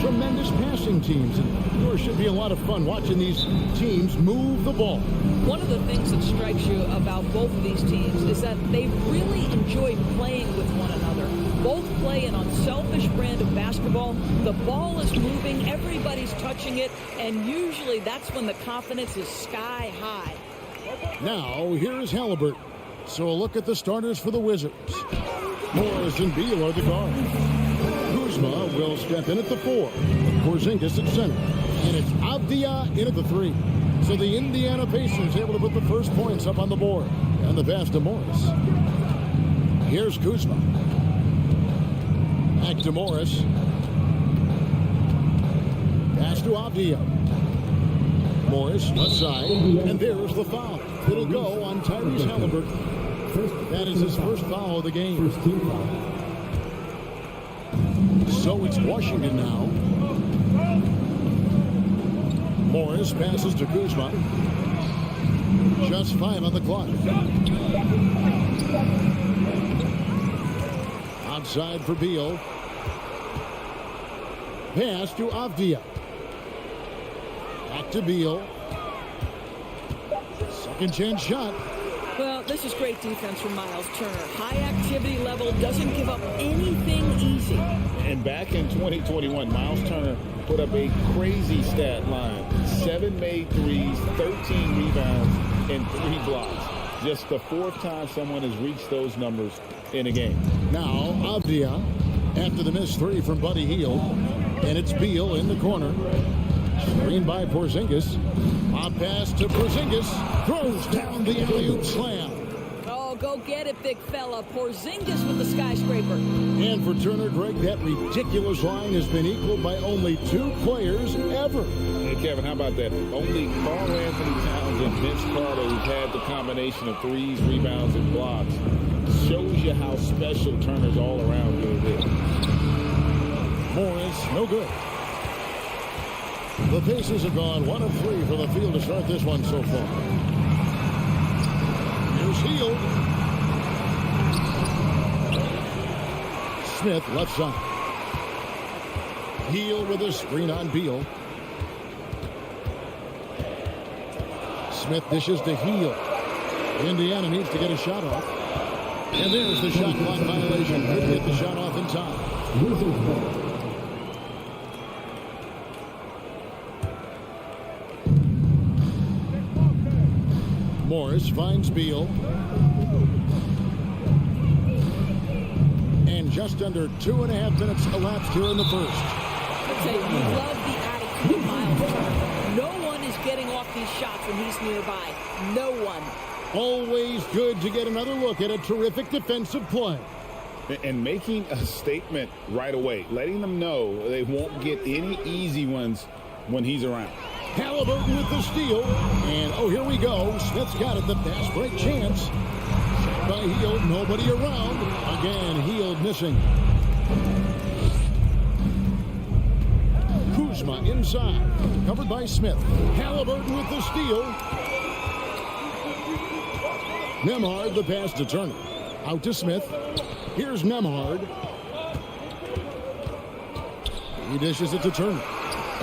tremendous passing teams. And there should be a lot of fun watching these teams move the ball. One of the things that strikes you about both of these teams is that they really enjoy playing with one another. Both play an unselfish brand of basketball. The ball is moving, everybody's touching it, and usually that's when the confidence is sky high. Now, here's Halliburton. So a look at the starters for the Wizards. Morris and Beal are the guards. Kuzma will step in at the 4. Porzingis at center. And it's Avdia in at the 3. So the Indiana Pacers able to put the first points up on the board. And the pass to Morris. Here's Kuzma. Back to Morris. Pass to Avdia. Morris, left side. And there's the foul. It'll go on Tyrese Halliburton. That is his first foul of the game. So it's Washington now. Morris passes to Kuzma. Just 5 on the clock. Outside for Beal. Pass to Avdia. Back to Beal. Second chance shot. Well, this is great defense from Miles Turner. High activity level, doesn't give up anything easy. And back in 2021, Miles Turner put up a crazy stat line. 7 made threes, 13 rebounds, and 3 blocks. Just the 4th time someone has reached those numbers in a game. Now, Avdia, after the missed 3 from Buddy Hield. And it's Beal in the corner. Screen by Porzingis. Pop pass to Porzingis. Throws down the alley-oop slam. Oh, go get it, big fella. Porzingis with the skyscraper. And for Turner, Greg, that ridiculous line has been equaled by only 2 players ever. Hey, Kevin, how about that? Only Karl Anthony Towns and Vince Carter, who've had the combination of threes, rebounds, and blocks. Shows you how special Turner's all-around good is. Morris, no good. The Pacers have gone 1 of 3 from the field to start this one so far. Here's Hield. Smith, left side. Hield with a screen on Beal. Smith dishes to Hield. Indiana needs to get a shot off. And there's the shot clock violation. Couldn't get the shot off in time. Morris finds Beal. And just under 2.5 minutes elapsed here in the first. I'd say you love the attitude of Miles Turner. No one is getting off these shots when he's nearby. No one. Always good to get another look at a terrific defensive play. And making a statement right away, letting them know they won't get any easy ones when he's around. Halliburton with the steal. And, oh, here we go. Smith's got it. The fast break chance. Shot by Hield. Nobody around. Again, Hield missing. Kuzma inside. Covered by Smith. Halliburton with the steal. Nembhard the pass to Turner. Out to Smith. Here's Nembhard. He dishes it to Turner.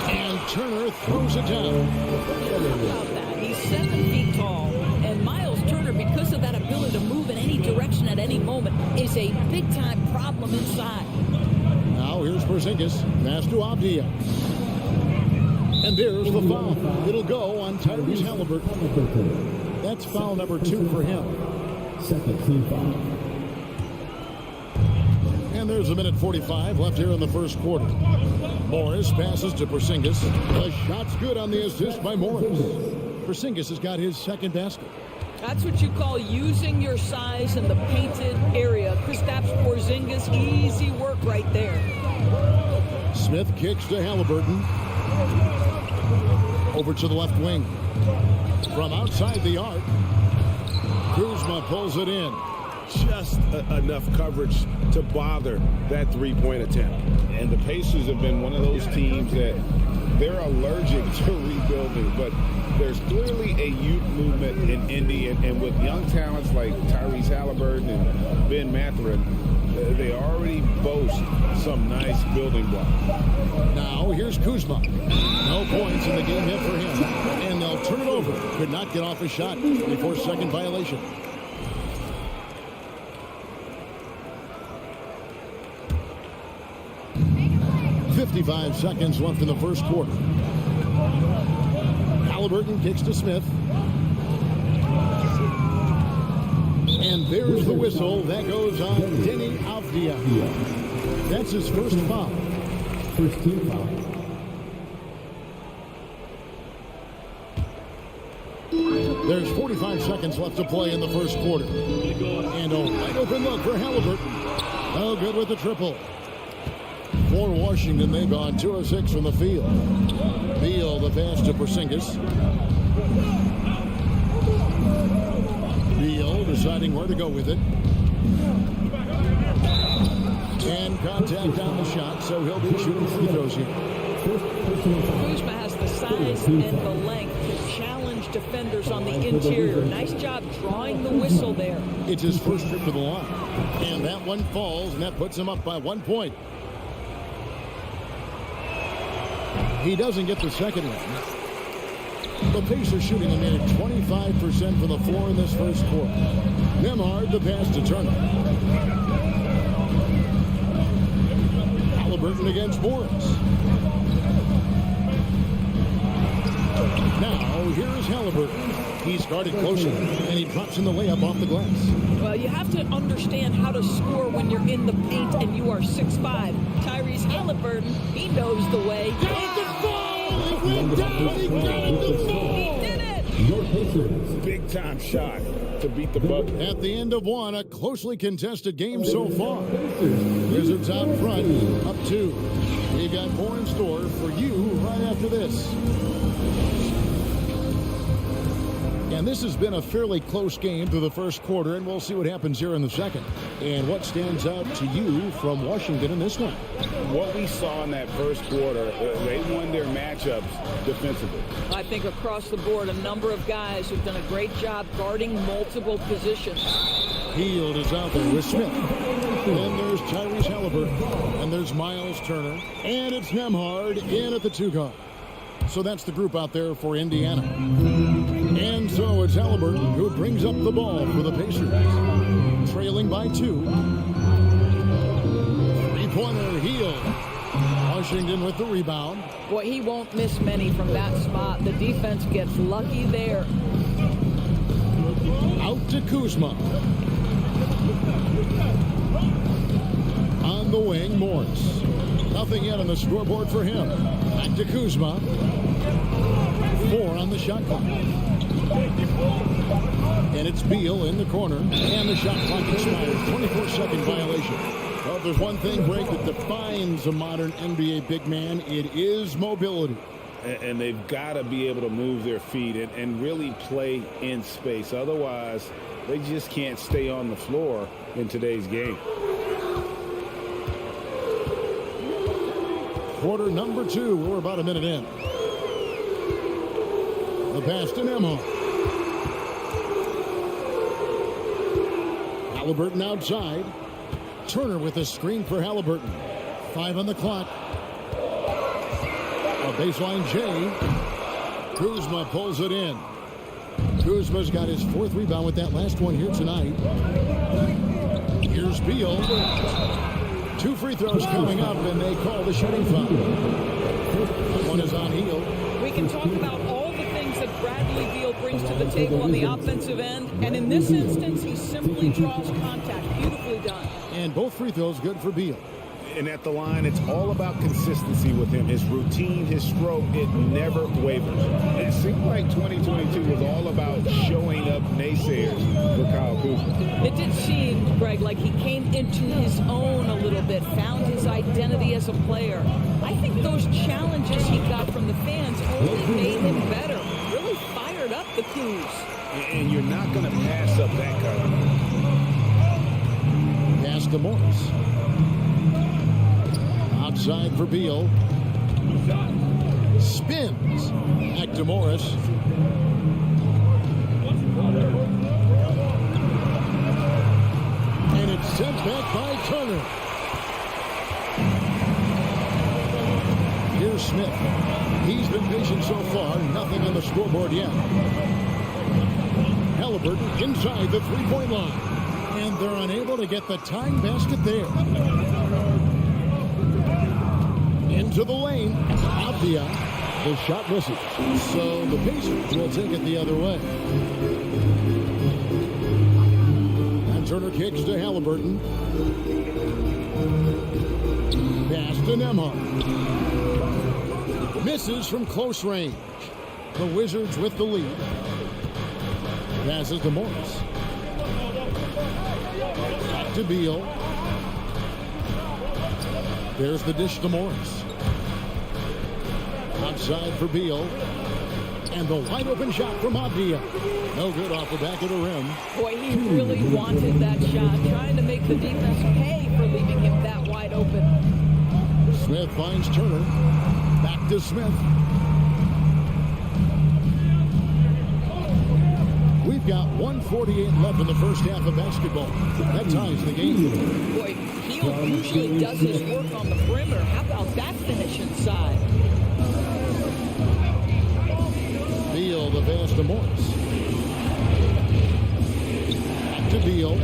And Turner throws it down. About that. He's 7 feet tall. And Miles Turner, because of that ability to move in any direction at any moment, is a big-time problem inside. Now here's Porzingis. Pass to Avdia. And there's the foul. It'll go on Tyrese Halliburton. That's foul number 2 for him. Second team foul. And there's 1:45 left here in the first quarter. Morris passes to Porzingis. The shot's good on the assist by Morris. Porzingis has got his second basket. That's what you call using your size in the painted area. Kristaps Porzingis, easy work right there. Smith kicks to Halliburton. Over to the left wing. From outside the arc, Kuzma pulls it in. Just enough coverage to bother that three-point attempt. And the Pacers have been one of those teams that they're allergic to rebuilding, but there's clearly a youth movement in Indy, and with young talents like Tyrese Halliburton and Ben Mathurin, they already boast some nice building blocks. Now, here Kuzma. No points in the game hit for him. And they'll turn it over. Could not get off a shot. 24-second violation. .55 seconds left in the first quarter. Halliburton kicks to Smith. And there's the whistle. That goes on Denny Avdia. That's his first foul. First team foul. There's 45 seconds left to play in the first quarter. And a wide open look for Halliburton. No good with the triple. For Washington, they've gone 2 of 6 from the field. Beal, the pass to Porzingis. Beal deciding where to go with it. And contact on the shot, so he'll be shooting free throws here. Kuzma has the size and the length to challenge defenders on the interior. Nice job drawing the whistle there. It's his first trip to the line. And that one falls, and that puts him up by 1 point. He doesn't get the second one. The Pacers shooting a mere 25% from the floor in this first quarter. Nembhard, the pass to Turner. Halliburton against Morris. Now, here's Halliburton. He's guarded closely, and he drops in the layup off the glass. Well, you have to understand how to score when you're in the paint and you are 6'5". Tyrese Halliburton, he knows the way. Got the ball! He went down! He got the ball! He did it! Your Pacers. Big time shot to beat the bucket. At the end of one, a closely contested game so far. Wizards out front, up 2. We got more in store for you right after this. And this has been a fairly close game through the first quarter, and we'll see what happens here in the second. And what stands out to you from Washington in this one? What we saw in that first quarter, they won their matchups defensively. I think across the board, a number of guys who've done a great job guarding multiple positions. Hield is out there with Smith. Then there's Tyrese Halliburton. And there's Miles Turner. And it's Nembhard in at the 2 guard. So that's the group out there for Indiana. And so it's Halliburton who brings up the ball for the Pacers. Trailing by 2. Three-pointer Hield. Washington with the rebound. Boy, he won't miss many from that spot. The defense gets lucky there. Out to Kuzma. On the wing, Morris. Nothing yet on the scoreboard for him. Back to Kuzma. 4 on the shot clock. And it's Beal in the corner. And the shot clock expires. 24-second violation. Well, if there's one thing, Greg, that defines a modern NBA big man, it is mobility. And they've got to be able to move their feet and really play in space. Otherwise, they just can't stay on the floor in today's game. Quarter number 2. We're about a minute in. The pass to Nembhard. Halliburton outside. Turner with a screen for Halliburton. 5 on the clock. A baseline J. Kuzma pulls it in. Kuzma's got his 4th rebound with that last one here tonight. Here's Beal. 2 free throws coming up, and they call the shooting foul. One is on Hield. We can talk about all the things that Bradley Beal brings to the table on the offensive end, and in this instance, he simply draws contact. Beautifully done. And both free throws good for Beal. And at the line, it's all about consistency with him. His routine, his stroke, it never wavers. It seemed like 2022 was all about showing up naysayers for Kyle Kuzma. It did seem, Greg, like he came into his own a little bit, found his identity as a player. I think those challenges he got from the fans only made him better. Really fired up the Kuz. And you're not going to pass up that cover. Pass to Morris. Outside for Beal. Spins. Back to Morris. And it's sent back by Turner. Here's Smith. He's been patient so far. Nothing on the scoreboard yet. Halliburton inside the three-point line. And they're unable to get the tying basket there. Into the lane. Avdia. The shot misses. So the Pacers will take it the other way. And Turner kicks to Halliburton. Pass to Nembhard. Misses from close range. The Wizards with the lead. Passes to Morris. Back to Beal. There's the dish to Morris. Outside for Beal. And the wide open shot from Avdia. No good off the back of the rim. Boy, he really wanted that shot. Trying to make the defense pay for leaving him that wide open. Smith finds Turner. Back to Smith. We've got 1:48 left in the first half of basketball. That ties the game. Boy, he usually does his work on the perimeter. How about that finish inside? Beal, the pass to Morris. Back to Beal.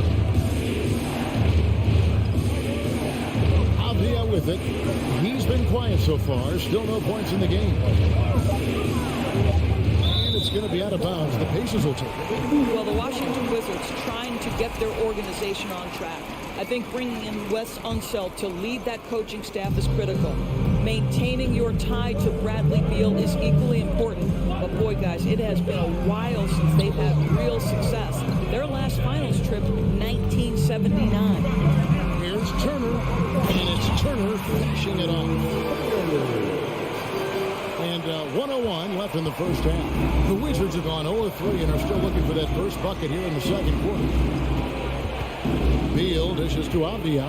Avdia with it. He's been quiet so far. Still no points in the game. And it's going to be out of bounds. The Pacers will take it. Well, the Washington Wizards trying to get their organization on track. I think bringing in Wes Unseld to lead that coaching staff is critical. Maintaining your tie to Bradley Beal is equally important. But boy, guys, it has been a while since they've had real success. Their last finals trip, 1979. Here's Turner, and it's Turner finishing it off. And 1:01 left in the first half. The Wizards have gone 0-3 and are still looking for that first bucket here in the second quarter. Beal dishes to Avdia.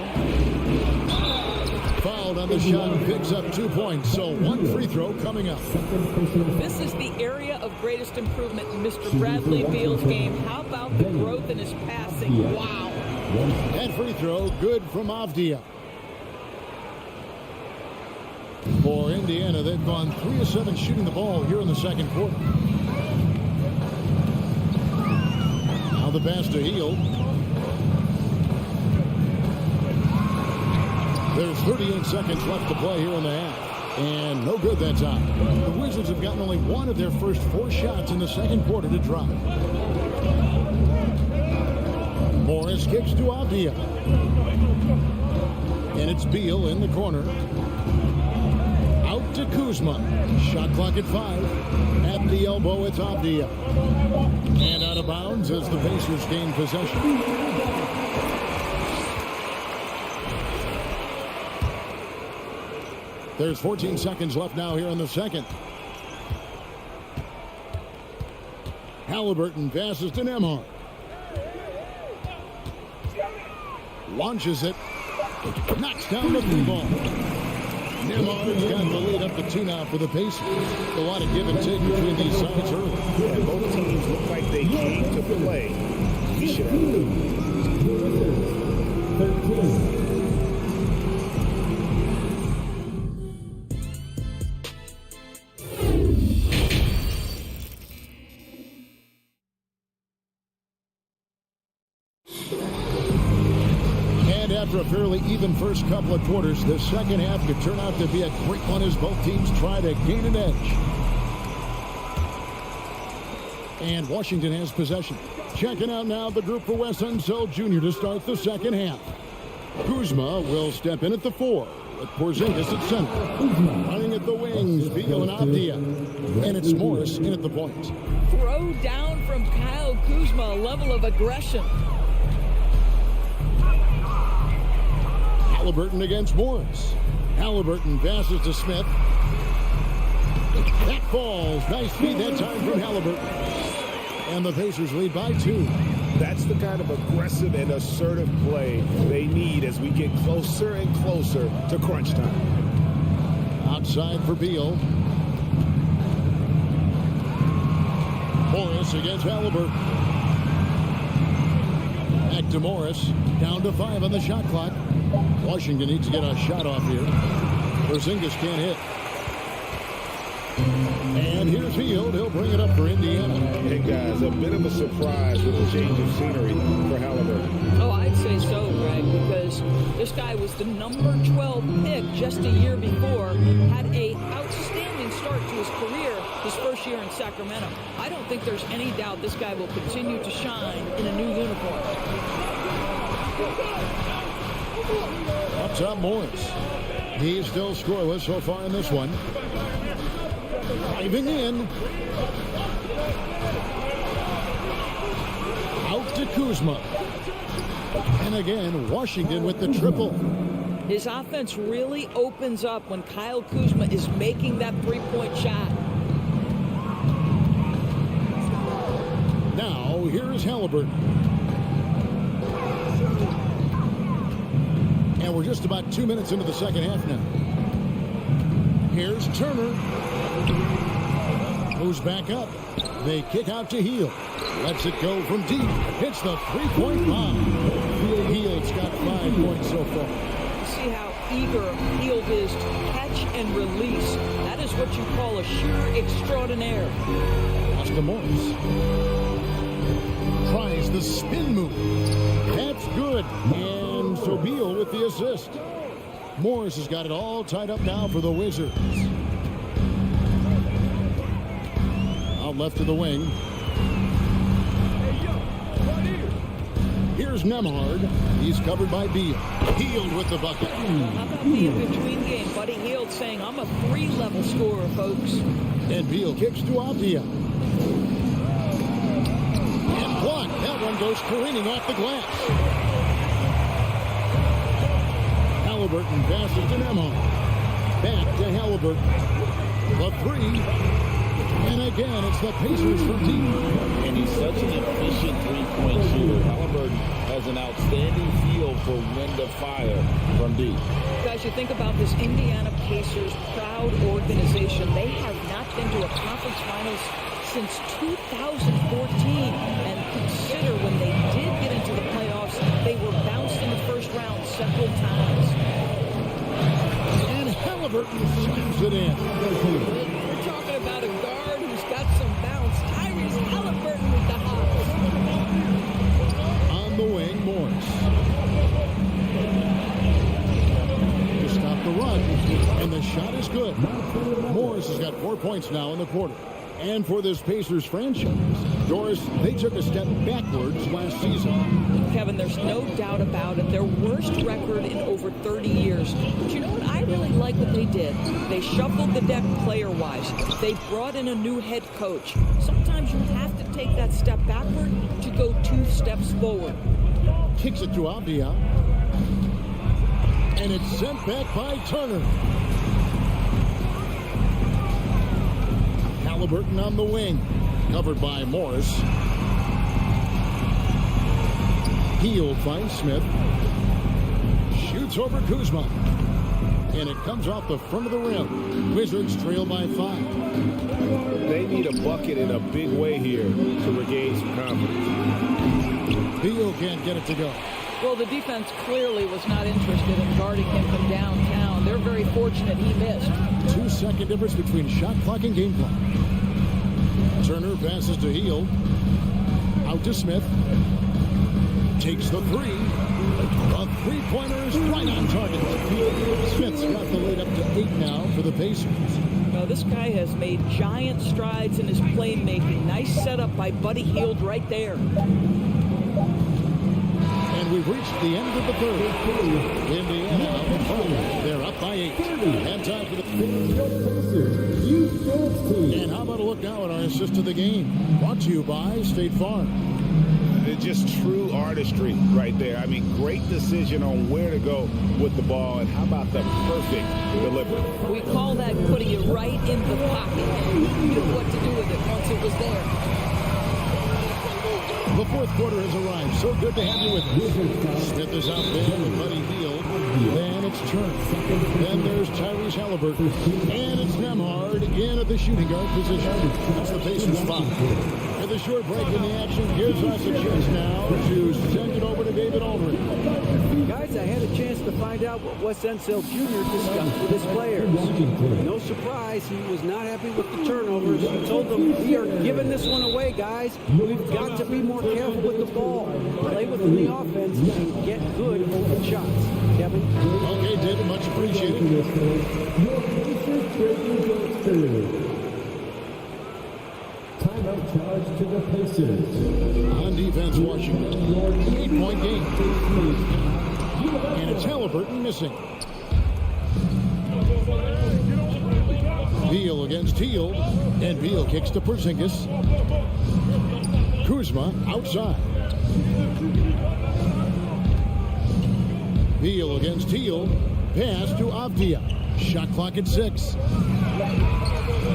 Fouled on the shot and picks up 2 points. So one free throw coming up. This is the area of greatest improvement in Mr. Bradley Beal's game. How about the growth in his passing? Wow. That free throw good from Avdia. For Indiana, they've gone 3 of 7 shooting the ball here in the second quarter. Now the pass to Hield. There's 38 seconds left to play here in the half. And no good that time. The Wizards have gotten only one of their first 4 shots in the second quarter to drop. Morris kicks to Avdia. And it's Beal in the corner. Out to Kuzma. Shot clock at 5. At the elbow, it's Avdia. And out of bounds as the Pacers gain possession. There's 14 seconds left now here in the second. Halliburton passes to Nembhard. Launches it. Knocks down the 3 ball. Nembhard's got the lead up to 2 now for the Pacers. A lot of give and take between these sides early. And both teams look like they came to play. We should have 13. After a fairly even first couple of quarters, the second half could turn out to be a great one as both teams try to gain an edge. And Washington has possession. Checking out now the group for Wes Unseld Jr. to start the second half. Kuzma will step in at the 4. With Porzingis at center. Running at the wings, Beal and Avdia. And it's Morris in at the point. Throw down from Kyle Kuzma, a level of aggression. Halliburton against Morris. Halliburton passes to Smith. That falls. Nice feed that time from Halliburton. And the Pacers lead by 2. That's the kind of aggressive and assertive play they need as we get closer and closer to crunch time. Outside for Beal. Morris against Halliburton. Back to Morris. Down to 5 on the shot clock. Washington needs to get a shot off here. Porzingis can't hit. And here's Field. He'll bring it up for Indiana. Hey, guys, a bit of a surprise with the change of scenery for Halliburton. Oh, I'd say so, Greg, because this guy was the number 12 pick just a year before, had a outstanding start to his career his first year in Sacramento. I don't think there's any doubt this guy will continue to shine in a new uniform. Up top, Morris. He's still scoreless so far in this one. Driving in. Out to Kuzma. And again, Washington with the triple. His offense really opens up when Kyle Kuzma is making that three-point shot. Now, here's Halliburton. And we're just about 2 minutes into the second half now. Here's Turner. Moves back up. They kick out to Hield. Lets it go from deep. Hits the three-point bomb. Hield's got 5 points so far. See how eager Hield is to catch and release. That is what you call a shooter extraordinaire. Oscar Morris tries the spin move. That's good. And Sobeel with the assist. Morris has got it all tied up now for the Wizards. Out left to the wing. Here's Nemhard. He's covered by Beal. Hield with the bucket. How about the in-between game? Buddy Hield saying, I'm a 3-level scorer, folks. And Beal kicks to Avdia. And blocked. That one goes careening off the glass. Halliburton passes to Nemhard. Back to Halliburton. The three. And again, it's the Pacers from deep. And he's such an efficient three-point shooter. Halliburton has an outstanding feel for when to fire from deep. Guys, you think about this Indiana Pacers proud organization. They have not been to a conference finals since 2014. And consider when they did get into the playoffs, they were bounced in the first round several times. And Halliburton slams it in. We're talking about a guard who's got some bounce. Tyrese Halliburton with the hops. On the wing, Morris. To stop the run. And the shot is good. Morris has got 4 points now in the quarter. And for this Pacers franchise, Doris, they took a step backwards last season. Kevin, there's no doubt about it. Their worst record in over 30 years. But you know what? I really like what they did. They shuffled the deck player-wise. They brought in a new head coach. Sometimes you have to take that step backward to go 2 steps forward. Kicks it to Avdia. And it's sent back by Turner. Halliburton on the wing. Covered by Morris. Hield finds Smith. Shoots over Kuzma. And it comes off the front of the rim. Wizards trail by 5. They need a bucket in a big way here to regain some confidence. Beal can't get it to go. Well, the defense clearly was not interested in guarding him from downtown. They're very fortunate he missed. 2-second difference between shot clock and game clock. Turner passes to Hield. Out to Smith. Takes the three. The three-pointer is right on target. Smith's got the lead up to 8 now for the Pacers. No, this guy has made giant strides in his playmaking. Nice setup by Buddy Hield right there. And we've reached the end of the third. Indiana out in front. They're up by 8. And time for the... And how about a look now at our assist of the game? Brought to you by State Farm. It's just true artistry right there. I mean, great decision on where to go with the ball, and how about the perfect delivery? We call that putting it right in the pocket, and he knew what to do with it once it was there. The fourth quarter has arrived. So good to have you with us. Smith is out there with Buddy Hield. Then it's Turner. Then there's Tyrese Halliburton. And it's Nemhard in at the shooting guard position. That's the Pacers 5. With a short break in the action, gives us a chance now to send it over to David Aldridge. Guys, I had a chance to find out what Wes Unseld Jr. discussed with his players. No surprise, he was not happy with the turnovers. He told them, we are giving this one away, guys. We've got to be more careful with the ball. Play within the offense and get good open shots. Kevin? Okay, David, much appreciated. Timeout charge to the Pacers. On defense, Washington. 8-point game. And it's Halliburton missing. Beal against Teal. And Beal kicks to Porzingis. Kuzma outside. Beal against Teal. Pass to Avdia. Shot clock at 6.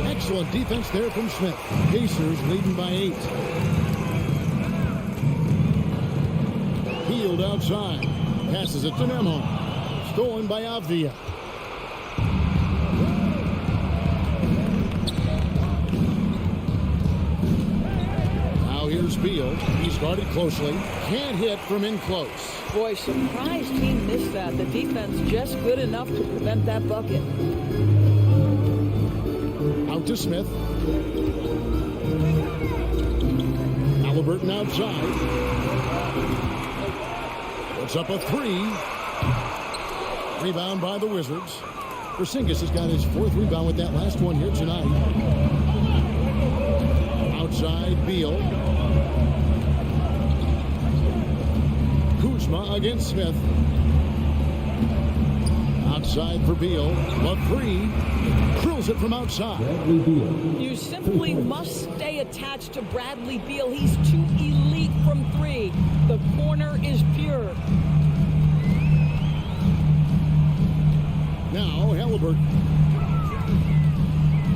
Excellent defense there from Smith. Pacers leading by 8. Healed outside. Passes it to Nemo. Stolen by Avdia. Now here's Beal. He started closely. Can't hit from in close. Boy, surprised he missed that. The defense just good enough to prevent that bucket. Out to Smith. Halliburton outside. Puts up a 3. Rebound by the Wizards. Porzingis has got his 4th rebound with that last one here tonight. Outside, Beal. Kuzma against Smith. Outside for Beal. A 3. Drills it from outside. You simply must stay attached to Bradley Beal. He's too elite from 3. The corner is pure. Now Halliburton.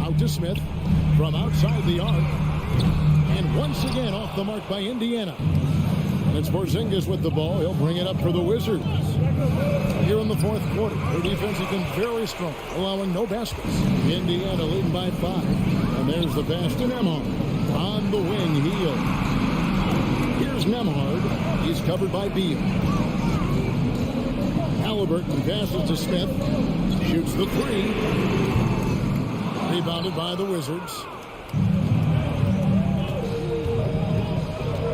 Out to Smith. From outside the arc. And once again off the mark by Indiana. And it's Porzingis with the ball. He'll bring it up for the Wizards. Here in the 4th quarter, their defense has been very strong, allowing no baskets. Indiana leading by 5. And there's the pass to Nembhard. On the wing, Heel. Here's Nembhard. He's covered by Beal. Halliburton passes to Smith. Shoots the 3. Rebounded by the Wizards.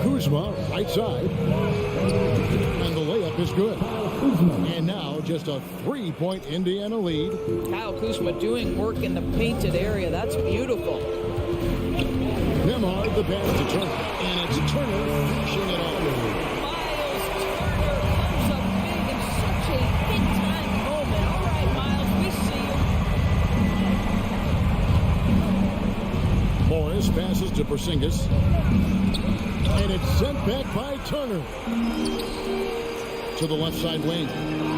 Kuzma, right side. And the layup is good. And now just a 3-point Indiana lead. Kyle Kuzma doing work in the painted area. That's beautiful. Nembhard, the pass to Turner. And it's Turner finishing it off. Miles Turner comes up big in such a big-time moment. All right, Miles, we see you. Morris passes to Porzingis. And it's sent back by Turner. To the left side lane.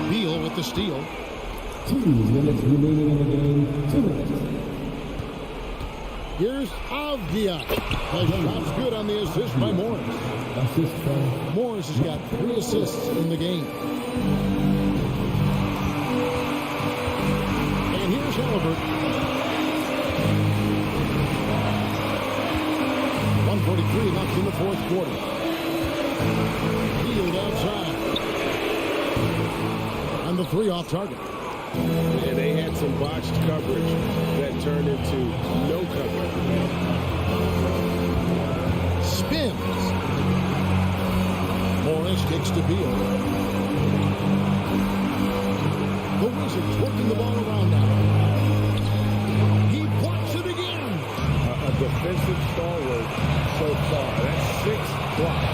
Beal with the steal. 2 minutes remaining in the game. 2 minutes. Here's Avdia. The shot's good on the assist by Morris. Assist from Morris has got 3 assists in the game. And here's Halliburton. 1:43 left in the 4th quarter. Field outside. And the 3 off target. And they had some botched coverage that turned into no coverage. Spins. Morris kicks to Beal. The Wizards working the ball around now. He blocks it again. A defensive stalwart so far. That's 6 blocks.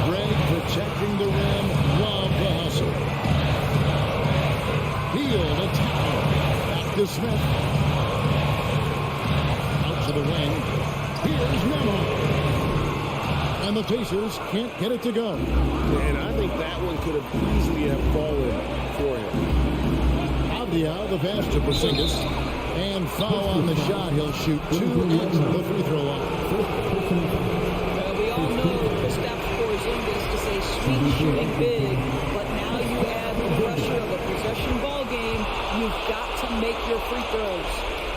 Greg protecting the rim. Love the hustle. Beal the tackle. Back to Smith. Out to the wing. Here's Memo. And the Pacers can't get it to go. And I think that one could have easily have fallen for him. Avdia, the pass to Porzingis. And foul on the shot. He'll shoot 2 into the free throw line. We all know Kristaps Porzingis is a sweet shooting big, but now you add the pressure of a possession ball game. You've got to make your free throws.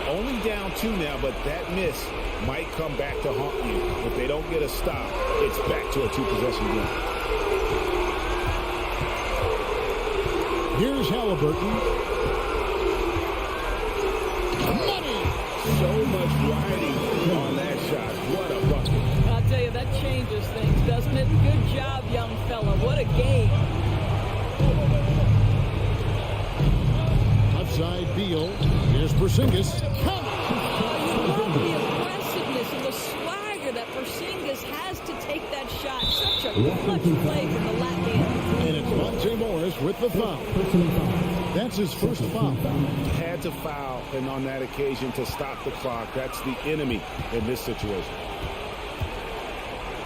Only down 2 now, but that miss might come back to haunt you. If they don't get a stop, it's back to a 2-possession game. Here's Halliburton. Money! So much riding on that shot. What a bucket. I'll tell you, that changes things, doesn't it? Good job, young fella. What a game. Outside Beal. Here's Porzingis. Come! You love the aggressiveness and the swagger that Porzingis has to take that shot. Such a clutch play from the Latvian. And it's Monte Morris with the foul. That's his first foul. Had to foul, and on that occasion to stop the clock. That's the enemy in this situation.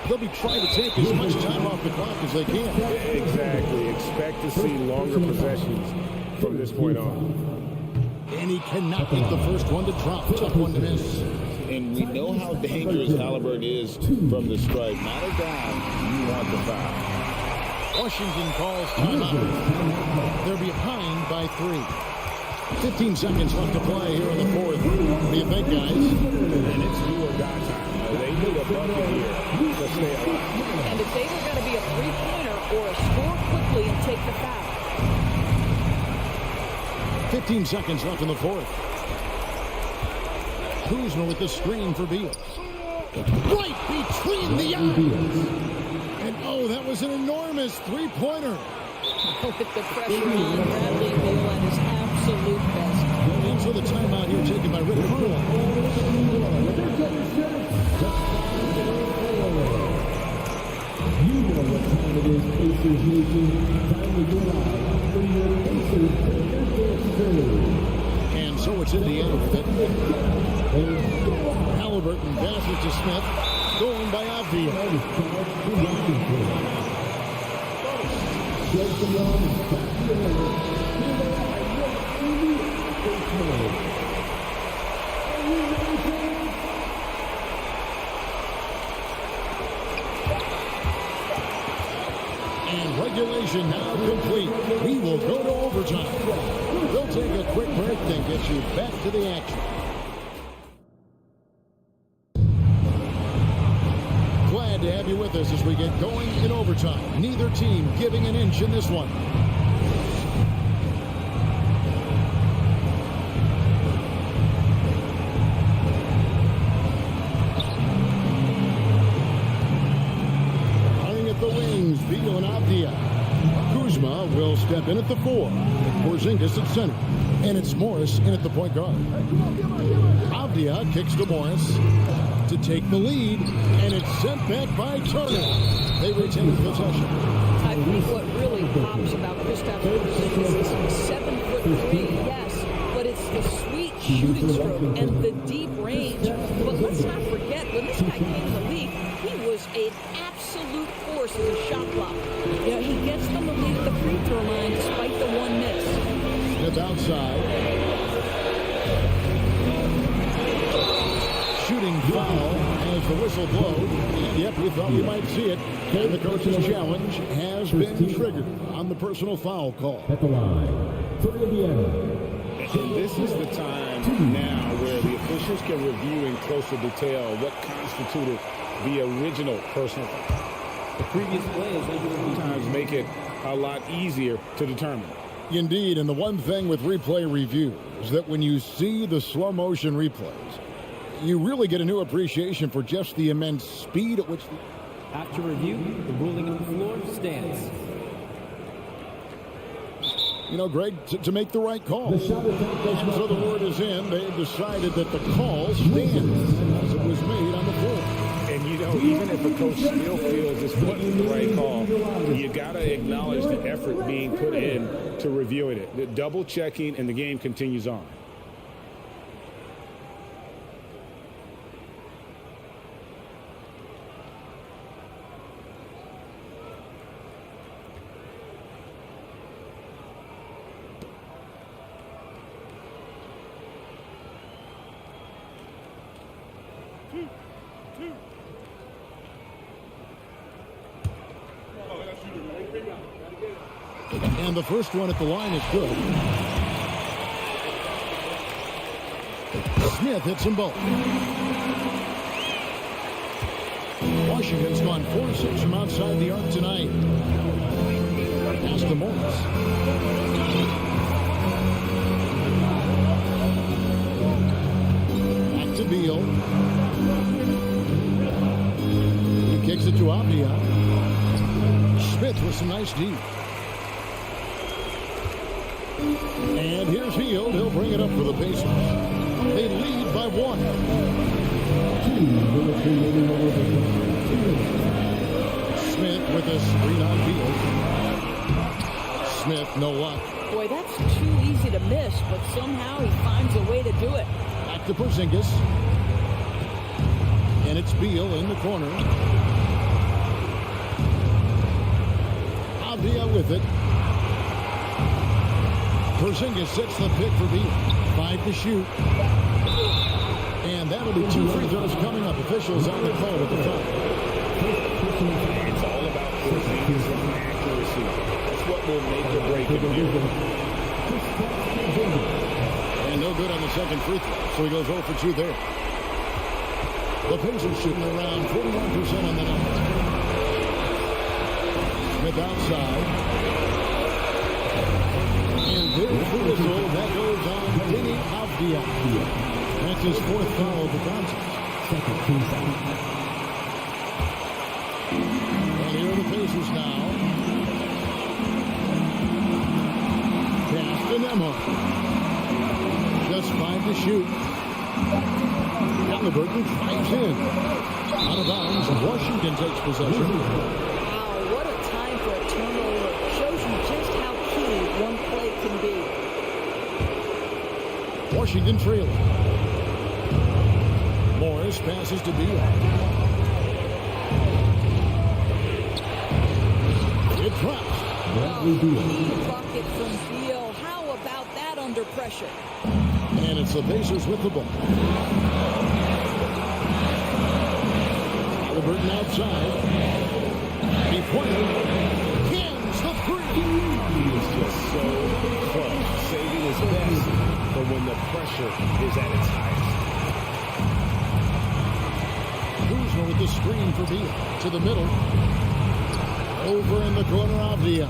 They'll be trying to take as much time off the clock as they can. Exactly. Expect to see longer possessions from this point on. And he cannot get the first one to drop. Tough one to miss. And we know how dangerous Halliburton is from the stripe. Not a guy you want to foul. Washington calls timeout. They're behind by 3. 15 seconds left to play here in the fourth. What do you think, guys? And it's do or die time. They need a bucket here to stay alive. And it's either going to be a three-pointer or a score quickly and take the foul. 15 seconds left in the fourth. Kuzma with the screen for Beal. Right between the eyes. And oh, that was an enormous three-pointer. With the pressure on Bradley Beal at his absolute best. And so the timeout here taken by Rick Carlisle. You know what time it is, Pacers Nation. Time to get out for your Pacers Pacers. And so it's Indiana with it. Halliburton passes to Smith. Going by Avdia. And regulation now complete. We will go to overtime. We'll take a quick break and get you back to the action. Glad to have you with us as we get going in overtime. Neither team giving an inch in this one. The wings, Beal and Avdia. Kuzma will step in at the 4. Porzingis at center. And it's Morris in at the point guard. Avdia kicks to Morris to take the lead. And it's sent back by Turner. They retain possession. I think what really pops about Kristaps Porzingis is 7'3", yes, but it's the sweet shooting stroke and the deep range. But let's not forget, when this guy came in the league, he was an absolute force as a shot blocker. You know, he gets them the lead at the free throw line despite the one miss. Smith outside. Shooting foul as the whistle blows. And yep, we thought we might see it. And the coach's challenge has been triggered on the personal foul call. At the line for Indiana. And this is the time now where the officials can review in closer detail what constituted the original personal foul. The previous plays, they would Sometimes make it a lot easier to determine. Indeed, and the one thing with replay review is that when you see the slow motion replays, you really get a new appreciation for just the immense speed at which After review, the ruling on the floor stands. You know, Greg, to make the right call. The shot attempt. So the word is in. They've decided that the call stands as it was made on the floor. And, you know, even if a coach still feels this wasn't the right call, you got to acknowledge the effort being put in to reviewing it. The double checking, and the game continues on. And the first one at the line is good. Smith hits them both. Washington's gone 4-6 from outside the arc tonight. Pass to Morris. Back to Beal. He kicks it to Avia. Smith with some nice deep. And here's Hield. He'll bring it up for the Pacers. They lead by 1. Smith with a screen on Beal. Smith, no luck. Boy, that's too easy to miss, but somehow he finds a way to do it. Back to Porzingis. And it's Beal in the corner. Avia with it. Porzingis sets the pick for Beal. 5 to shoot. And that'll be 2 free throws coming up. Officials on the call with the foul. It's all about Porzingis and accuracy. That's what will make or break it here. And no good on the second free throw, so he goes 0 for 2 there. The Pacers shooting around 41% on the night. Smith outside. And there's the whistle. That goes on Denny Avdia. That's his 4th foul of the contest. And here are the Pacers now. Pass to Nemo. Just 5 to shoot. Halliburton drives in. Out of bounds. Washington takes possession. Wow, what a time for a turnover. Shows you just how key one play can be. Washington trailing. Morris passes to Beal. It drops. Key bucket from Beal. How about that under pressure? And it's the Pacers with the ball. Halliburton outside. He pointed. Cans the three. He is just so close, saving his best for when the pressure is at its highest. Kuzma with the screen for Beal. To the middle. Over in the corner, Avdia.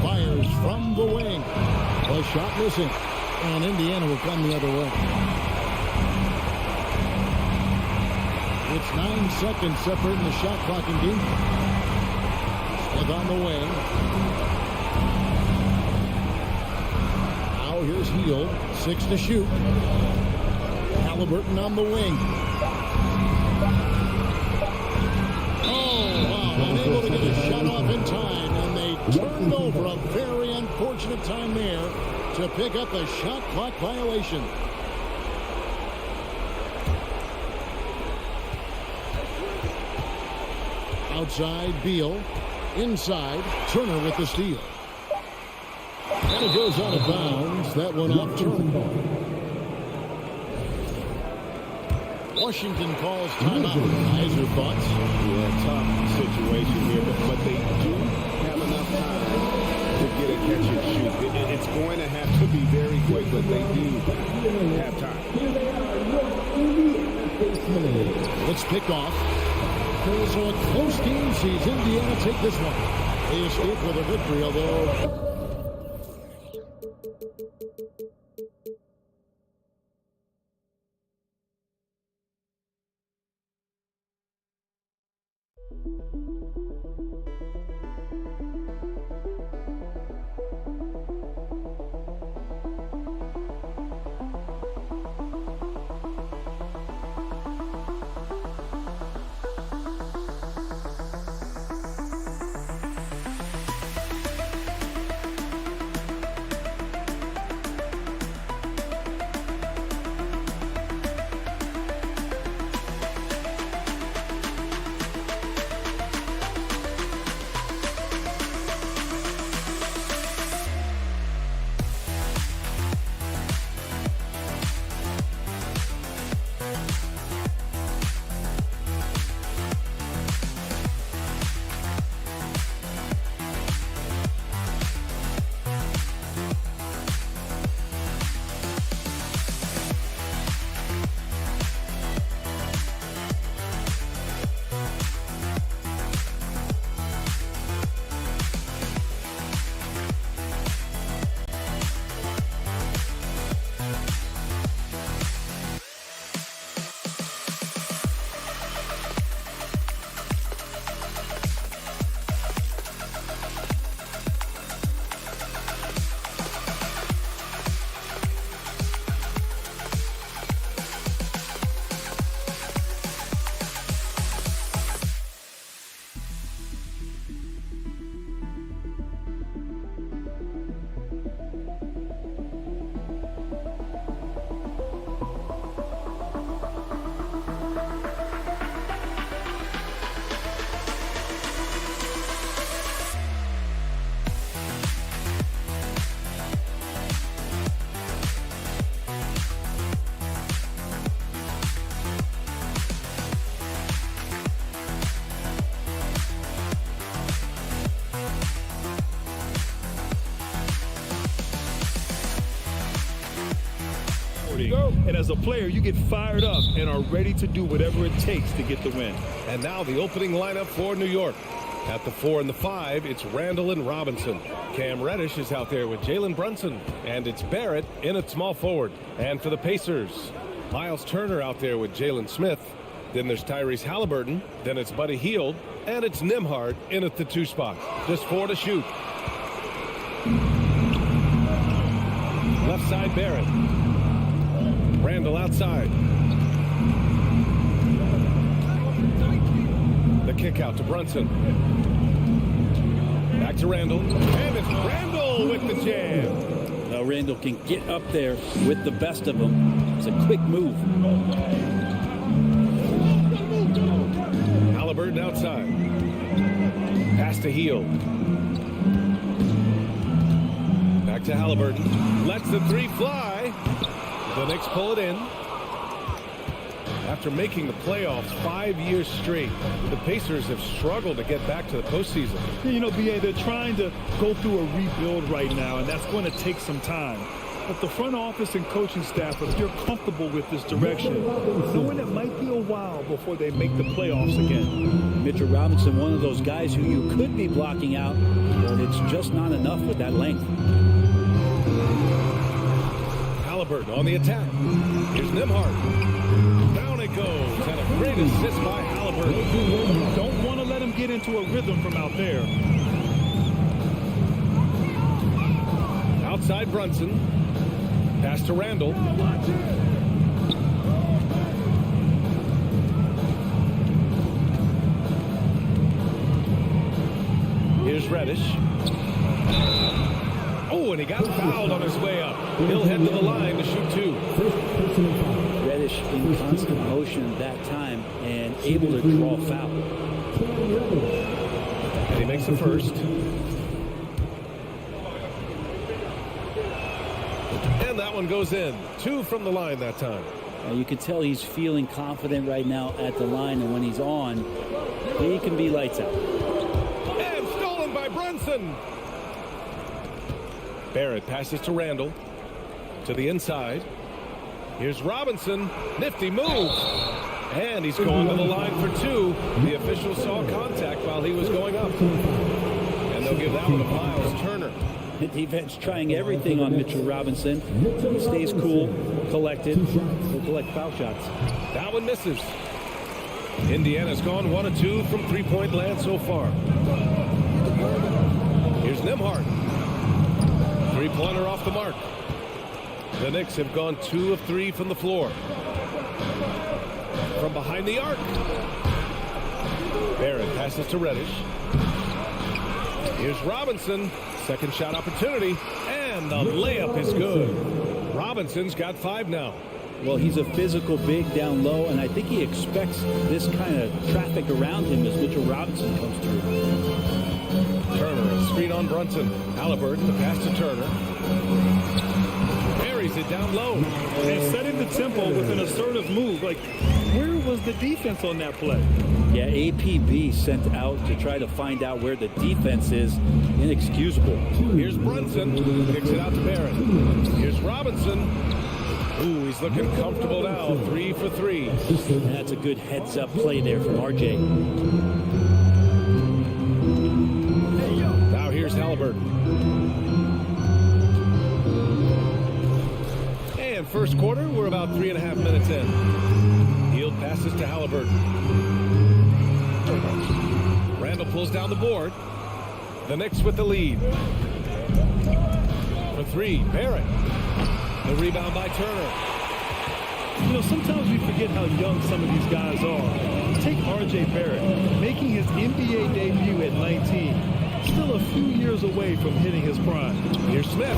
Fires from the wing. A shot missing. And Indiana will come the other way. It's 9 seconds separating the shot clock and game. Smith on the wing. Now here's Hield. 6 to shoot. Halliburton on the wing. Unable to get a shot off in time, and they turned over. A very unfortunate time there to pick up a shot clock violation. Outside, Beal. Inside, Turner with the steal. And it goes out of bounds. That one off Turner. Washington calls timeout. Eyes or thoughts? Yeah, tough situation here, but they do have enough time to get a catch and shoot. It's going to have to be very quick, but they do have time. It's picked off. So a close game sees Indiana take this one. They escape with a victory, although... And as a player, you get fired up and are ready to do whatever it takes to get the win. And now the opening lineup for New York. At the 4 and the 5, it's Randall and Robinson. Cam Reddish is out there with Jalen Brunson. And it's Barrett in at small forward. And for the Pacers, Miles Turner out there with Jalen Smith. Then there's Tyrese Halliburton. Then it's Buddy Hield. And it's Nembhard in at the 2 spot. Just 4 to shoot. Left side, Barrett. Randall outside. The kick out to Brunson. Back to Randall. And it's Randall with the jam. Now Randall can get up there with the best of them. It's a quick move. Halliburton outside. Pass to Hield. Back to Halliburton. Lets the 3 fly. The Knicks pull it in. After making the playoffs 5 years straight, the Pacers have struggled to get back to the postseason. You know, B.A., they're trying to go through a rebuild right now, and that's going to take some time. But the front office and coaching staff, if you're comfortable with this direction, knowing it might be a while before they make the playoffs again. Mitchell Robinson, one of those guys who you could be blocking out, but it's just not enough with that length. Halliburton on the attack. Here's Nembhard. Down it goes. And a great assist by Halliburton. Don't want to let him get into a rhythm from out there. Outside Brunson. Pass to Randall. Here's Reddish. Oh, and he got fouled on his way up. He'll head to the line to shoot 2. Reddish in constant motion that time and able to draw a foul. And he makes the first. And that one goes in. 2 from the line that time. You can tell he's feeling confident right now at the line, and when he's on, he can be lights out. And stolen by Brunson. Barrett passes to Randall. To the inside. Here's Robinson. Nifty move. And he's going to the line for 2. The official saw contact while he was going up. And they'll give that one to Miles Turner. The defense trying everything on Mitchell Robinson. He stays cool, collected. He'll collect foul shots. That one misses. Indiana's gone 1 of 2 from 3-point land so far. Here's Nembhard. 3-pointer off the mark. The Knicks have gone 2 of 3 from the floor. From behind the arc. Barrett passes to Reddish. Here's Robinson. Second shot opportunity. And the layup is good. Robinson's got 5 now. Well, he's a physical big down low, and I think he expects this kind of traffic around him as Mitchell Robinson comes through. Turner, a screen on Brunson. Halliburton, the pass to Turner. Buries it down low. And setting the tempo with an assertive move. Like, where was the defense on that play? Yeah, APB sent out to try to find out where the defense is. Inexcusable. Here's Brunson. Kicks it out to Barrett. Here's Robinson. Ooh, he's looking comfortable now. 3 for 3. That's a good heads-up play there from RJ. Now here's Halliburton. And first quarter, we're about 3.5 minutes in. Hield passes to Halliburton. Randall pulls down the board. The Knicks with the lead. For 3, Barrett. The rebound by Turner. You know, sometimes we forget how young some of these guys are. Take R.J. Barrett, making his NBA debut at 19. Still a few years away from hitting his prime. Here's Smith.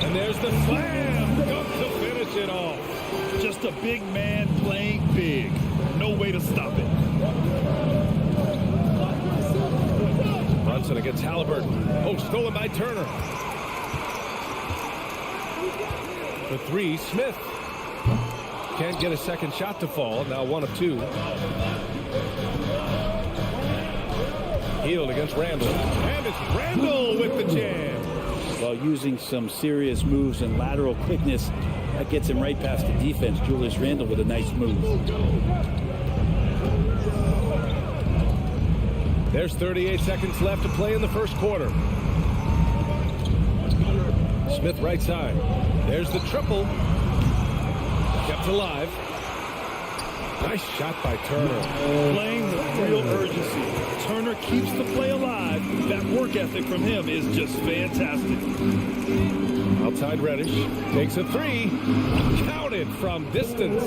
And there's the slam. Up to finish it off. Just a big man playing big. No way to stop it. Brunson against Halliburton. Oh, stolen by Turner. For 3, Smith. Can't get a second shot to fall. Now 1 of 2. Hield against Randall. And it's Randall with the jam. Well, using some serious moves and lateral quickness, that gets him right past the defense. Julius Randle with a nice move. There's 38 seconds left to play in the first quarter. Smith right side. There's the triple. Kept alive. Nice shot by Turner. Playing with real urgency. Turner keeps the play alive. That work ethic from him is just fantastic. Outside Reddish. Takes a three. Counted from distance.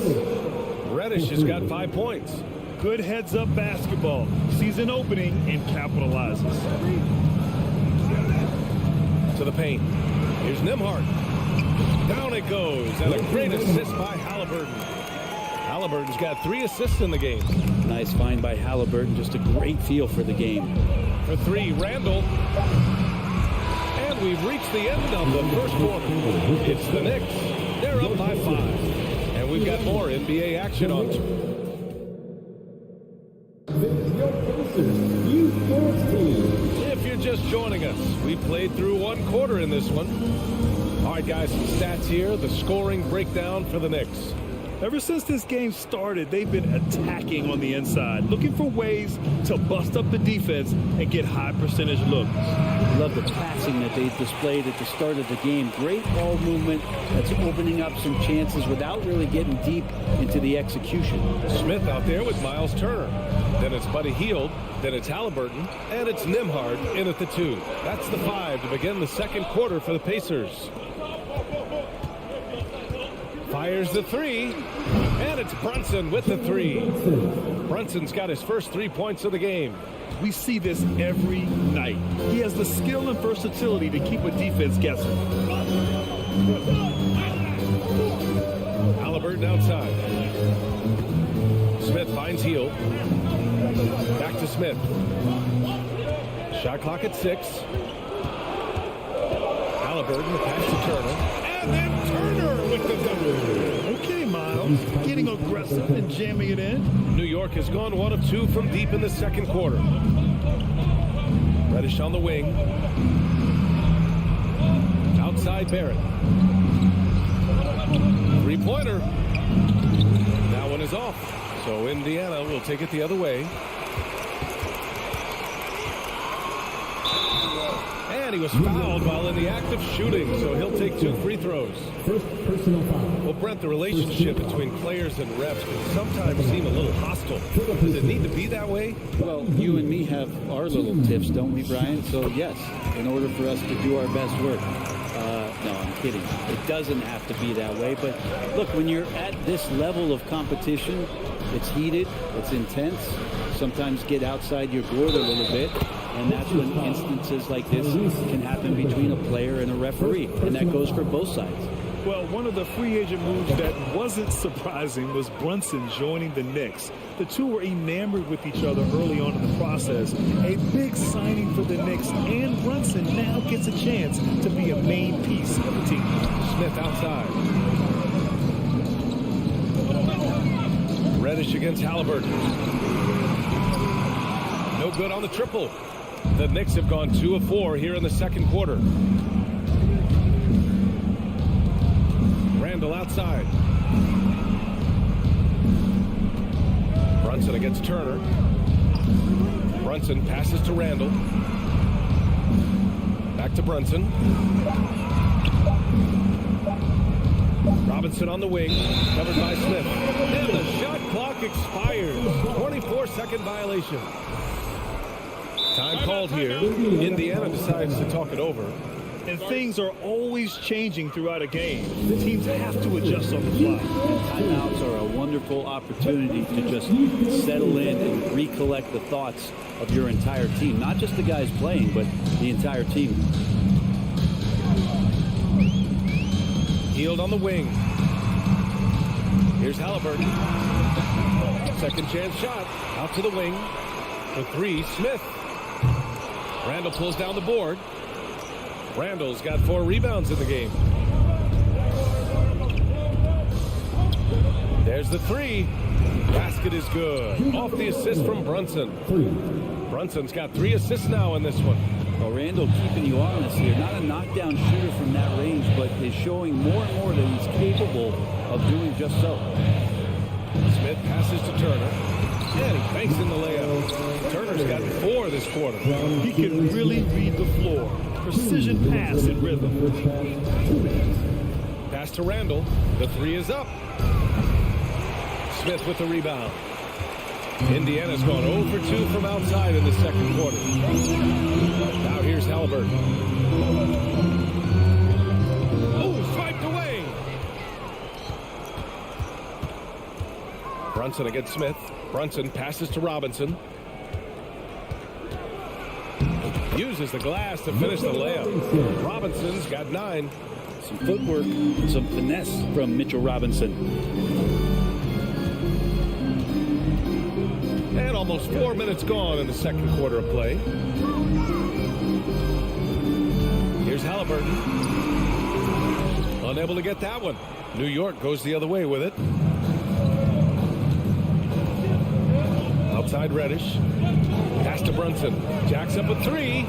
Reddish has got 5 points. Good heads-up basketball. Sees an opening and capitalizes. To the paint. Here's Nembhard. Down it goes. And a great assist by Halliburton. Halliburton's got 3 assists in the game. Nice find by Halliburton. Just a great feel for the game. For 3, Randle. And we've reached the end of the first quarter. It's the Knicks. They're up by 5. And we've got more NBA action on. If you're just joining us, we played through 1 quarter in this one. All right, guys, some stats here. The scoring breakdown for the Knicks. Ever since this game started, they've been attacking on the inside, looking for ways to bust up the defense and get high percentage looks. Love the passing that they displayed at the start of the game. Great ball movement that's opening up some chances without really getting deep into the execution. Smith out there with Miles Turner. Then it's Buddy Hield. Then it's Halliburton. And it's Nembhard in at the 2. That's the 5 to begin the second quarter for the Pacers. Fires the 3, and it's Brunson with the 3. Brunson's got his first 3 points of the game. We see this every night. He has the skill and versatility to keep a defense guessing. Halliburton outside. Smith finds Hield. Back to Smith. Shot clock at 6. Halliburton, the pass to Turner. And then Turner with the double. Okay, Miles. Getting aggressive and jamming it in. New York has gone 1 of 2 from deep in the second quarter. Reddish on the wing. Outside Barrett. 3-pointer. That one is off. So Indiana will take it the other way. And he was fouled while in the act of shooting, so he'll take 2 free throws. First personal foul. Well, Brent, the relationship between players and refs can sometimes seem a little hostile. Does it need to be that way? Well, you and me have our little tips, don't we, Brian? So, yes, in order for us to do our best work. No, I'm kidding. It doesn't have to be that way. But, look, when you're at this level of competition, it's heated, it's intense. Sometimes get outside your board a little bit. And that's when instances like this can happen between a player and a referee. And that goes for both sides. Well, one of the free agent moves that wasn't surprising was Brunson joining the Knicks. The two were enamored with each other early on in the process. A big signing for the Knicks, and Brunson now gets a chance to be a main piece of the team. Smith outside. Reddish against Halliburton. No good on the triple. The Knicks have gone 2 of 4 here in the second quarter. Randle outside. Brunson against Turner. Brunson passes to Randle. Back to Brunson. Robinson on the wing, covered by Smith. And the shot clock expires. 24-second violation. Time called here. Indiana decides to talk it over. And things are always changing throughout a game. The teams have to adjust on the fly. Timeouts are a wonderful opportunity to just settle in and recollect the thoughts of your entire team. Not just the guys playing, but the entire team. Hield on the wing. Here's Halliburton. Second chance shot. Out to the wing. For 3, Smith. Randle pulls down the board. Randle's got 4 rebounds in the game. There's the 3. Basket is good. Off the assist from Brunson. Brunson's got 3 assists now in this one. Well, Randall keeping you honest here. Not a knockdown shooter from that range, but is showing more and more that he's capable of doing just so. Smith passes to Turner. And he banks in the layup. Turner's gotten 4 this quarter. He can really read the floor. Precision pass and rhythm. Pass to Randall. The 3 is up. Smith with the rebound. Indiana's gone 0 for 2 from outside in the second quarter. Now here's Halliburton. Oh, swiped away. Brunson against Smith. Brunson passes to Robinson. Uses the glass to finish the layup. Robinson's got 9. Some footwork, some finesse from Mitchell Robinson. And almost 4 minutes gone in the second quarter of play. Here's Halliburton. Unable to get that one. New York goes the other way with it. Outside Reddish. Pass to Brunson. Jacks up a 3.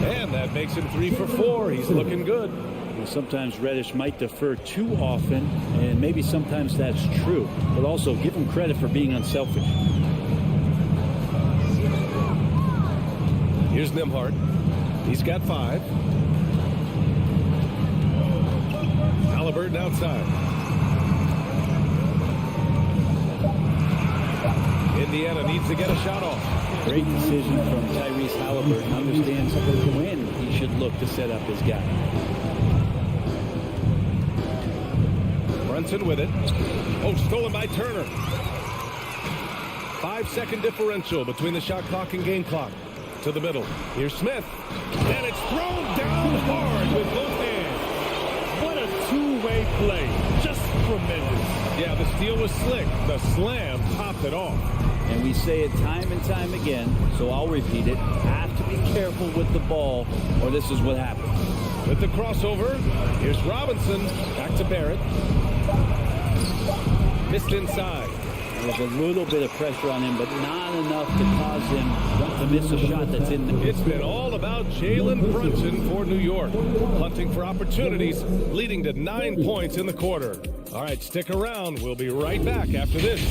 And that makes him 3 for 4. He's looking good. Sometimes Reddish might defer too often, and maybe sometimes that's true. But also give him credit for being unselfish. Here's Nembhard. He's got 5. Halliburton outside. Indiana needs to get a shot off. Great decision from Tyrese Halliburton. Understands when he should look to set up his guy. Brunson with it. Oh, stolen by Turner. 5-second differential between the shot clock and game clock. To the middle. Here's Smith. And it's thrown down hard with both hands. What a two-way play. Just tremendous. Yeah, the steal was slick. The slam topped it off. And we say it time and time again, so I'll repeat it. Have to be careful with the ball, or this is what happens. With the crossover, here's Robinson. Back to Barrett. Missed inside. There's a little bit of pressure on him, but not enough to cause him to miss a shot that's in there. It's been all about Jalen Brunson for New York. Hunting for opportunities, leading to 9 points in the quarter. All right, stick around. We'll be right back after this.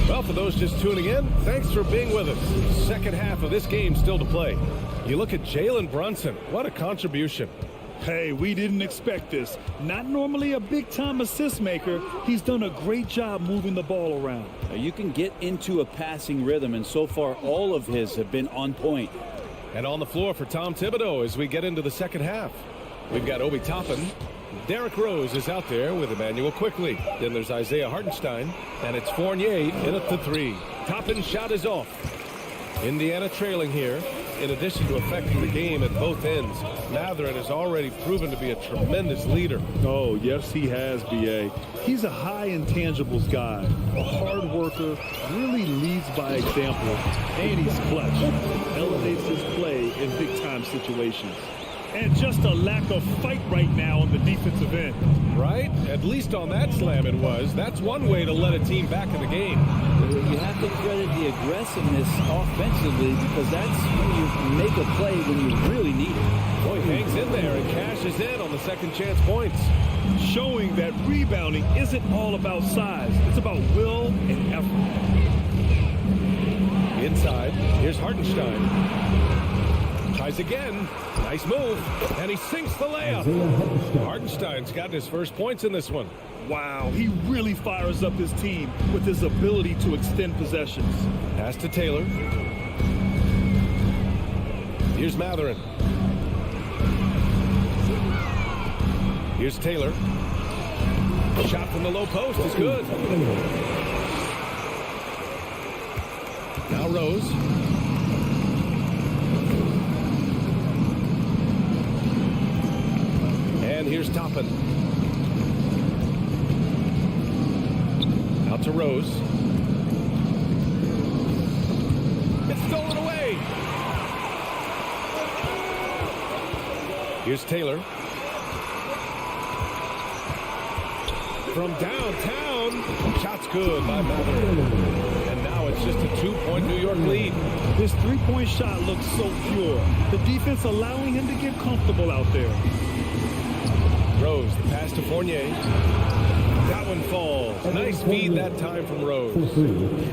Well, for those just tuning in, thanks for being with us. Second half of this game still to play. You look at Jalen Brunson. What a contribution. Hey, we didn't expect this. Not normally a big-time assist maker. He's done a great job moving the ball around. Now, you can get into a passing rhythm, and so far all of his have been on point. And on the floor for Tom Thibodeau as we get into the second half. We've got Obi Toppin. Derrick Rose is out there with Emmanuel Quickly. Then there's Isaiah Hartenstein. And it's Fournier in at the 3. Toppin's shot is off. Indiana trailing here. In addition to affecting the game at both ends, Mathurin has already proven to be a tremendous leader. Oh, yes, he has, B.A. He's a high intangibles guy, a hard worker, really leads by example, and he's clutch. Elevates his play in big-time situations. And just a lack of fight right now on the defensive end. Right? At least on that slam it was. That's one way to let a team back in the game. You have to credit the aggressiveness offensively because that's when you make a play when you really need it. Boy, hangs in there and cashes in on the second chance points. Showing that rebounding isn't all about size. It's about will and effort. Inside, here's Hartenstein. Tries again. Nice move. And he sinks the layup. Hartenstein's got his first points in this one. Wow, he really fires up his team with his ability to extend possessions. Pass to Taylor. Here's Mathurin. Here's Taylor. Shot from the low post is good. Now Rose. And here's Toppin. Out to Rose. It's stolen away. Here's Taylor. From downtown. Shot's good by Mather. And now it's just a 2-point New York lead. This three-point shot looks so pure. The defense allowing him to get comfortable out there. Rose, the pass to Fournier. That one falls. Nice feed that time from Rose.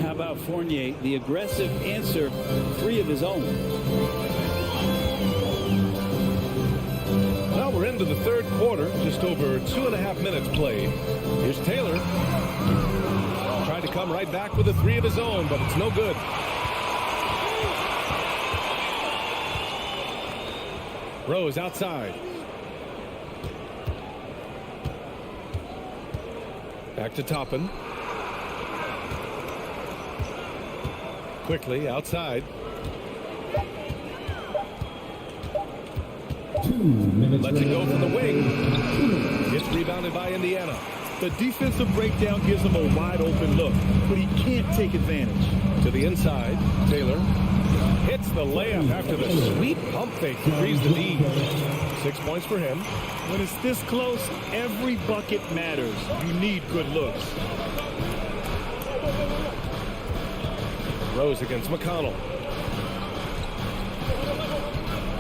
How about Fournier? The aggressive answer, 3 of his own. Well, we're into the third quarter. Just over 2.5 minutes played. Here's Taylor. Tried to come right back with a 3 of his own, but it's no good. Rose outside. Back to Toppin. Quickly outside. 2 minutes. Lets it go from the wing. It's rebounded by Indiana. The defensive breakdown gives him a wide open look, but he can't take advantage. To the inside, Taylor hits the layup after the sweet pump fake to freeze the D. 6 points for him. When it's this close, every bucket matters. You need good looks. Rose against McConnell.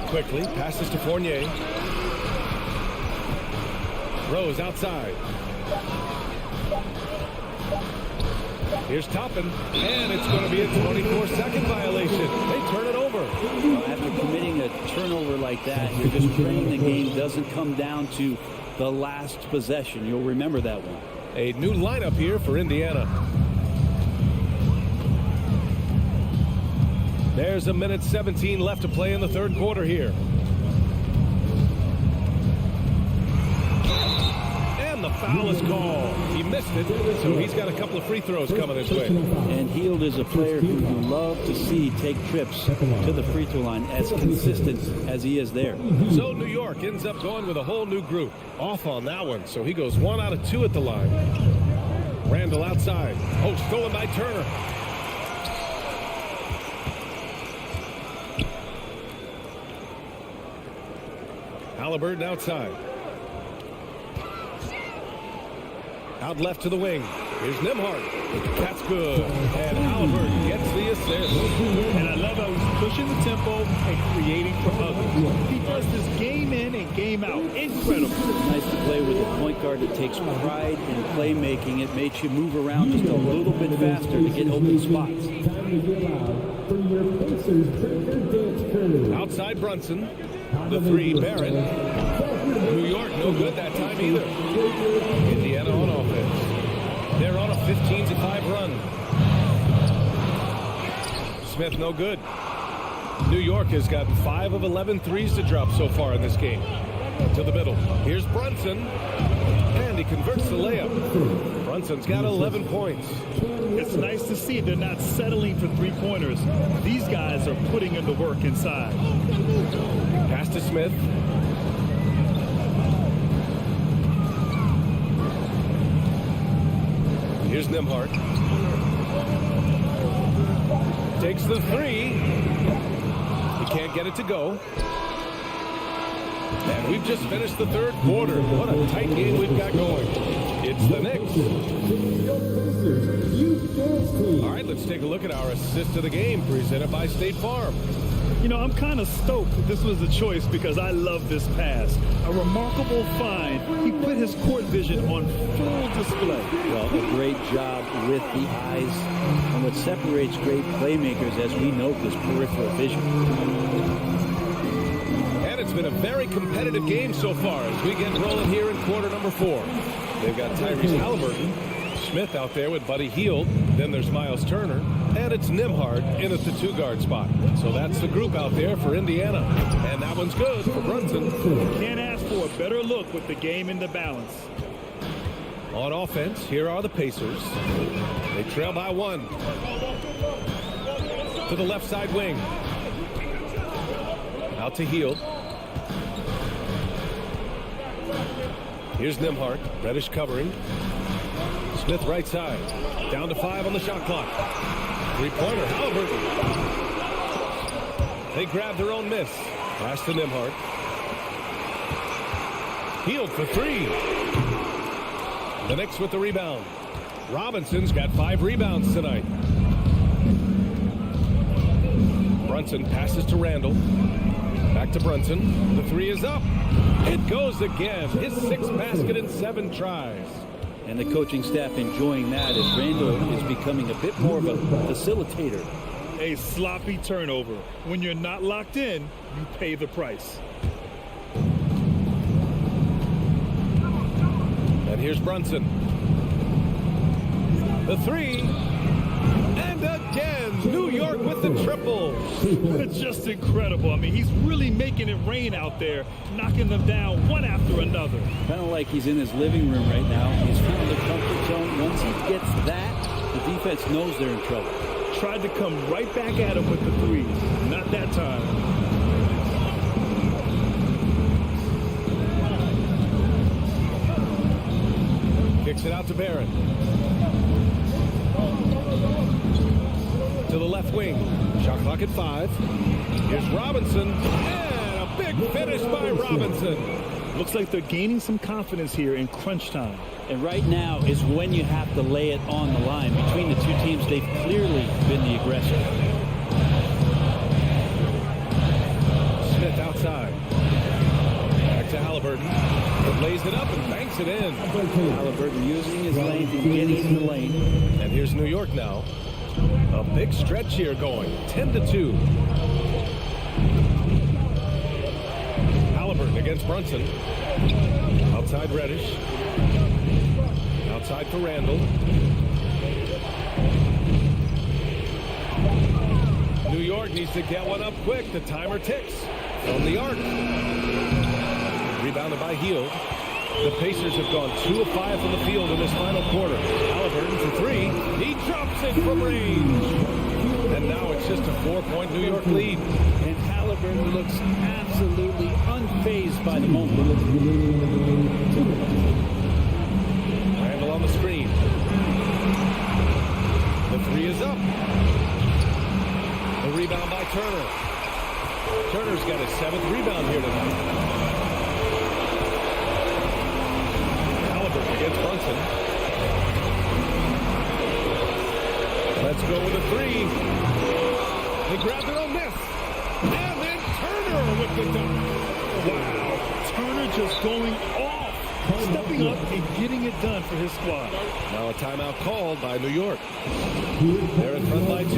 Quickly passes to Fournier. Rose outside. Here's Toppin, and it's going to be a 24-second violation. They turn it over. After committing a turnover like that, you're just praying the game doesn't come down to the last possession. You'll remember that one. A new lineup here for Indiana. There's 1:17 left to play in the third quarter here. And the foul is called. He missed it, so he's got a couple of free throws coming his way. And Hield is a player who you love to see take trips to the free throw line as consistent as he is there. So New York ends up going with a whole new group. Off on that one, so he goes 1 out of 2 at the line. Randall outside. Oh, stolen by Turner. Halliburton outside. Out left to the wing. Here's Nembhard. That's good. And Halliburton gets the assist. And I love how he's pushing the tempo and creating for others. He does this game in and game out. Incredible. Nice to play with a point guard that takes pride in playmaking. It makes you move around just a little bit faster to get open spots. Outside Brunson. The 3, Barrett. New York, no good that time either. Indiana on offense. They're on a 15-5 run. Smith, no good. New York has got 5 of 11 threes to drop so far in this game. To the middle. Here's Brunson. And he converts the layup. Brunson's got 11 points. It's nice to see they're not settling for three-pointers. These guys are putting in the work inside. Pass to Smith. Here's Nembhard. Takes the 3. He can't get it to go. And we've just finished the third quarter. What a tight game we've got going. It's the Knicks. All right, let's take a look at our assist of the game presented by State Farm. You know, I'm kind of stoked that this was a choice because I love this pass. A remarkable find. He put his court vision on full display. Well, a great job with the eyes. And what separates great playmakers, as we note, is peripheral vision. And it's been a very competitive game so far as we get rolling here in quarter number 4. They've got Tyrese Halliburton, Smith out there with Buddy Hield. Then there's Miles Turner. And it's Nembhard in at the 2-guard spot. So that's the group out there for Indiana. And that one's good for Brunson. Can't ask for a better look with the game in the balance. On offense, here are the Pacers. They trail by 1. To the left side wing. Out to Hield. Here's Nembhard. Reddish covering. Smith right side. Down to 5 on the shot clock. Three-pointer, Halliburton. They grab their own miss. Pass to Nembhard. Hield for 3. The Knicks with the rebound. Robinson's got 5 rebounds tonight. Brunson passes to Randall. Back to Brunson. The 3 is up. It goes again. His 6th basket in 7 tries. And the coaching staff enjoying that as Randall is becoming a bit more of a facilitator. A sloppy turnover. When you're not locked in, you pay the price. And here's Brunson. The 3. And again, New York with the triple. It's just incredible. I mean, he's really making it rain out there, knocking them down one after another. Kind of like he's in his living room right now. He's found the comfort zone. Once he gets that, the defense knows they're in trouble. Tried to come right back at him with the 3s. Not that time. Kicks it out to Barrett. To the left wing. Shot clock at 5. Here's Robinson. And a big finish by Robinson. Looks like they're gaining some confidence here in crunch time. And right now is when you have to lay it on the line. Between the 2 teams, they've clearly been the aggressor. Smith outside. Back to Halliburton. He lays it up and banks it in. Halliburton using his length and getting in the lane. And here's New York now. A big stretch here going. 10-2. Halliburton against Brunson. Outside Reddish. Outside for Randall. New York needs to get one up quick. The timer ticks. From the arc. Rebounded by Hield. The Pacers have gone 2 of 5 from the field in this final quarter. Halliburton for 3. He drops it from range. And now it's just a 4-point New York lead. And Halliburton looks absolutely unfazed by the moment. Randall on the screen. The 3 is up. The rebound by Turner. Turner's got his 7th rebound here tonight. Against Brunson. Let's go with a 3. They grabbed it on miss. And then Turner with the dunk. Wow. Turner just going off. Stepping up and getting it done for his squad. Now a timeout called by New York. They're in front by 2.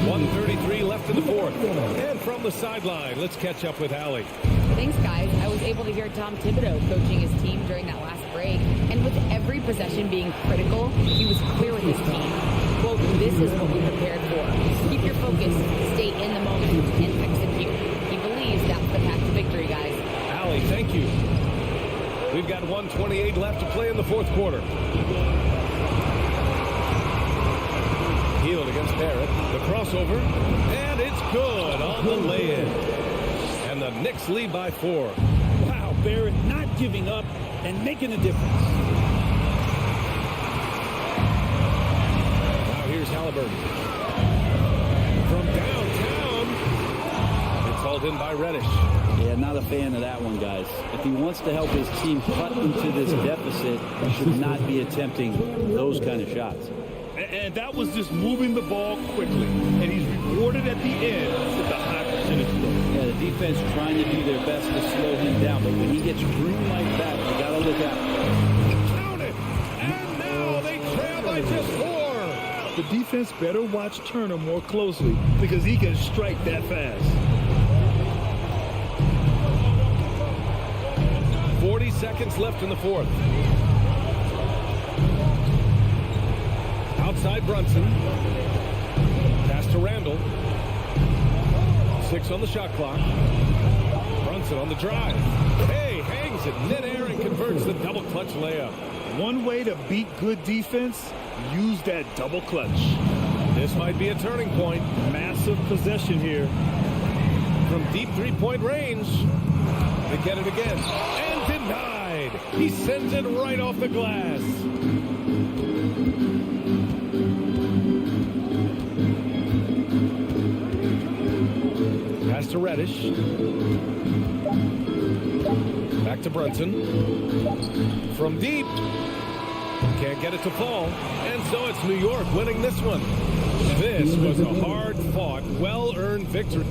1:33 left in the 4th. And from the sideline, let's catch up with Allie. Thanks, guys. I was able to hear Tom Thibodeau coaching his team during that last break. And with every possession being critical, he was clear with his team. Quote, this is what we prepared for. Keep your focus, stay in the moment, and execute. He believes that's the path to victory, guys. Allie, thank you. We've got 1:28 left to play in the 4th quarter. Hield against Barrett. The crossover. And it's good on the lay-in. And the Knicks lead by 4. Wow, Barrett not giving up and making a difference. Now here's Halliburton. From downtown. It's hauled in by Reddish. Yeah, not a fan of that one, guys. If he wants to help his team cut into this deficit, he should not be attempting those kind of shots. And that was just moving the ball quickly. And he's rewarded at the end with a high percentage throw. Yeah, the defense trying to do their best to slow him down, but when he gets room like that, you got to look out. Count it! And now they trail by just 4. The defense better watch Turner more closely because he can strike that fast. 40 seconds left in the 4th. Outside Brunson. Pass to Randall. 6 on the shot clock. Brunson on the drive. Hey, hangs it midair and converts the double clutch layup. One way to beat good defense, use that double clutch. This might be a turning point. Massive possession here. From deep 3-point range. They get it again. And denied. He sends it right off the glass. Pass to Reddish. Back to Brunson. From deep. Can't get it to fall, and so it's New York winning this one. This was a hard-fought, well-earned victory.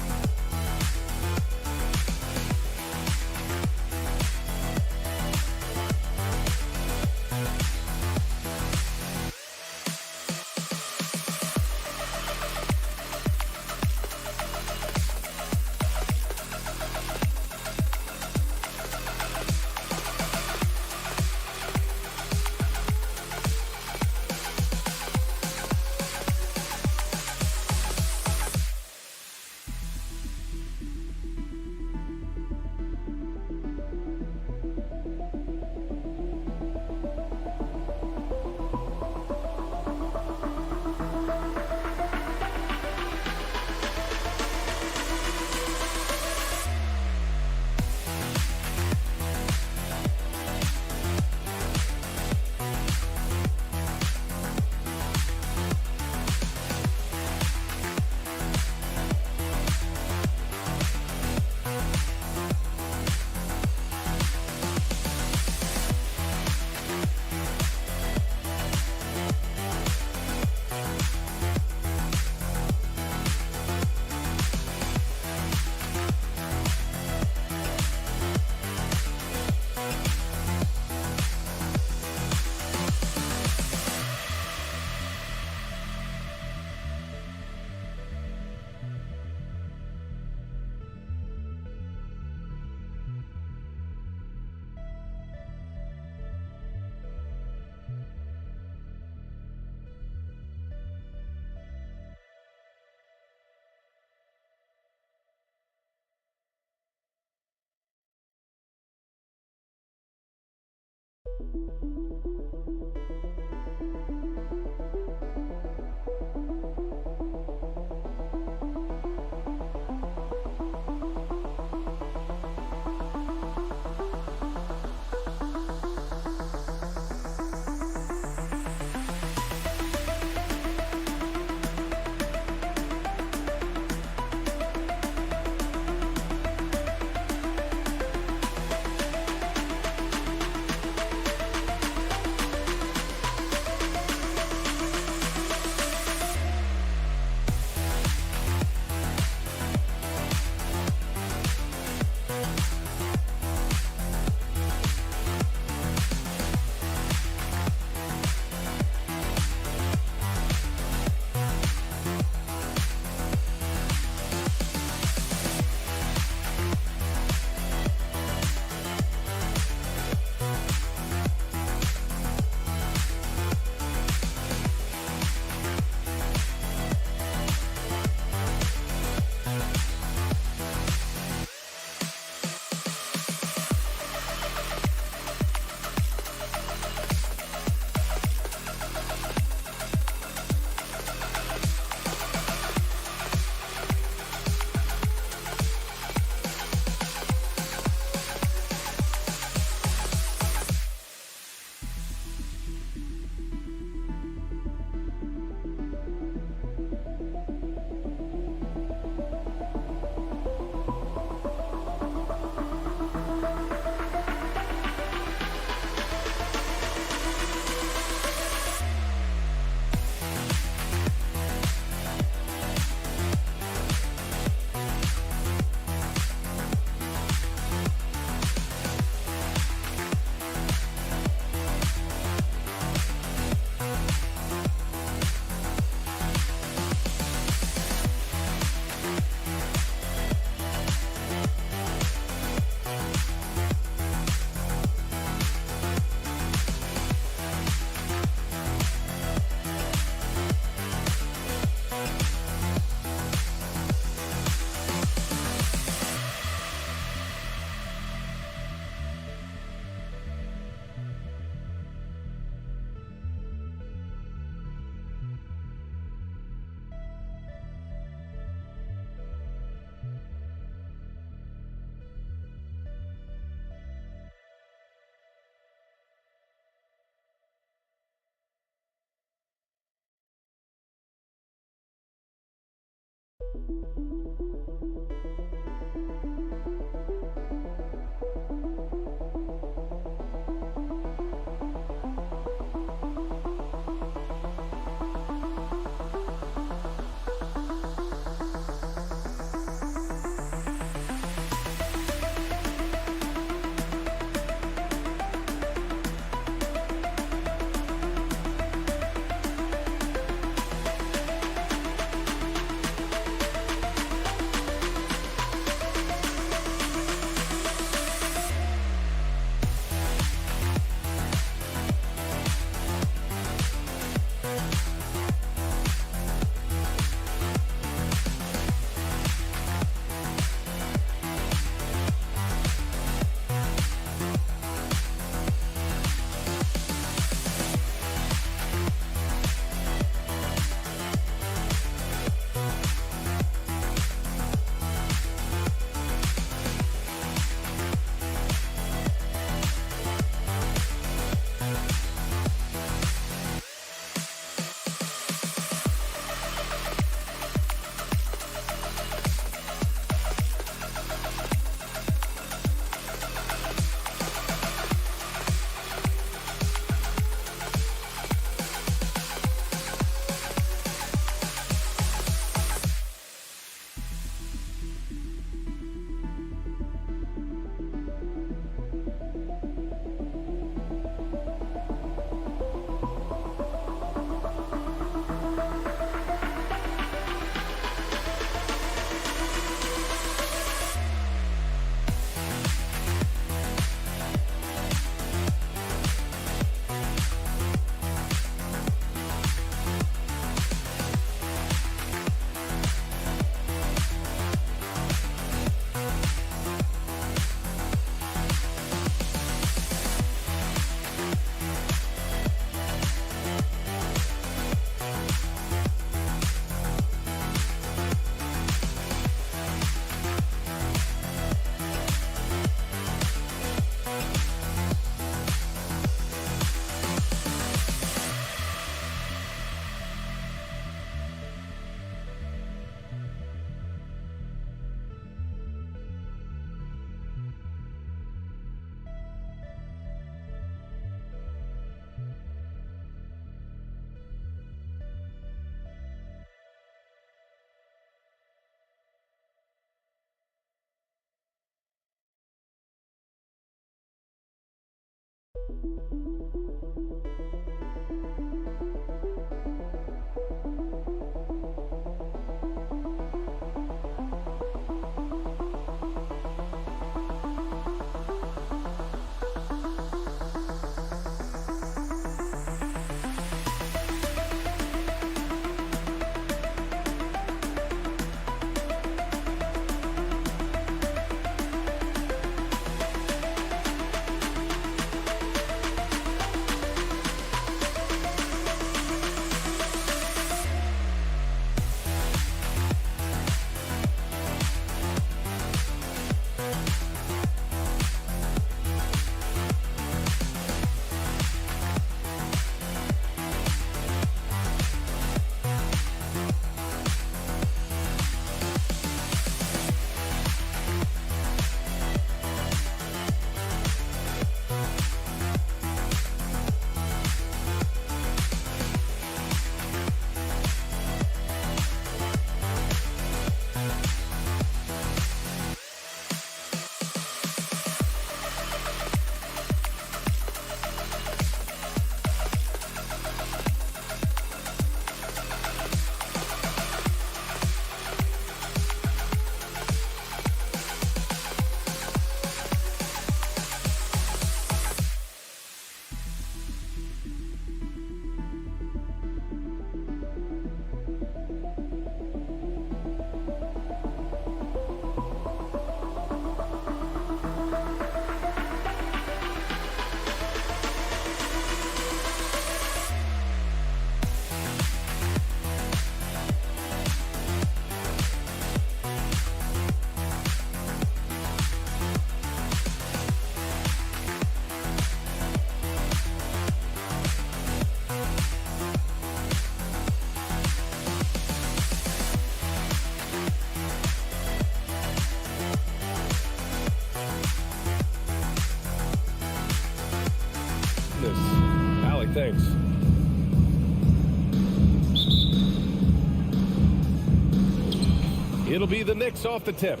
It'll be the Knicks off the tip.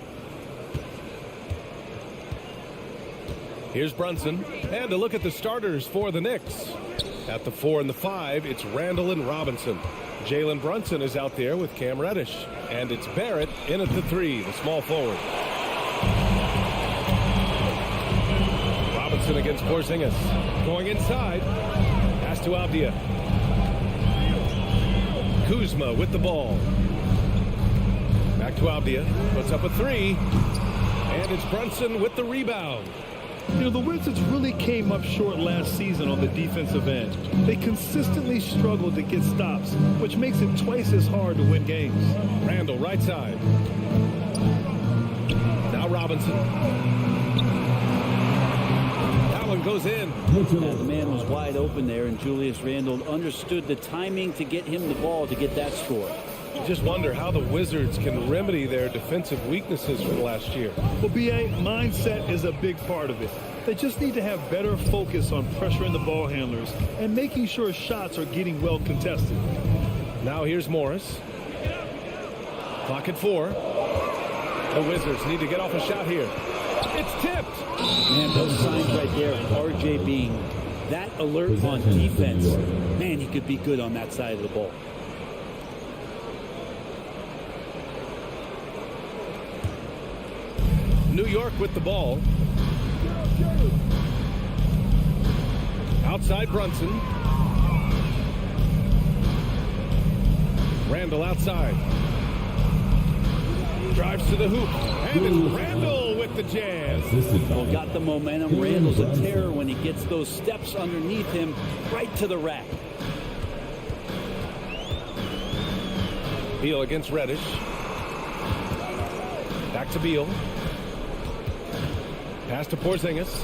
Here's Brunson. And a look at the starters for the Knicks. At the 4 and the 5, it's Randall and Robinson. Jalen Brunson is out there with Cam Reddish. And it's Barrett in at the 3, the small forward. Robinson against Porzingis. Going inside. Pass to Avdia. Kuzma with the ball. Back to Avdia. Puts up a 3. And it's Brunson with the rebound. You know, the Wizards really came up short last season on the defensive end. They consistently struggled to get stops, which makes it twice as hard to win games. Randall right side. Now Robinson. That one goes in. Yeah, the man was wide open there, and Julius Randle understood the timing to get him the ball to get that score. You just wonder how the Wizards can remedy their defensive weaknesses from last year. Well, BA, mindset is a big part of it. They just need to have better focus on pressuring the ball handlers and making sure shots are getting well contested. Now here's Morris. Clock at 4. The Wizards need to get off a shot here. It's tipped. Man, those signs right there of RJ being that alert on defense. Man, he could be good on that side of the ball. New York with the ball. Outside Brunson. Randall outside. Drives to the hoop. And it's Randall with the jam. Well, got the momentum. Randall's a terror when he gets those steps underneath him right to the rack. Beal against Reddish. Back to Beal. Pass to Porzingis.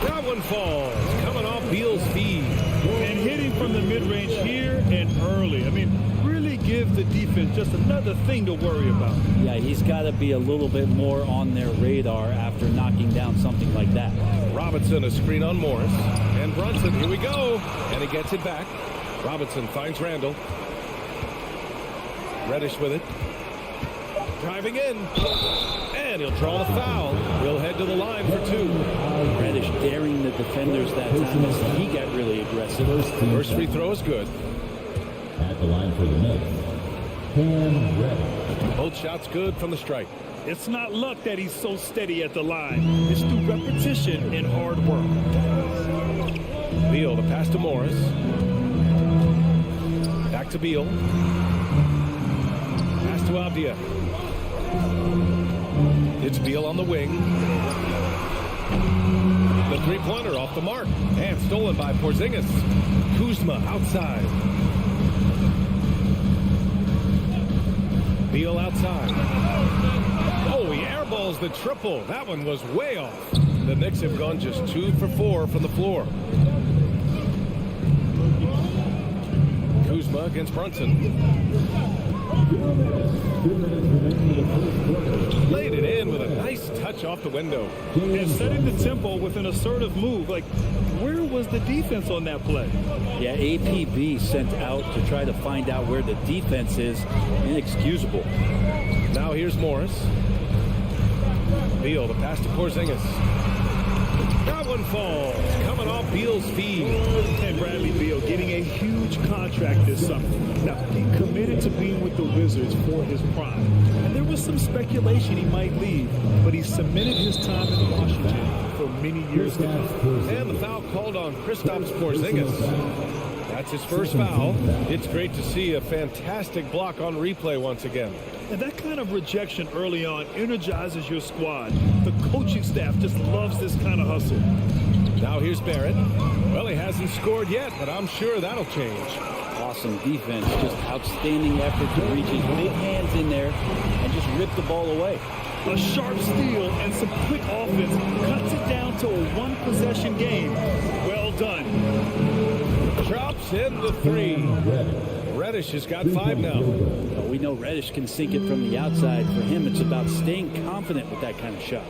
That one falls. Coming off Beal's feed. And hitting from the mid-range here and early. I mean, really give the defense just another thing to worry about. Yeah, he's got to be a little bit more on their radar after knocking down something like that. Robinson, a screen on Morris. And Brunson, here we go. And he gets it back. Robinson finds Randall. Reddish with it. Driving in. And he'll draw the foul. He'll head to the line for 2. Reddish daring the defenders that time as he got really aggressive. First free throw is good. At the line for the Knicks, Cam Reddish. Both shots good from the strike. It's not luck that he's so steady at the line. It's through repetition and hard work. Beal, the pass to Morris. Back to Beal. Pass to Avdia. It's Beal on the wing. The three-pointer off the mark. And stolen by Porzingis. Kuzma outside. Beal outside. Oh, he airballs the triple. That one was way off. The Knicks have gone just 2 for 4 from the floor. Kuzma against Brunson. Laid it in with a nice touch off the window. And setting the tempo with an assertive move. Like, where was the defense on that play? Yeah, APB sent out to try to find out where the defense is. Inexcusable. Now here's Morris. Beal, the pass to Porzingis. That one falls. Coming off Beal's feed. And Bradley Beal getting a huge contract this summer. Now, he committed to being with the Wizards for his prime. And there was some speculation he might leave, but he cemented his time in Washington for many years to come. And the foul called on Kristaps Porzingis. That's his first foul. It's great to see a fantastic block on replay once again. And that kind of rejection early on energizes your squad. The coaching staff just loves this kind of hustle. Now here's Barrett. Well, he hasn't scored yet, but I'm sure that'll change. Awesome defense. Just outstanding effort to reach his big hands in there and just rip the ball away. A sharp steal and some quick offense cuts it down to a one-possession game. Well done. Drops in the 3. Reddish has got 5 now. We know Reddish can sink it from the outside. For him, it's about staying confident with that kind of shot.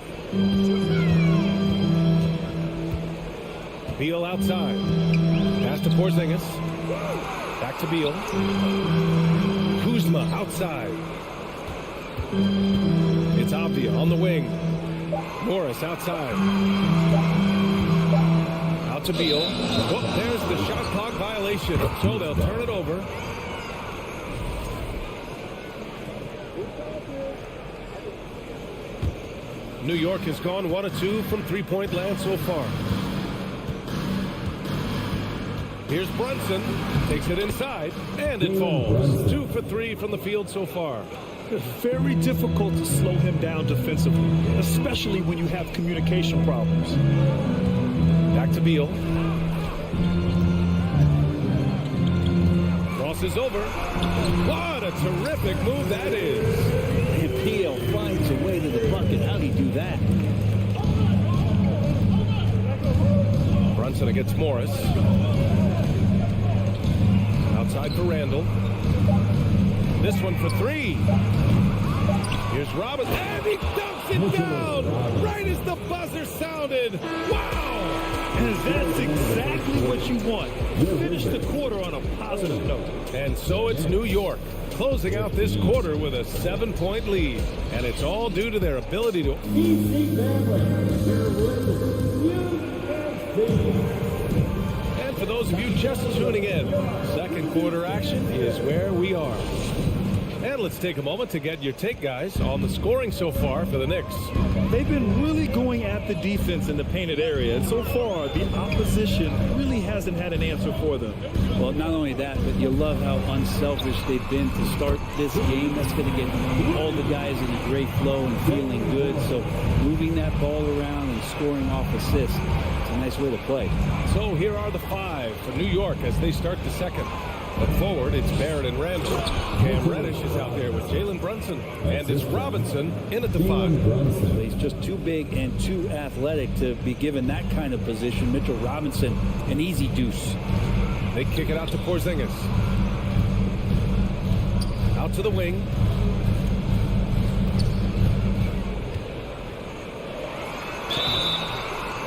Beal outside. Pass to Porzingis. Back to Beal. Kuzma outside. It's Avdia on the wing. Morris outside. Out to Beal. Whoop, there's the shot clock violation. So they'll turn it over. New York has gone 1 of 2 from three-point land so far. Here's Brunson. Takes it inside, and it falls. 2 for 3 from the field so far. Very difficult to slow him down defensively, especially when you have communication problems. Back to Beal. Crosses over. What a terrific move that is. And Beal finds a way to the bucket. How'd he do that? Brunson against Morris. Outside for Randall. This one for 3. Here's Robinson, and he dumps it down right as the buzzer sounded. Wow! And that's exactly what you want. Finish the quarter on a positive note. And so it's New York closing out this quarter with a 7-point lead. And it's all due to their ability to... And for those of you just tuning in, second quarter action is where we are. And let's take a moment to get your take, guys, on the scoring so far for the Knicks. They've been really going at the defense in the painted area, and so far the opposition really hasn't had an answer for them. Well, not only that, but you love how unselfish they've been to start this game. That's going to get all the guys in a great flow and feeling good. So moving that ball around and scoring off assists, it's a nice way to play. So here are the 5 for New York as they start the second. But forward, it's Barrett and Randall. Cam Reddish is out there with Jalen Brunson. And it's Robinson in at the 5. He's just too big and too athletic to be given that kind of position. Mitchell Robinson, an easy deuce. They kick it out to Porzingis. Out to the wing.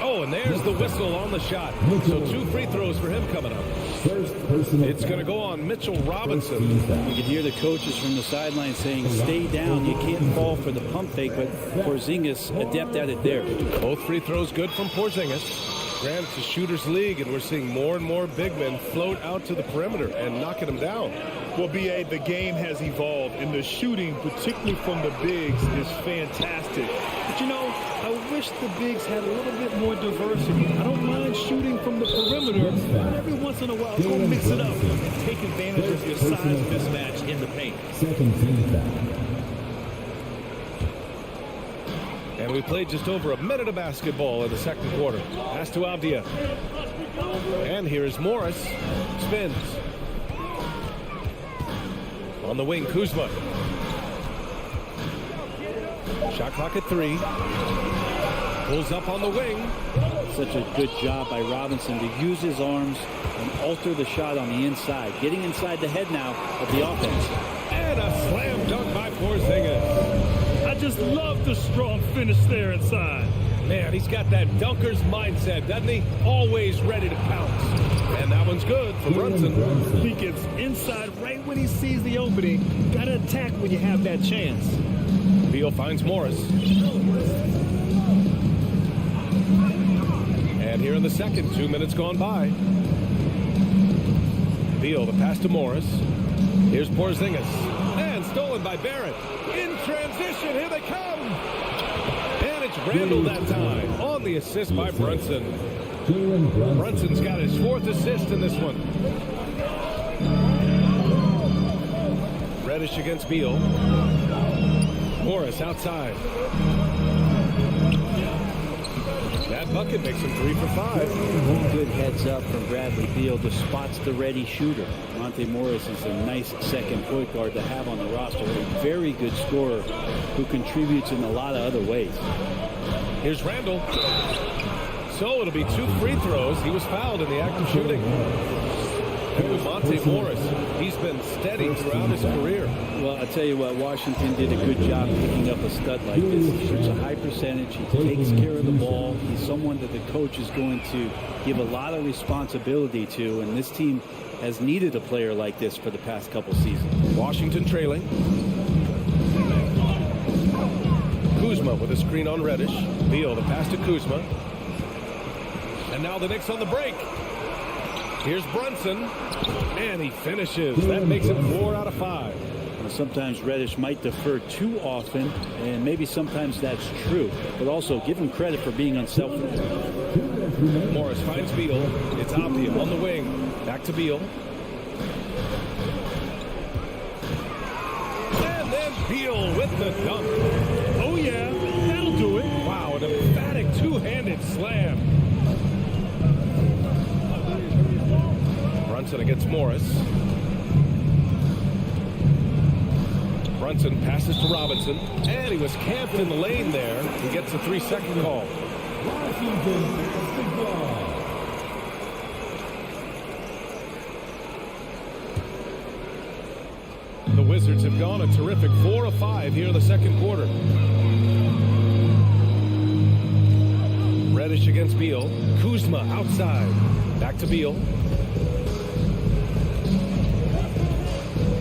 Oh, and there's the whistle on the shot. So 2 free throws for him coming up. It's going to go on Mitchell Robinson. You can hear the coaches from the sideline saying, stay down. You can't fall for the pump fake, but Porzingis adept at it there. Both free throws good from Porzingis. Grant, it's a shooter's league, and we're seeing more and more big men float out to the perimeter and knocking them down. Well, B.A., the game has evolved, and the shooting, particularly from the bigs, is fantastic. But, you know, I wish the bigs had a little bit more diversity. I don't mind shooting from the perimeter, but every once in a while, go mix it up and take advantage of your size mismatch in the paint. And we played just over a minute of basketball in the second quarter. Pass to Avdia. And here's Morris. Spins. On the wing, Kuzma. Shot clock at 3. Pulls up on the wing. Such a good job by Robinson to use his arms and alter the shot on the inside. Getting inside the head now of the offense. And a slam dunk by Porzingis. I just love the strong finish there inside. Man, he's got that dunker's mindset, doesn't he? Always ready to pounce. And that one's good for Brunson. He gets inside right when he sees the opening. Got to attack when you have that chance. Beal finds Morris. And here in the second, 2 minutes gone by. Beal, the pass to Morris. Here's Porzingis. And stolen by Barrett. In transition, here they come. And it's Randall that time on the assist by Brunson. Brunson's got his 4th assist in this one. Reddish against Beal. Morris outside. That bucket makes him 3 for 5. Good heads up from Bradley Beal. Just spots the ready shooter. Monte Morris is a nice second point guard to have on the roster. A very good scorer who contributes in a lot of other ways. Here's Randall. So it'll be 2 free throws. He was fouled in the act of shooting. And Monte Morris, he's been steady throughout his career. Well, I'll tell you what, Washington did a good job picking up a stud like this. He shoots a high percentage. He takes care of the ball. He's someone that the coach is going to give a lot of responsibility to, and this team has needed a player like this for the past couple seasons. Washington trailing. Kuzma with a screen on Reddish. Beal, the pass to Kuzma. And now the Knicks on the break. Here's Brunson, and he finishes. That makes it 4 out of 5. Sometimes Reddish might defer too often, and maybe sometimes that's true. But also give him credit for being unselfish. Morris finds Beal. It's Abdia on the wing. Back to Beal. And then Beal with the dunk. Oh, yeah, that'll do it. Wow, an emphatic two-handed slam. Brunson against Morris. Brunson passes to Robinson, and he was camped in the lane there. He gets a 3-second call. The Wizards have gone a terrific 4 of 5 here in the second quarter. Reddish against Beal. Kuzma outside. Back to Beal.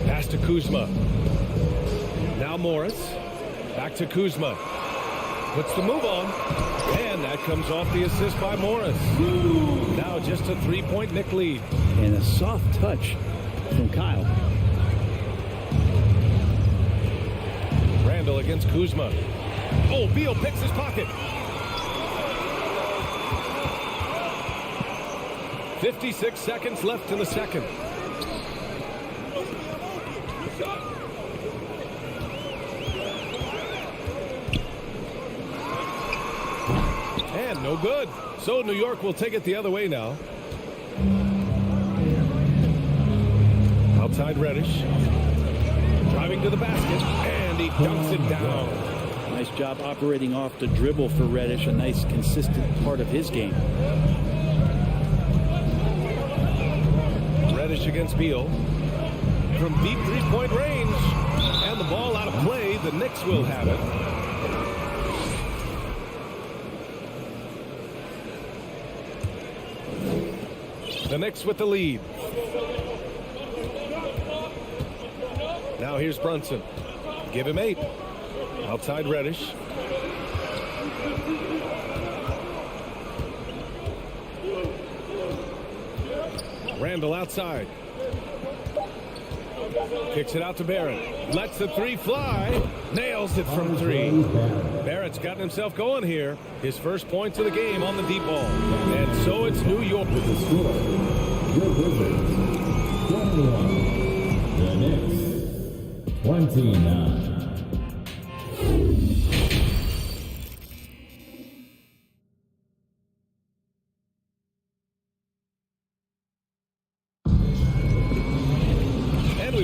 Pass to Kuzma. Now Morris. Back to Kuzma. Puts the move on. And that comes off the assist by Morris. Now just a 3-point Knick lead. And a soft touch from Kyle. Randall against Kuzma. Oh, Beal picks his pocket. 56 seconds left in the second. And no good. So New York will take it the other way now. Outside Reddish. Driving to the basket. And he dunks it down. Nice job operating off the dribble for Reddish. A nice, consistent part of his game. Reddish against Beal. From deep three-point range. And the ball out of play. The Knicks will have it. The Knicks with the lead. Now here's Brunson. Give him 8. Outside Reddish. Randall outside. Kicks it out to Barrett. Lets the 3 fly. Nails it from 3. Barrett's gotten himself going here. His first points of the game on the deep ball. And so it's New York. With the score, your Wizards 21, the Knicks 29.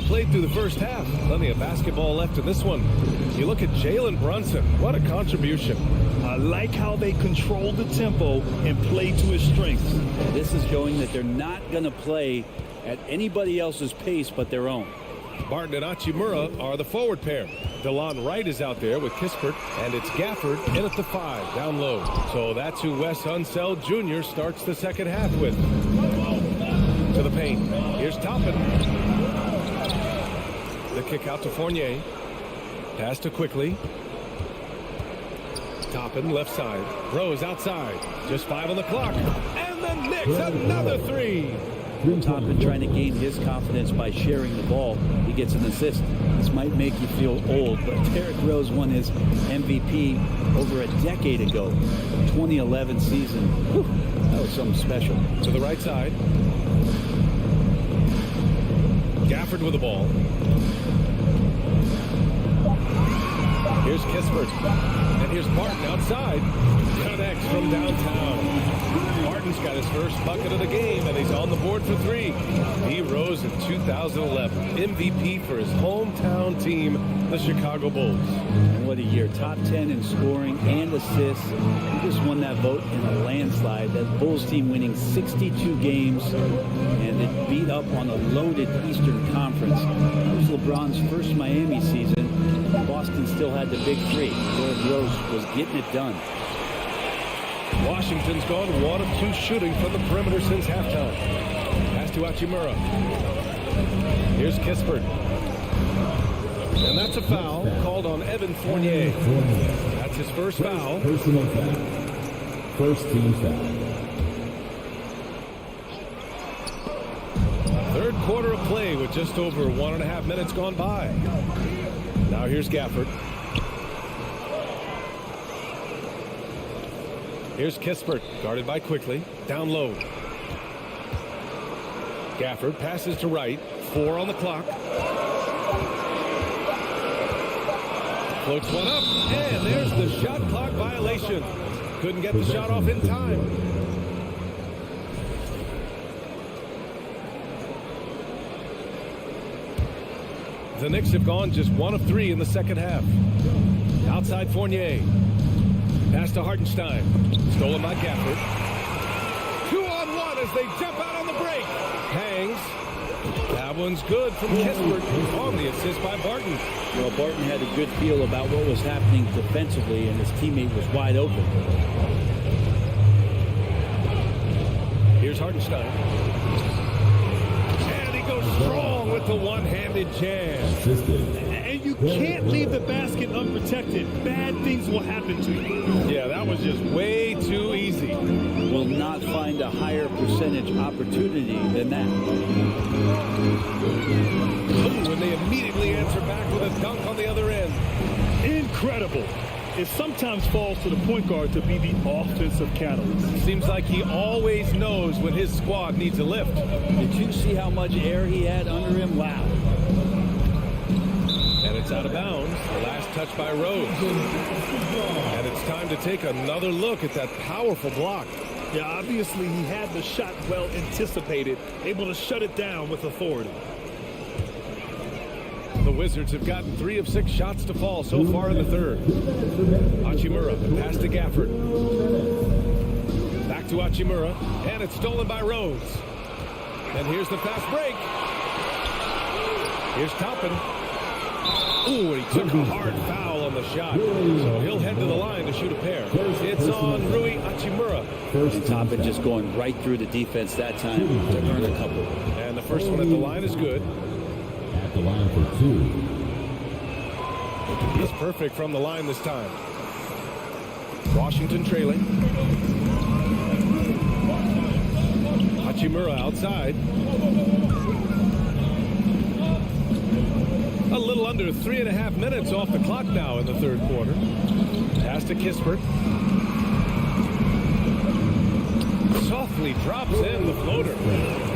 Played through the first half. Plenty of basketball left in this one. You look at Jalen Brunson. What a contribution. I like how they control the tempo and play to his strengths. This is showing that they're not going to play at anybody else's pace but their own. Barton and Hachimura are the forward pair. DeLon Wright is out there with Kispert, and it's Gafford in at the 5, down low. So that's who Wes Unseld Jr. starts the second half with. To the paint. Here's Toppin. The kick out to Fournier. Pass to Quickly. Toppin left side. Rose outside. Just 5 on the clock. And the Knicks another 3. Toppin trying to gain his confidence by sharing the ball. He gets an assist. This might make you feel old, but Derrick Rose won his MVP over a decade ago. 2011 season. Whew, that was something special. To the right side. Gafford with the ball. Here's Kispert. And here's Barton outside. Connects from downtown. Barton's got his first bucket of the game, and he's on the board for 3. He rose in 2011. MVP for his hometown team, the Chicago Bulls. And what a year. Top 10 in scoring and assists. He just won that vote in a landslide. That Bulls team winning 62 games, and it beat up on a loaded Eastern Conference. It was LeBron's first Miami season. Boston still had the big 3. Derrick Rose was getting it done. Washington's gone 1 of 2 shooting from the perimeter since halftime. Pass to Hachimura. Here's Kispert. And that's a foul called on Evan Fournier. That's his first foul. Personal foul. First team foul. Third quarter of play with just over 1.5 minutes gone by. Now here's Gafford. Here's Kispert, guarded by Quickly. Down low. Gafford passes to right. 4 on the clock. Floats one up, and there's the shot clock violation. Couldn't get the shot off in time. The Knicks have gone just 1 of 3 in the second half. Outside Fournier. Pass to Hartenstein. Stolen by Gafford. 2-on-1 as they jump out on the break. Hangs. That one's good from Kispert on the assist by Barton. Well, Barton had a good feel about what was happening defensively, and his teammate was wide open. Here's Hartenstein. And he goes strong with the one-handed jam. And you can't leave the basket unprotected. Bad things will happen to you. Yeah, that was just way too easy. Will not find a higher percentage opportunity than that. Ooh, and they immediately answer back with a dunk on the other end. Incredible. It sometimes falls to the point guard to be the offensive catalyst. Seems like he always knows when his squad needs a lift. Did you see how much air he had under him? Wow. And it's out of bounds. The last touch by Rose. And it's time to take another look at that powerful block. Yeah, obviously he had the shot well anticipated, able to shut it down with authority. The Wizards have gotten 3 of 6 shots to fall so far in the third. Hachimura, pass to Gafford. Back to Hachimura, and it's stolen by Rose. And here's the fast break. Here's Toppin. Ooh, and he took a hard foul on the shot. So he'll head to the line to shoot a pair. It's on Rui Hachimura. And Toppin just going right through the defense that time to earn a couple. And the first one at the line is good. At the line for 2. He's perfect from the line this time. Washington trailing. Hachimura outside. A little under 3.5 minutes off the clock now in the third quarter. Pass to Kispert. Softly drops in the floater.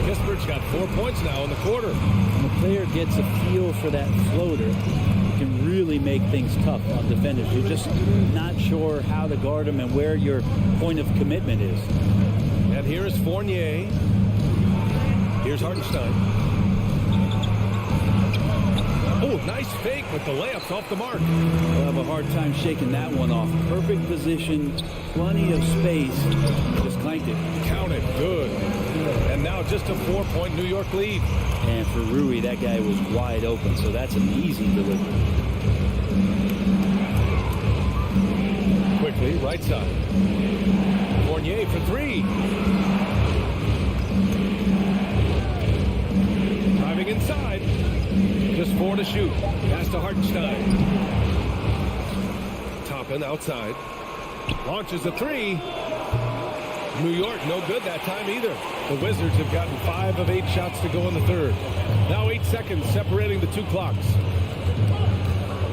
Kispert's got 4 points now in the quarter. When a player gets a feel for that floater, it can really make things tough on defenders. You're just not sure how to guard them and where your point of commitment is. And here is Fournier. Here's Hartenstein. Oh, nice fake with the layups off the mark. We'll have a hard time shaking that one off. Perfect position, plenty of space. Just clanked it. Count it. Good. And now just a 4-point New York lead. And for Rui, that guy was wide open, so that's an easy delivery. Quickly, right side. Fournier for 3. Driving inside. Just 4 to shoot. Pass to Hartenstein. Toppin outside. Launches a 3. New York no good that time either. The Wizards have gotten 5 of 8 shots to go in the third. Now 8 seconds separating the 2 clocks.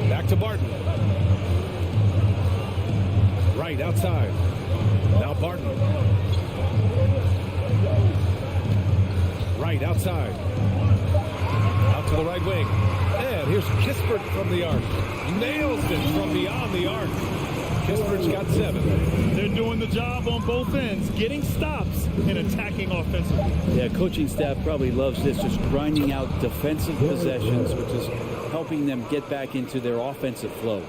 Back to Barton. Right outside. Now Barton. Right outside. Out to the right wing. And here's Kispert from the arc. Nails it from beyond the arc. Kispert's got 7. They're doing the job on both ends, getting stops and attacking offensively. Yeah, coaching staff probably loves this, just grinding out defensive possessions, which is helping them get back into their offensive flow.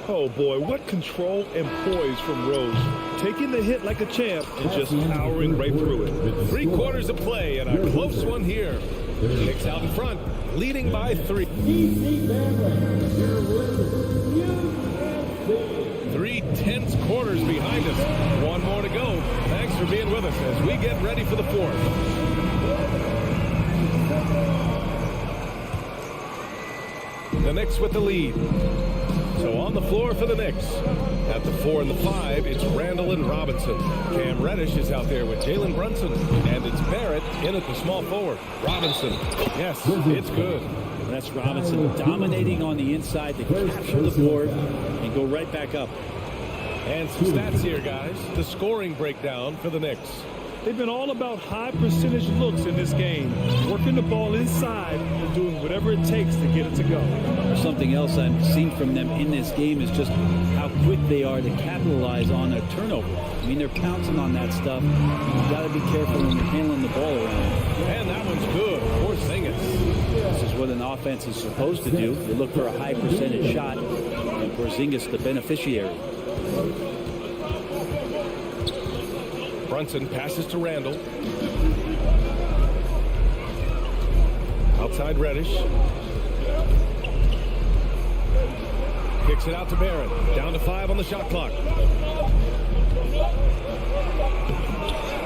Oh boy, what control and poise from Rose. Taking the hit like a champ and just powering right through it. 3 quarters of play and a close one here. Knicks out in front, leading by 3. 3 tense quarters behind us. 1 more to go. Thanks for being with us as we get ready for the 4th. The Knicks with the lead. So on the floor for the Knicks. At the 4 and the 5, it's Randall and Robinson. Cam Reddish is out there with Jalen Brunson. And it's Barrett in at the small forward. Robinson. Yes, it's good. That's Robinson dominating on the inside to capture the board and go right back up. And some stats here, guys. The scoring breakdown for the Knicks. They've been all about high percentage looks in this game, working the ball inside and doing whatever it takes to get it to go. Something else I've seen from them in this game is just how quick they are to capitalize on a turnover. I mean, they're pouncing on that stuff. You've got to be careful when you're handling the ball around. And that one's good. Porzingis. This is what an offense is supposed to do. You look for a high percentage shot, and Porzingis the beneficiary. Brunson passes to Randall. Outside Reddish. Kicks it out to Barrett. Down to 5 on the shot clock.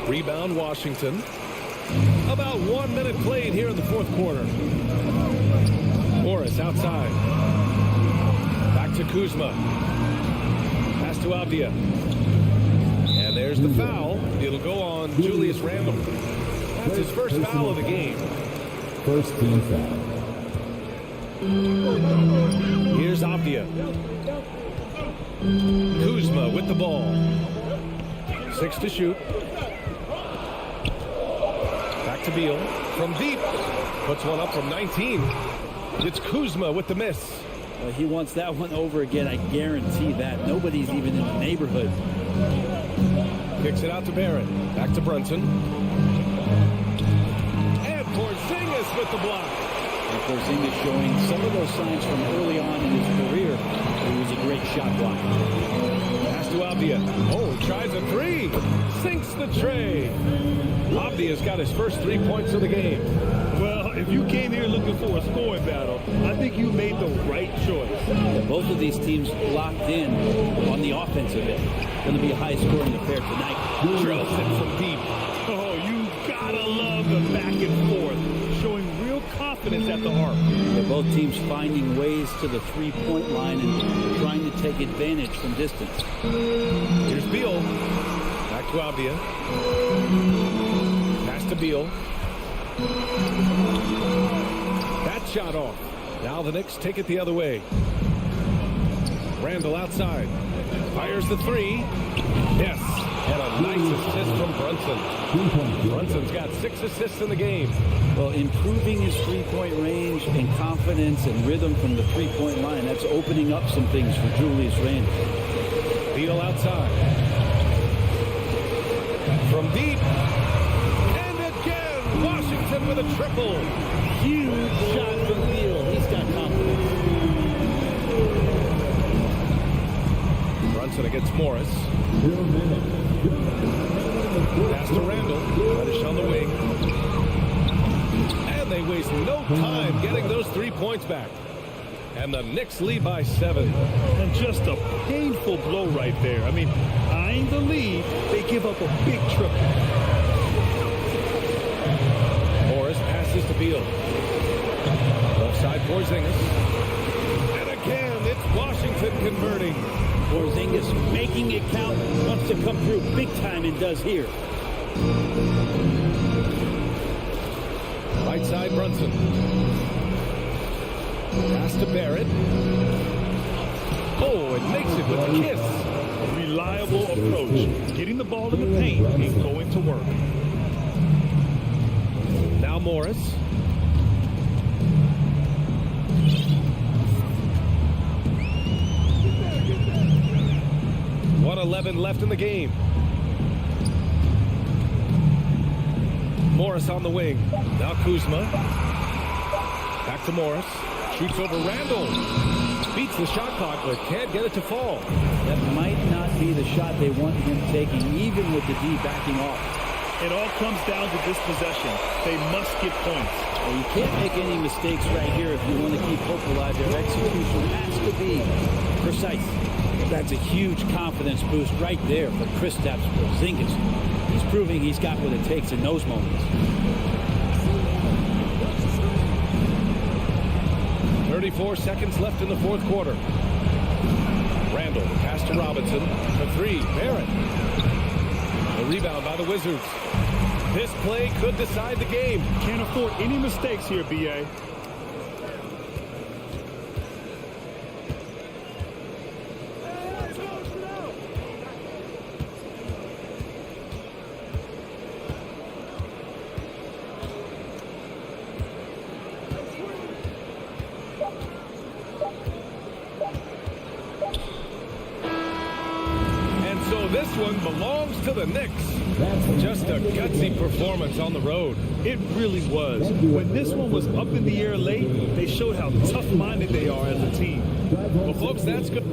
Rebound Washington. About 1 minute played here in the fourth quarter. Morris outside. Back to Kuzma. Pass to Avdia. And there's the foul. It'll go on Julius Randle. That's his first foul of the game. First team foul. Here's Avdia. Kuzma with the ball. 6 to shoot. Back to Beal. From deep. Puts one up from 19. It's Kuzma with the miss. Well, he wants that one over again. I guarantee that. Nobody's even in the neighborhood. Kicks it out to Barrett. Back to Brunson. And Porzingis with the block. And Porzingis showing some of those signs from early on in his career. He was a great shot blocker. Pass to Avdia. Oh, he tries a 3. Sinks the tray. Avdia's got his first 3 points of the game. Well, if you came here looking for a scoring battle, I think you made the right choice. Yeah, both of these teams locked in on the offensive end. Going to be a high-scoring affair tonight. Drills it from deep. Oh, you gotta love the back and forth, showing real confidence at the arc. Yeah, both teams finding ways to the three-point line and trying to take advantage from distance. Here's Beal. Back to Avdia. Pass to Beal. That shot off. Now the Knicks take it the other way. Randall outside. Fires the 3. Yes. And a nice assist from Brunson. Brunson's got 6 assists in the game. Well, improving his three-point range and confidence and rhythm from the three-point line, that's opening up some things for Julius Randle. Beal outside. From deep. And again, Washington with a triple. Huge shot from Beal. He's got confidence. Brunson against Morris. Pass to Randall. Reddish on the wing. And they waste no time getting those 3 points back. And the Knicks lead by 7. And just a painful blow right there. I mean, eyeing the lead, they give up a big triple. Morris passes to Beal. Left side Porzingis. And again, it's Washington converting. Porzingis making it count, wants to come through big time and does here. Right side Brunson. Pass to Barrett. Oh, it makes it with a kiss. A reliable approach, getting the ball in the paint and going to work. Now Morris. .11 left in the game. Morris on the wing. Now Kuzma. Back to Morris. Shoots over Randall. Beats the shot clock, but can't get it to fall. That might not be the shot they want him taking, even with the D backing off. It all comes down to this possession. They must get points. Well, you can't make any mistakes right here if you want to keep hope alive. Their execution has to be precise. That's a huge confidence boost right there for Kristaps Porzingis. He's proving he's got what it takes in those moments. 34 seconds left in the fourth quarter. Randall, pass to Robinson. For three, Barrett. A rebound by the Wizards. This play could decide the game. Can't afford any mistakes here, B.A. This one belongs to the Knicks. Just a gutsy performance on the road. It really was. When this one was up in the air late, they showed how tough-minded they are as a team. Well, folks, that's good.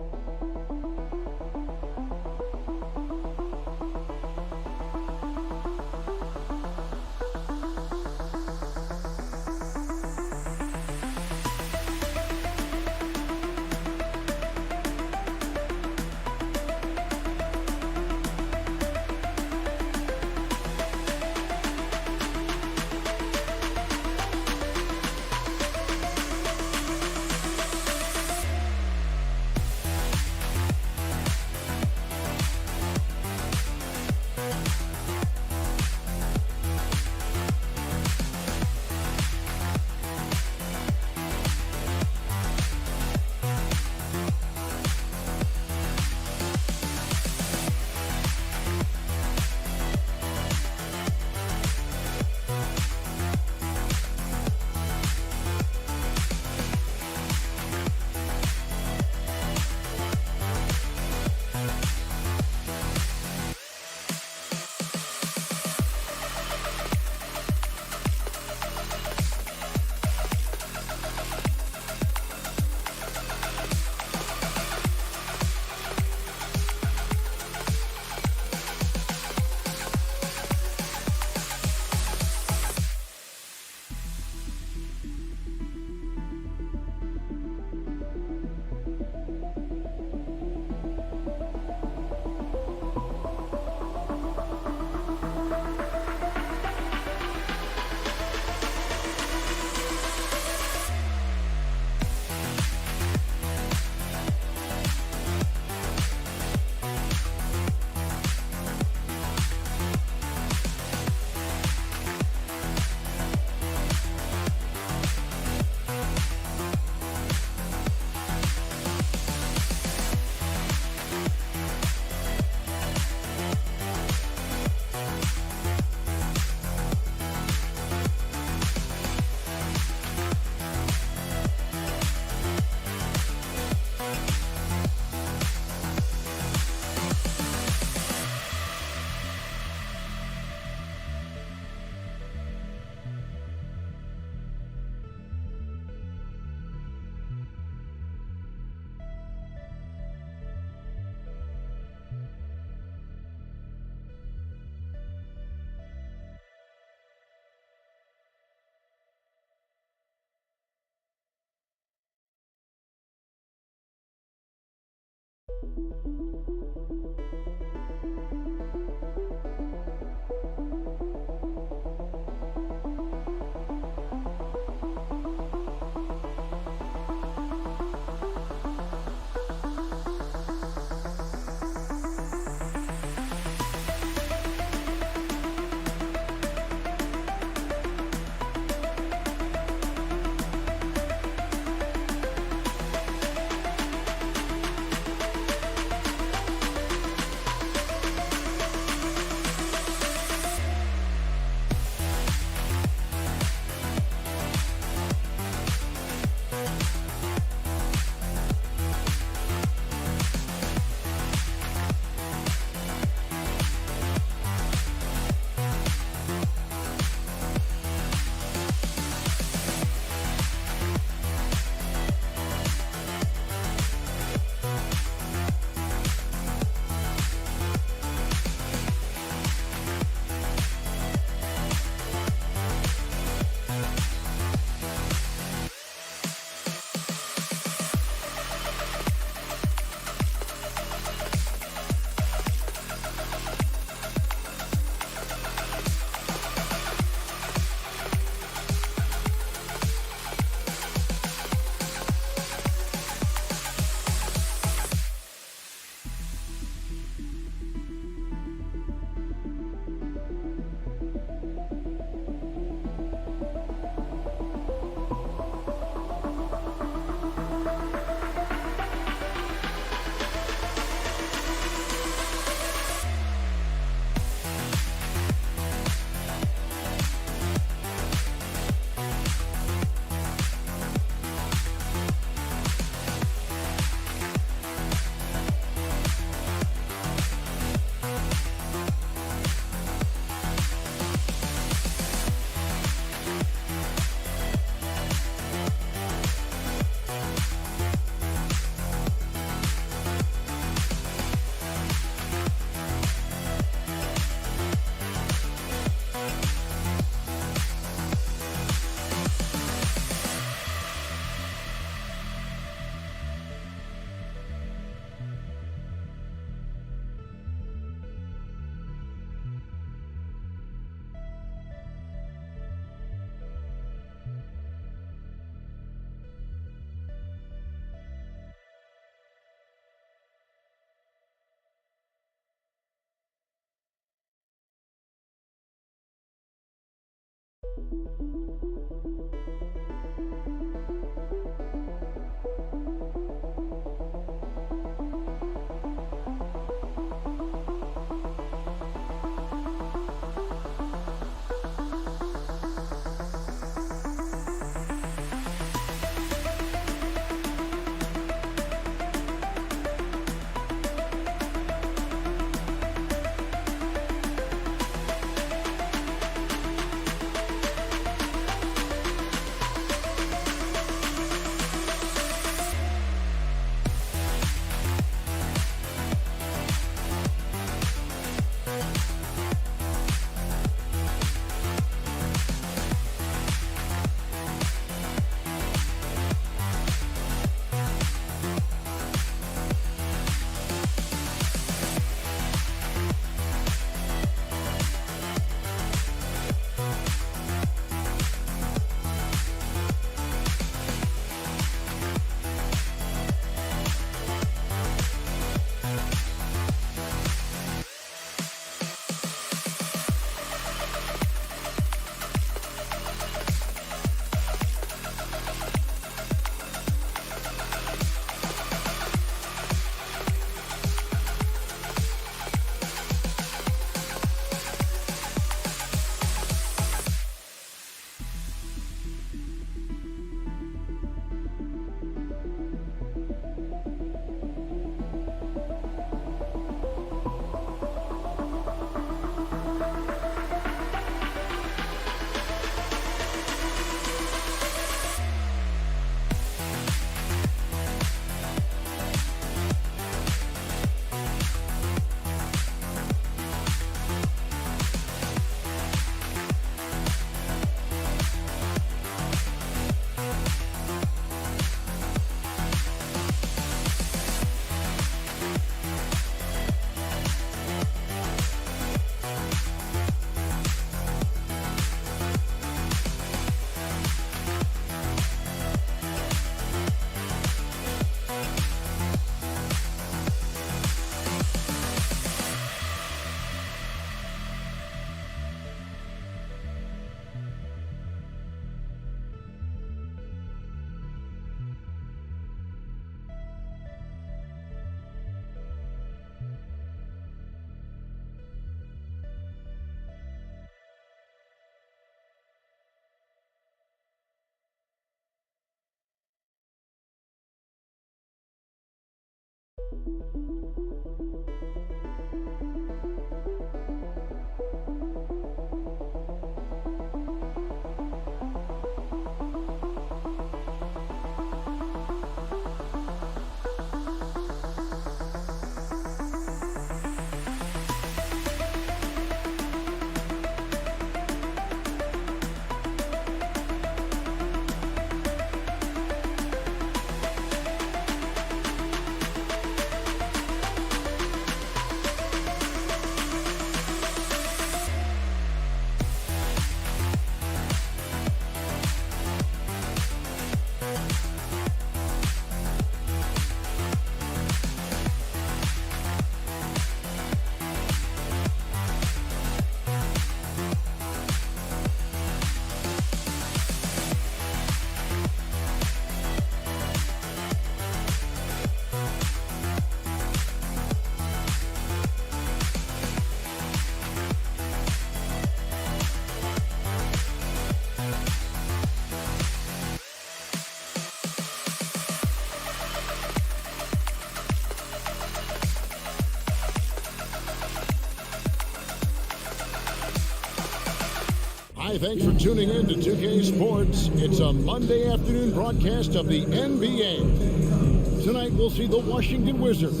Hi, thanks for tuning in to 2K Sports. It's a Monday afternoon broadcast of the NBA. Tonight we'll see the Washington Wizards.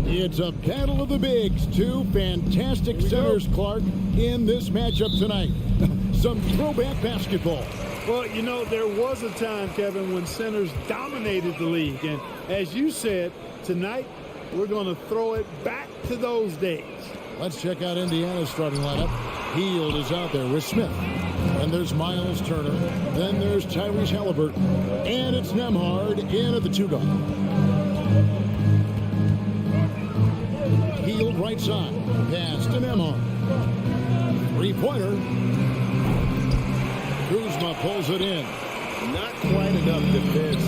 It's a battle of the bigs. Two fantastic centers, Clark, in this matchup tonight. Some throwback basketball. Well, you know, there was a time, Kevin, when centers dominated the league. And as you said, tonight we're going to throw it back to those days. Let's check out Indiana's starting lineup. Hield is out there with Smith. And there's Miles Turner. Then there's Tyrese Halliburton. And it's Nembhard in at the 2 guard. Hield right side. Pass to Nembhard. Three-pointer. Kuzma pulls it in. Not quite enough defense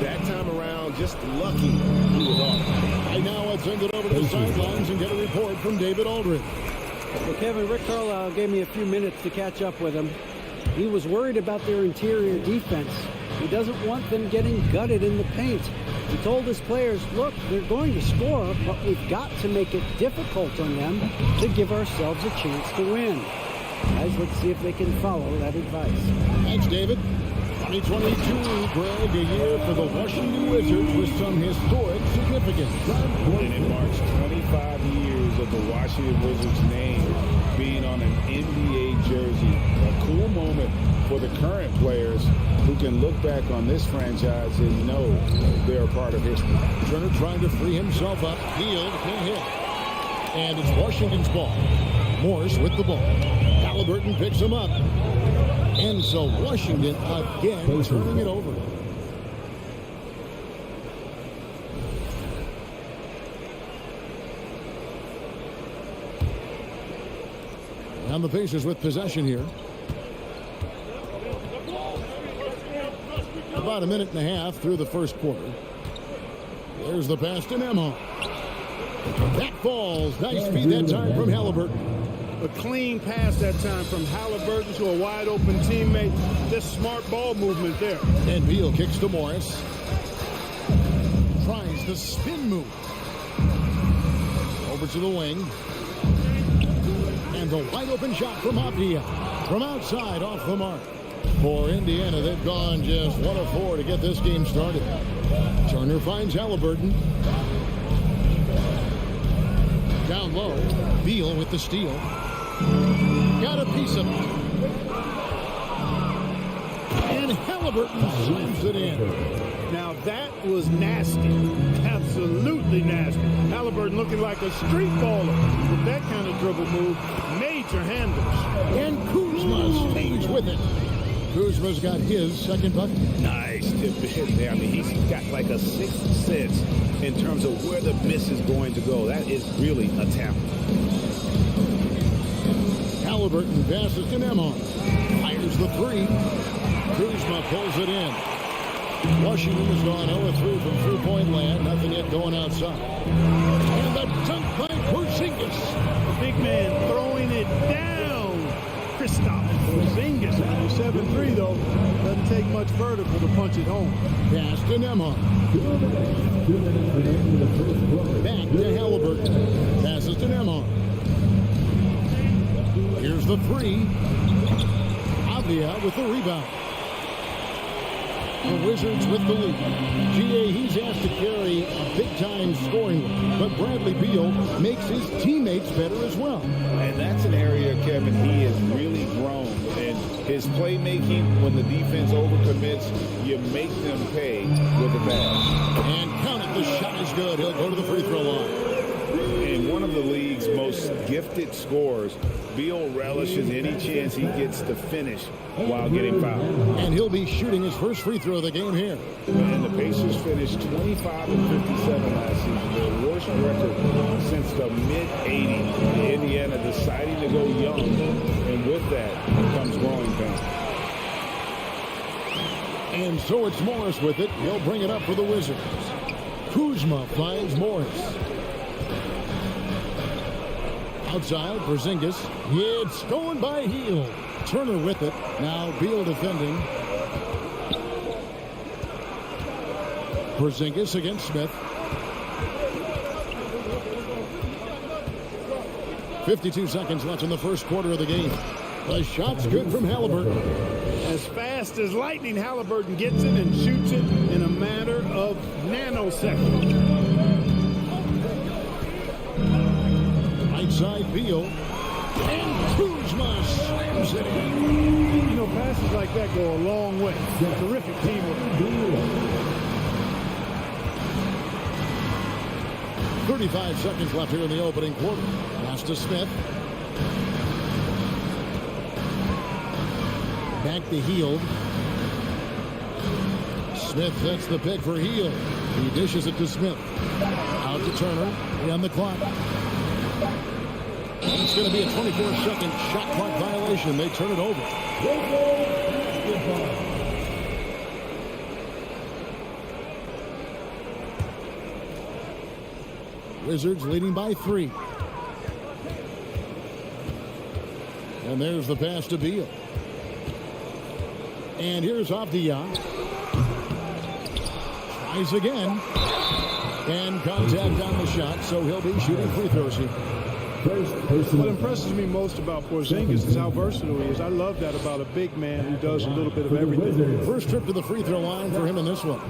that time around. Just lucky he was off. And now let's send it over to the sidelines and get a report from David Aldridge. Well, Kevin, Rick Carlisle gave me a few minutes to catch up with him. He was worried about their interior defense. He doesn't want them getting gutted in the paint. He told his players, look, they're going to score, but we've got to make it difficult on them to give ourselves a chance to win. Guys, let's see if they can follow that advice. Thanks, David. 2022, Greg, a year for the Washington Wizards with some historic significance. And it marks 25 years of the Washington Wizards name being on an NBA jersey. A cool moment for the current players who can look back on this franchise and know they're a part of history. Turner trying to free himself up. Hield can hit. And it's Washington's ball. Morris with the ball. Halliburton picks him up. And so Washington again turning it over. And the Pacers with possession here. About a minute and a half through the first quarter. There's the pass to Nemo. That falls. Nice feed that time from Halliburton. A clean pass that time from Halliburton to a wide-open teammate. Just smart ball movement there. And Beal kicks to Morris. Tries the spin move. Over to the wing. And the wide-open shot from Apia. From outside, off the mark. For Indiana, they've gone just 1 of 4 to get this game started. Turner finds Halliburton. Down low. Beal with the steal. Got a piece of it. And Halliburton slams it in. Now that was nasty. Absolutely nasty. Halliburton looking like a street baller with that kind of dribble move. Major handles. And Kuzma stays with it. Kuzma's got his second bucket. Nice tip to hit there. I mean, he's got like a sixth sense in terms of where the miss is going to go. That is really a talent. Halliburton passes to Nemo. Fires the three. Kuzma pulls it in. Washington has gone 0-3 from three-point land. Nothing yet going outside. And the dunk by Porzingis. The big man throwing it down. Kristaps Porzingis. 7-3 though. Doesn't take much vertical to punch it home. Pass to Nemo. Back to Halliburton. Passes to Nemo. Here's the three. Avia with the rebound. The Wizards with the lead. GA, he's asked to carry a big-time scoring role, but Bradley Beal makes his teammates better as well. And that's an area, Kevin, he has really grown. And his playmaking, when the defense overcommits, you make them pay with a pass. And count it, the shot is good. He'll go to the free throw line. And one of the league's most gifted scorers, Beal relishes any chance he gets to finish while getting fouled. And he'll be shooting his first free throw of the game here. And the Pacers finished 25-57 last season, their worst record since the mid-'80s. Indiana deciding to go young, and with that comes growing pains. And so it's Morris with it. He'll bring it up for the Wizards. Kuzma finds Morris. Outside, Porzingis. It's stolen by Hield. Turner with it. Now Beal defending. Porzingis against Smith. 52 seconds left in the first quarter of the game. The shot's good from Halliburton. As fast as lightning, Halliburton gets it and shoots it in a matter of nanoseconds. Right side, Beal. And Kuzma slams it in. You know, passes like that go a long way. Terrific teamwork. 35 seconds left here in the opening quarter. Pass to Smith. Back to Hield. Smith sets the pick for Hield. He dishes it to Smith. Out to Turner. On the clock. It's going to be a 24-second shot clock violation. They turn it over. Wizards leading by 3. And there's the pass to Beal. And here's Avdia. Tries again. And contact on the shot, so he'll be shooting free throws here. What impresses me most about Porzingis is how versatile he is. I love that about a big man who does a little bit of everything. First trip to the free throw line for him in this one.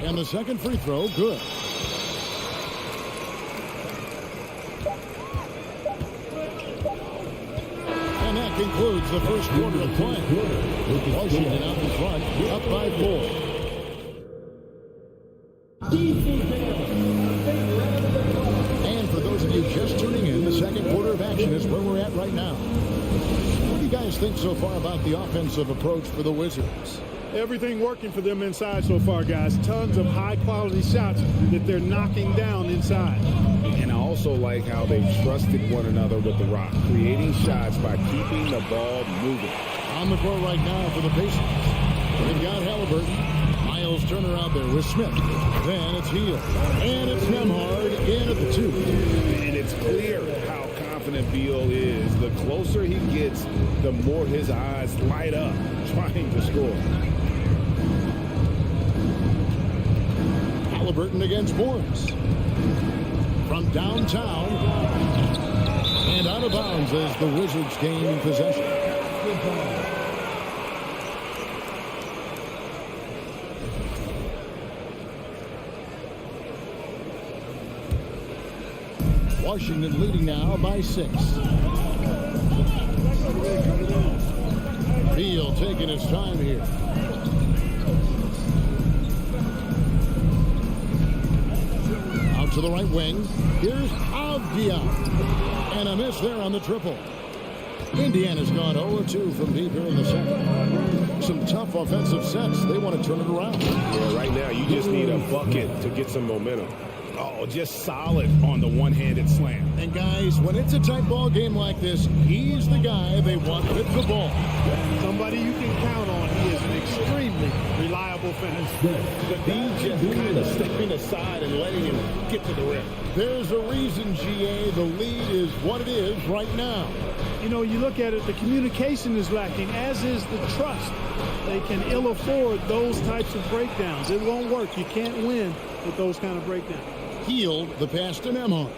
And the second free throw, good. And that concludes the first quarter of play. Washington out in front, up by 4. And for those of you just tuning in, the second quarter of action is where we're at right now. What do you guys think so far about the offensive approach for the Wizards? Everything working for them inside so far, guys. Tons of high-quality shots that they're knocking down inside. And I also like how they've trusted one another with the rock, creating shots by keeping the ball moving. On the court right now for the Pacers. They've got Halliburton. Miles Turner out there with Smith. Then it's Hield. And it's Nembhard in at the 2. And it's clear how confident Beal is. The closer he gets, the more his eyes light up trying to score. Halliburton against Morris. From downtown. And out of bounds as the Wizards gain possession. Washington leading now by 6. Beal taking his time here. Out to the right wing. Here's Avdia. And a miss there on the triple. Indiana's gone 0-2 from deep here in the second. Some tough offensive sets. They want to turn it around. Yeah, right now you just need a bucket to get some momentum. Oh, just solid on the one-handed slam. And guys, when it's a tight ball game like this, he's the guy they want with the ball. Somebody you can count on. He is an extremely reliable finisher. But he's just kind of stepping aside and letting him get to the rim. There's a reason, GA, the lead is what it is right now. You know, you look at it, the communication is lacking, as is the trust. They can ill afford those types of breakdowns. It won't work. You can't win with those kind of breakdowns. Hield the pass to Nembhard.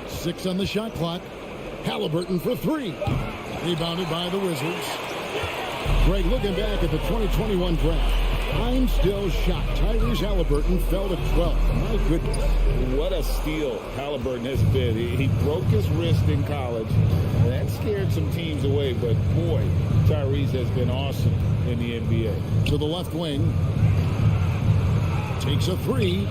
6 on the shot clock. Halliburton for 3. Rebounded by the Wizards. Greg, looking back at the 2021 draft, I'm still shocked. Tyrese Halliburton fell to 12. My goodness. What a steal Halliburton has been. He broke his wrist in college. That scared some teams away, but boy, Tyrese has been awesome in the NBA. To the left wing. Takes a 3.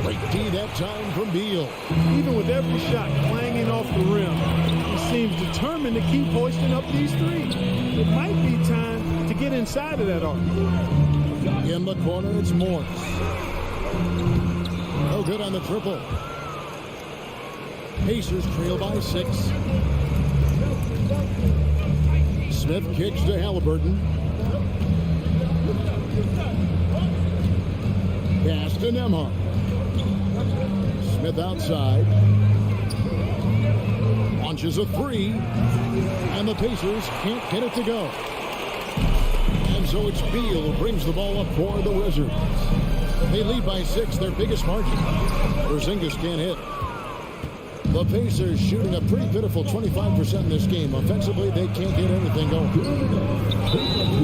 Great D that time from Beal. Even with every shot clanging off the rim, he seems determined to keep hoisting up these threes. It might be time to get inside of that arc. In the corner, it's Morris. No good on the triple. Pacers trail by 6. Smith kicks to Halliburton. Pass to Nembhard. Smith outside. Launches a 3. And the Pacers can't get it to go. And so it's Beal who brings the ball up for the Wizards. They lead by 6, their biggest margin. Porzingis can't hit. The Pacers shooting a pretty pitiful 25% in this game. Offensively, they can't get anything going.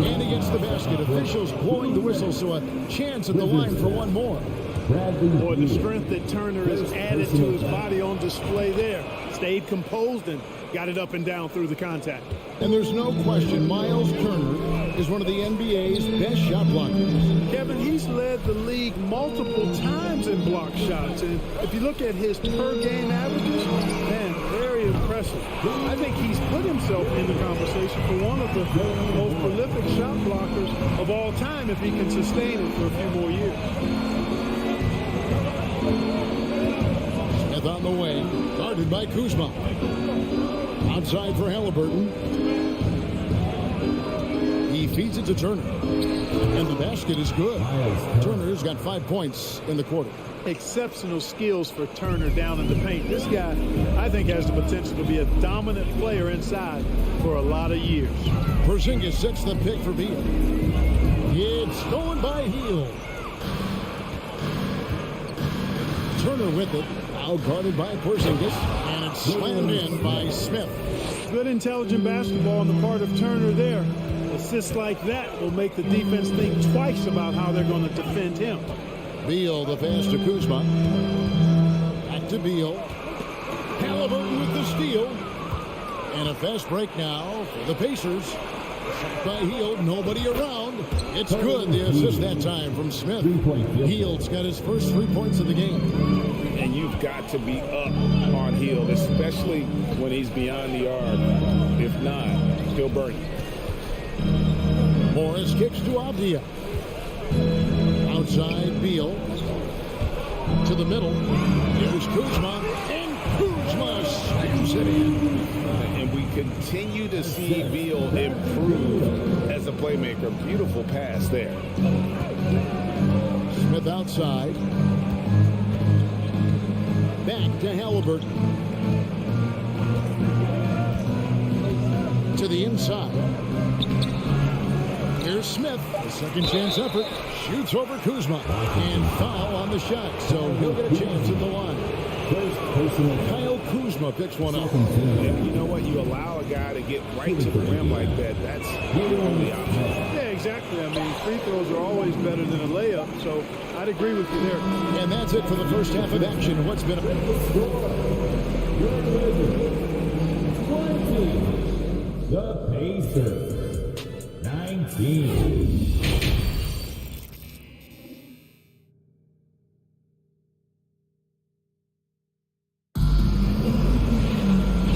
And he gets the basket. Officials blowing the whistle, so a chance at the line for one more. Boy, the strength that Turner has added to his body on display there. Stayed composed and got it up and down through the contact. And there's no question Miles Turner is one of the NBA's best shot blockers. Kevin, he's led the league multiple times in block shots. And if you look at his per-game averages, man, very impressive. I think he's put himself in the conversation for one of the most prolific shot blockers of all time if he can sustain it for a few more years. Smith on the wing, guarded by Kuzma. Outside for Halliburton. He feeds it to Turner. And the basket is good. Turner's got 5 points in the quarter. Exceptional skills for Turner down in the paint. This guy, I think, has the potential to be a dominant player inside for a lot of years. Porzingis sets the pick for Beal. It's stolen by Hield. Turner with it. Out guarded by Porzingis. And it's slammed in by Smith. Good intelligent basketball on the part of Turner there. Assists like that will make the defense think twice about how they're going to defend him. Beal, the pass to Kuzma. Back to Beal. Halliburton with the steal. And a fast break now for the Pacers. Shot by Hield, nobody around. It's good, the assist that time from Smith. Hield's got his first 3 points of the game. And you've got to be up on Hield, especially when he's beyond the arc. If not, he'll burn you. Morris kicks to Avdia. Outside Beal. To the middle. Here's Kuzma. And Kuzma slams it in. And we continue to see Beal improve as a playmaker. Beautiful pass there. Smith outside. Back to Halliburton. To the inside. Here's Smith. The second chance effort. Shoots over Kuzma. And foul on the shot. So he'll get a chance at the line. Kyle Kuzma picks one up. And you know what? You allow a guy to get right to the rim like that. That's the only option. Yeah, exactly. I mean, free throws are always better than a layup. So I'd agree with you there. And that's it for the first half of action. What's been The Pacers, 19.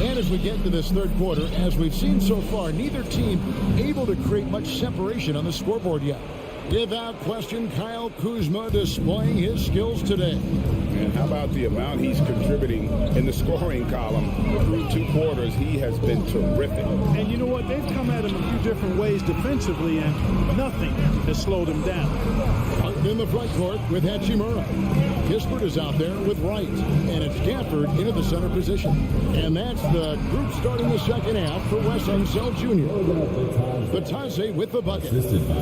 And as we get into this third quarter, as we've seen so far, neither team able to create much separation on the scoreboard yet. Without question, Kyle Kuzma displaying his skills today. And how about the amount he's contributing in the scoring column? Through 2 quarters, he has been terrific. And you know what? They've come at him a few different ways defensively, and nothing has slowed him down. Martin in the front court with Hachimura. Kispert is out there with Wright. And it's Gafford into the center position. And that's the group starting the second half for Wes Unseld Jr. Batase with the bucket.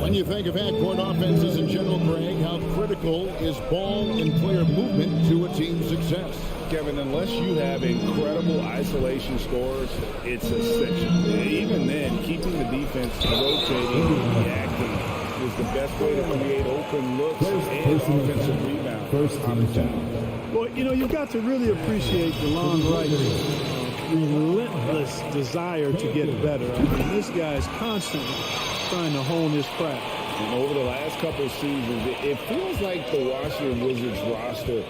When you think of half-court offenses in general, Greg, how critical is ball and player movement to a team's success? Kevin, unless you have incredible isolation scores, it's essential. Even then, keeping the defense rotating and reacting is the best way to create open looks and offensive rebound. First team foul. Well, you know, you've got to really appreciate DeLon Wright's relentless desire to get better. I mean, this guy's constantly trying to hone his craft. And over the last couple of seasons, it feels like the Washington Wizards roster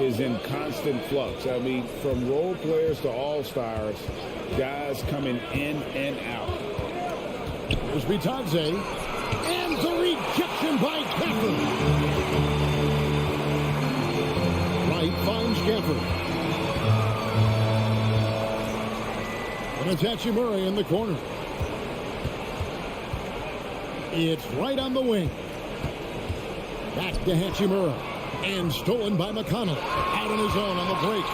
is in constant flux. I mean, from role players to all-stars, guys coming in and out. Here's Bitadze. And the rejection by Gafford. Wright finds Gafford. And it's Hachimura in the corner. It's right on the wing. Back to Hachimura. And stolen by McConnell. Out on his own on the break.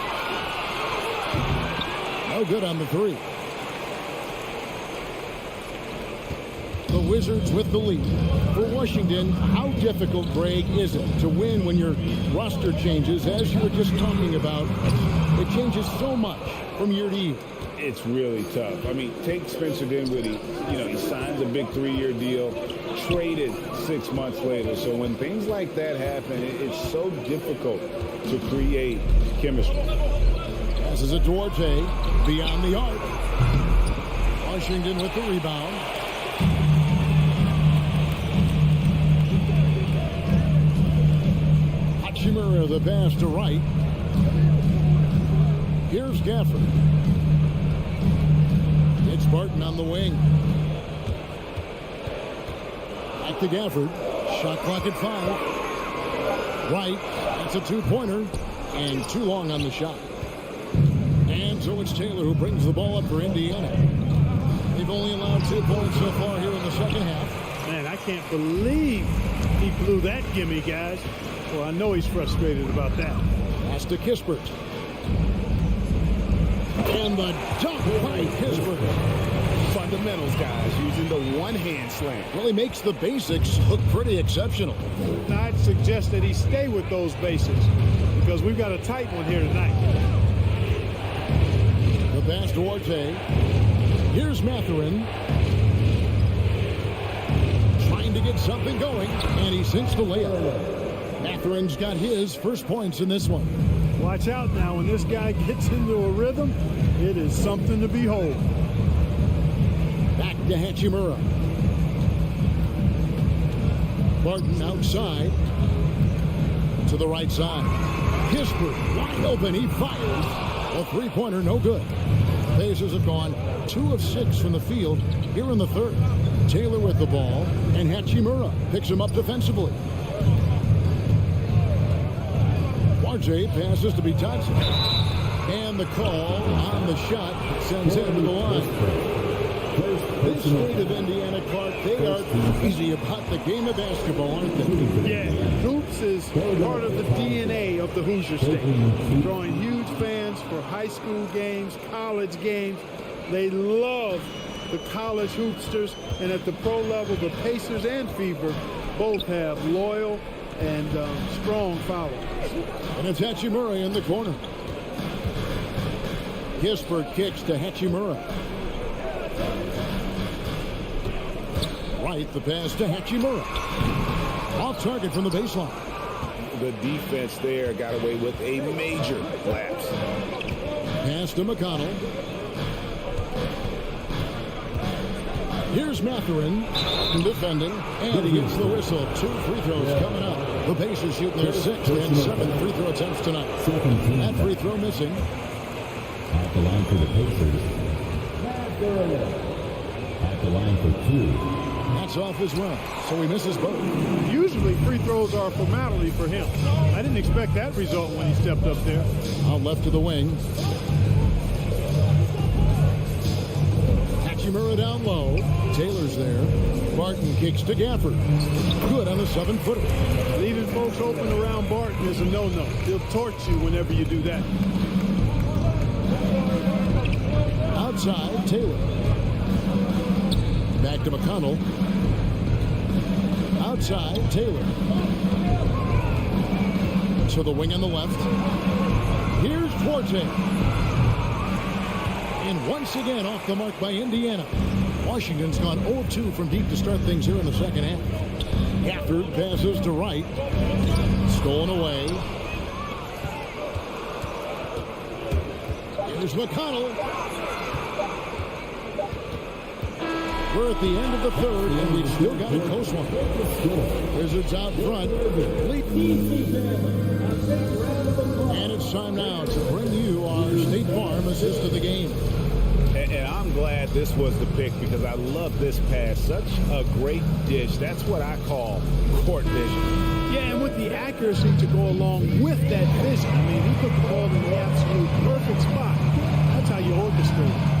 No good on the three. The Wizards with the lead. For Washington, how difficult, Greg, is it to win when your roster changes, as you were just talking about? It changes so much from year to year. It's really tough. I mean, take Spencer Dinwiddie. You know, he signs a big 3-year deal, traded 6 months later. So when things like that happen, it's so difficult to create chemistry. Passes it to Duarte, beyond the arc. Washington with the rebound. Hachimura the pass to Wright. Here's Gafford. It's Barton on the wing. Back to Gafford. Shot clock at 5. Wright, that's a 2-pointer. And too long on the shot. And so it's Taylor who brings the ball up for Indiana. They've only allowed 2 points so far here in the second half. can't believe he blew that gimme, guys. Well, I know he's frustrated about that. Pass to Kispert. And the dunk by Kispert. Fundamentals, guys, using the one-hand slam. Well, he makes the basics look pretty exceptional. Now, I'd suggest that he stay with those basics because we've got a tight one here tonight. The pass to Arte. Here's Mathurin. Trying to get something going, and he sinks the layup. Mathurin's got his first points in this one. Watch out now. When this guy gets into a rhythm, it is something to behold. Back to Hachimura. Barton outside to the right side. Kispert wide open. He fires. A three-pointer, no good. Pacers have gone 2 of 6 from the field here in the third. Taylor with the ball, and Hachimura picks him up defensively. RJ passes to Bitadze. And the call on the shot sends him to the line. This state of Indiana, Clark, they are crazy about the game of basketball, aren't they? Yeah, hoops is part of the DNA of the Hoosier State. Drawing huge fans for high school games, college games. They love the college hoopsters, and at the pro level, the Pacers and Fever both have loyal and strong followers. And it's Hachimura in the corner. Kispert kicks to Hachimura. Right, the pass to Hachimura. Off target from the baseline. The defense there got away with a major lapse. Pass to McConnell. Here's Mathurin defending, and he gets the whistle. 2 free throws coming up. The Pacers shooting their 6th and 7th free throw attempts tonight. That free throw missing. At the line for the Pacers. At the line for 2. That's off as well, so he misses both. Usually free throws are a formality for him. I didn't expect that result when he stepped up there. Out left to the wing. Hachimura down low. Taylor's there. Barton kicks to Gafford. Good on the 7-footer. Leaving folks open around Barton is a no-no. He'll torch you whenever you do that. Outside, Taylor. Back to McConnell. Outside, Taylor. To the wing on the left. Here's Duarte. And once again off the mark by Indiana. Washington's gone 0-2 from deep to start things here in the second half. Gafford passes to Wright. Stolen away. Here's McConnell. We're at the end of the third, and we've still got a close one. Wizards out front. And it's time now to bring you our State Farm assist of the game. And I'm glad this was the pick because I love this pass. Such a great dish. That's what I call court vision. Yeah, and with the accuracy to go along with that vision. I mean, he put the ball in the absolute perfect spot. That's how you orchestrate it.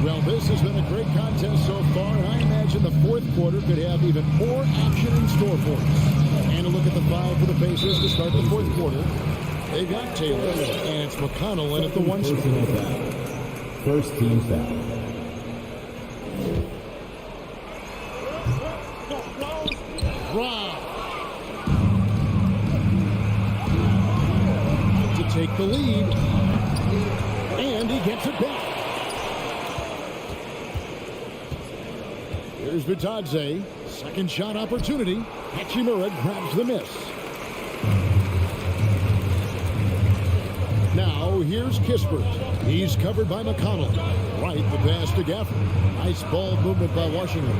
Well, this has been a great contest so far, and I imagine the fourth quarter could have even more action in store for us. And a look at the foul for the Pacers to start the fourth quarter. They've got Taylor, and it's McConnell in at the 1 spot. First team foul. Rob. To take the lead. And he gets it back. Here's Bitadze. Second shot opportunity. Hachimura grabs the miss. Now here's Kispert. He's covered by McConnell. Right, the pass to Gafford. Nice ball movement by Washington.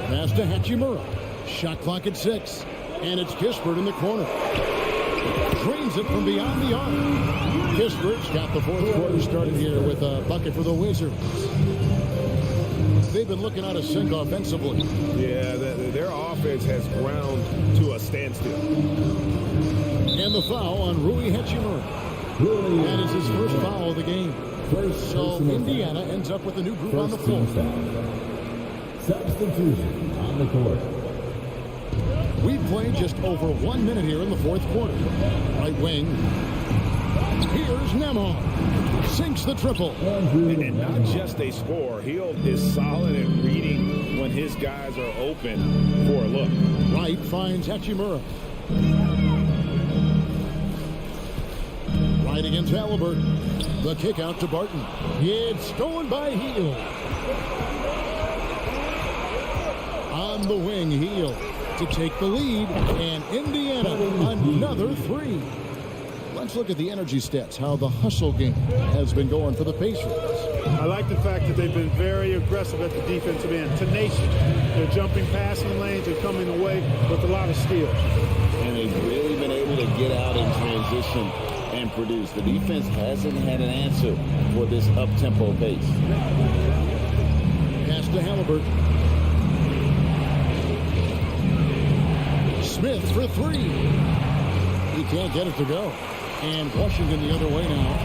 Pass to Hachimura. Shot clock at 6. And it's Kispert in the corner. Drains it from beyond the arc. Kispert's got the fourth quarter started here with a bucket for the Wizards. They've been looking out of sync offensively. Yeah, their offense has ground to a standstill. And the foul on Rui Hachimura. That is his first foul of the game. So Indiana ends up with a new group on the floor. Substitution on the court. We've played just over 1 minute here in the fourth quarter. Right wing. Here's Nemhard. Sinks the triple. And not just a scorer. He is solid at reading when his guys are open for a look. Wright finds Hachimura. Right against Halliburton. The kick out to Barton. It's stolen by Heel. On the wing, Heel to take the lead. And Indiana, another three. Let's look at the energy stats, how the hustle game has been going for the Pacers. I like the fact that they've been very aggressive at the defensive end. Tenacious. They're jumping passing lanes and coming away with a lot of steals. And they've really been able to get out in transition and produce. The defense hasn't had an answer for this up-tempo pace. Pass to Halliburton. Smith for three. He can't get it to go. And Washington the other way now.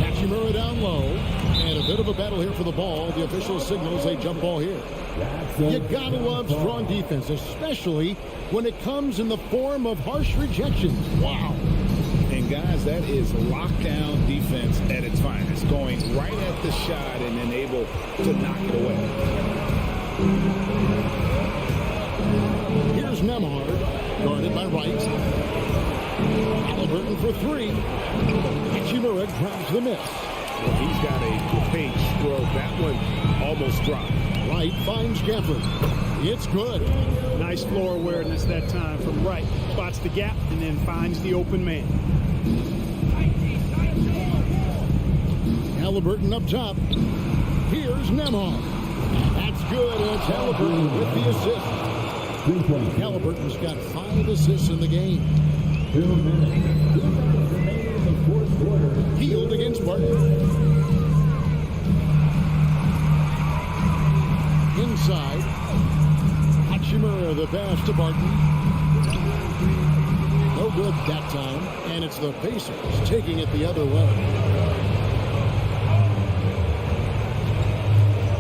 Hachimura down low. And a bit of a battle here for the ball. The official signals a jump ball here. You gotta love strong defense, especially when it comes in the form of harsh rejections. Wow. And guys, that is lockdown defense at its finest. Going right at the shot and then able to knock it away. Here's Nemhard, guarded by Wright. Halliburton for three. Hachimura grabs the miss. Well, he's got a great stroke. That one almost dropped. Wright finds Gafford. It's good. Nice floor awareness that time from Wright. Spots the gap and then finds the open man. Halliburton up top. Here's Nemhard. That's good. It's Halliburton with the assist. Halliburton's got 5 assists in the game. 2 minutes. 2 minutes remaining in the fourth quarter. Healed against Barton. Inside. Hachimura, the pass to Barton. No good that time. And it's the Pacers taking it the other way.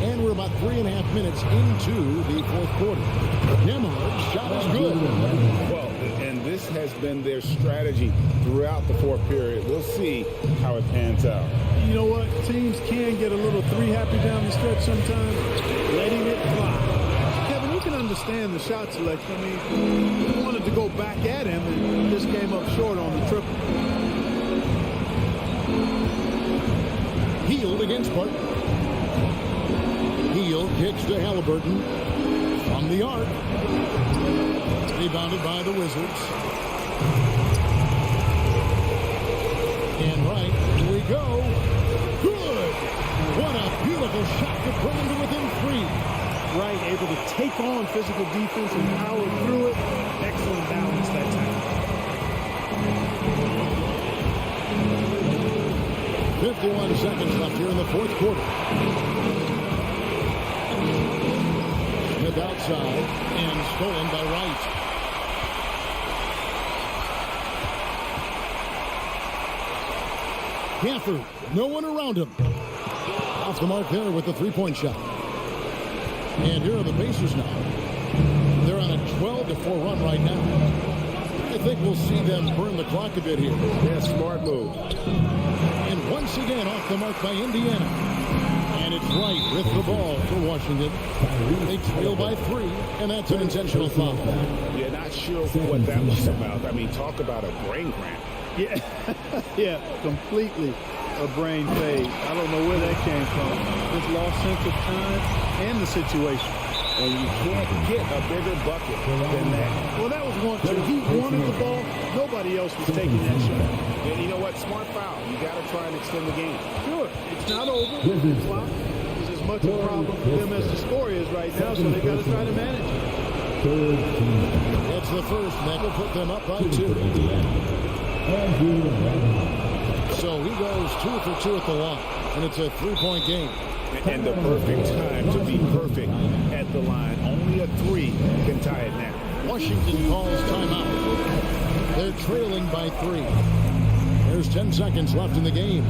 And we're about 3.5 minutes into the fourth quarter. Nemhard's shot is good. Well, and this has been their strategy throughout the fourth period. We'll see how it pans out. You know what? Teams can get a little three-happy down the stretch sometimes, letting it fly. Kevin, you can understand the shot selection. I mean, he wanted to go back at him and just came up short on the triple. Healed against Barton. Heel kicks to Halliburton from the arc. Rebounded by the Wizards. And right, here we go. Good! What a beautiful shot to bring him to within 3. Right, able to take on physical defense and power through it. Excellent balance that time. 51 seconds left here in the fourth quarter. Smith outside and stolen by Wright. Gafford, no one around him. Off the mark there with the three-point shot. And here are the Pacers now. They're on a 12-4 run right now. I think we'll see them burn the clock a bit here. Yeah, smart move. And once again off the mark by Indiana. And it's Wright with the ball for Washington. They trail by 3, and that's an intentional foul. Yeah, not sure what that was about. I mean, talk about a brain cramp. Yeah, yeah, completely a brain fade. I don't know where that came from. Just lost sense of time and the situation. And you can't get a bigger bucket than that. Well, that was one, too. He wanted the ball. Nobody else was taking that shot. And you know what? Smart foul. You got to try and extend the game. Sure. It's not over. Clock is as much a problem for them as the score is right now, so they got to try to manage it. That's the first, and that will put them up by 2. So he goes 2 for 2 at the line, and it's a 3-point game. And the perfect time to be perfect at the line. Only a 3 can tie it now. Washington calls timeout. They're trailing by 3. There's 10 seconds left in the game.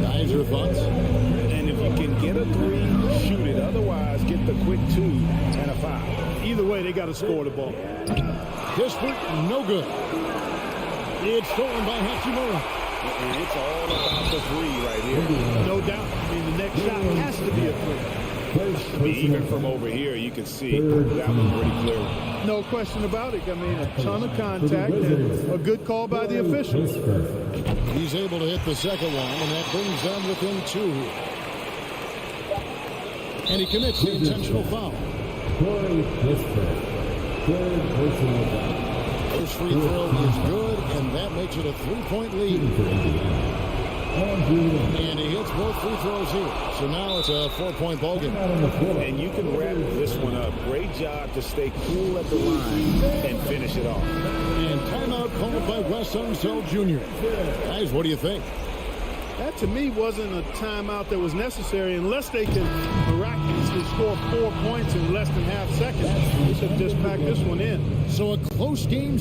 Guys, your thoughts? And if you can get a 3, shoot it. Otherwise, get the quick 2 and a 5. Either way, they got to score the ball. Kispert, no good. It's stolen by Hachimura. And it's all about the 3 right here. No doubt. I mean, the next shot has to be a 3. Even from over here, you can see that one pretty clear. No question about it. I mean, a ton of contact and a good call by the officials. He's able to hit the second one, and that brings them within 2 here. And he commits the intentional foul. First free throw is good, and that makes it a 3-point lead. And he hits both free throws here. So now it's a 4-point ball game. And you can wrap this one up. Great job to stay cool at the line and finish it off. And timeout called by Wes Unseld Jr. Guys, what do you think? That, to me, wasn't a timeout that was necessary unless they can miraculously score 4 points in less than half seconds. They should just pack this one in. So a close game.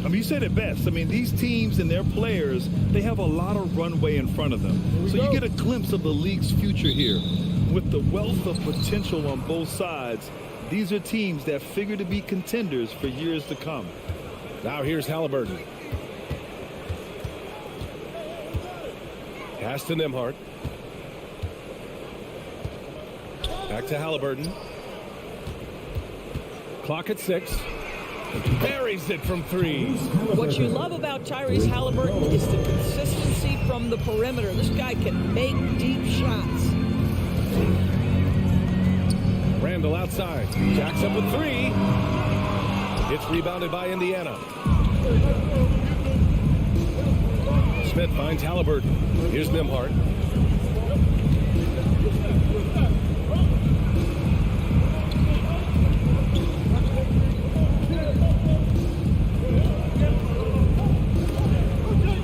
I mean, you said it best. I mean, these teams and their players, they have a lot of runway in front of them. So you get a glimpse of the league's future here. With the wealth of potential on both sides, these are teams that figure to be contenders for years to come. Now here's Halliburton. Pass to Nembhard. Back to Halliburton. Clock at 6. Buries it from 3. What you love about Tyrese Halliburton is the consistency from the perimeter. This guy can make deep shots. Randall outside. Jacks up with 3. It's rebounded by Indiana. Smith finds Halliburton. Here's Nembhard.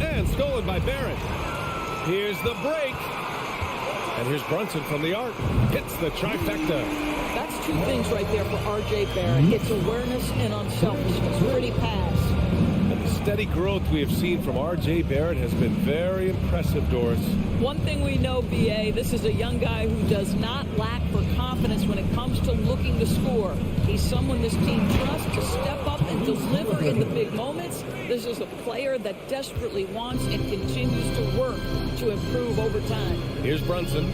And stolen by Barrett. Here's the break. And here's Brunson from the arc. Hits the trifecta. That's two things right there for R.J. Barrett. It's awareness and unselfishness. Pretty pass. And the steady growth we have seen from R.J. Barrett has been very impressive, Doris. One thing we know, B.A., this is a young guy who does not lack for confidence when it comes to looking to score. He's someone this team trusts to step up and deliver in the big moments. This is a player that desperately wants and continues to work to improve over time. Here's Brunson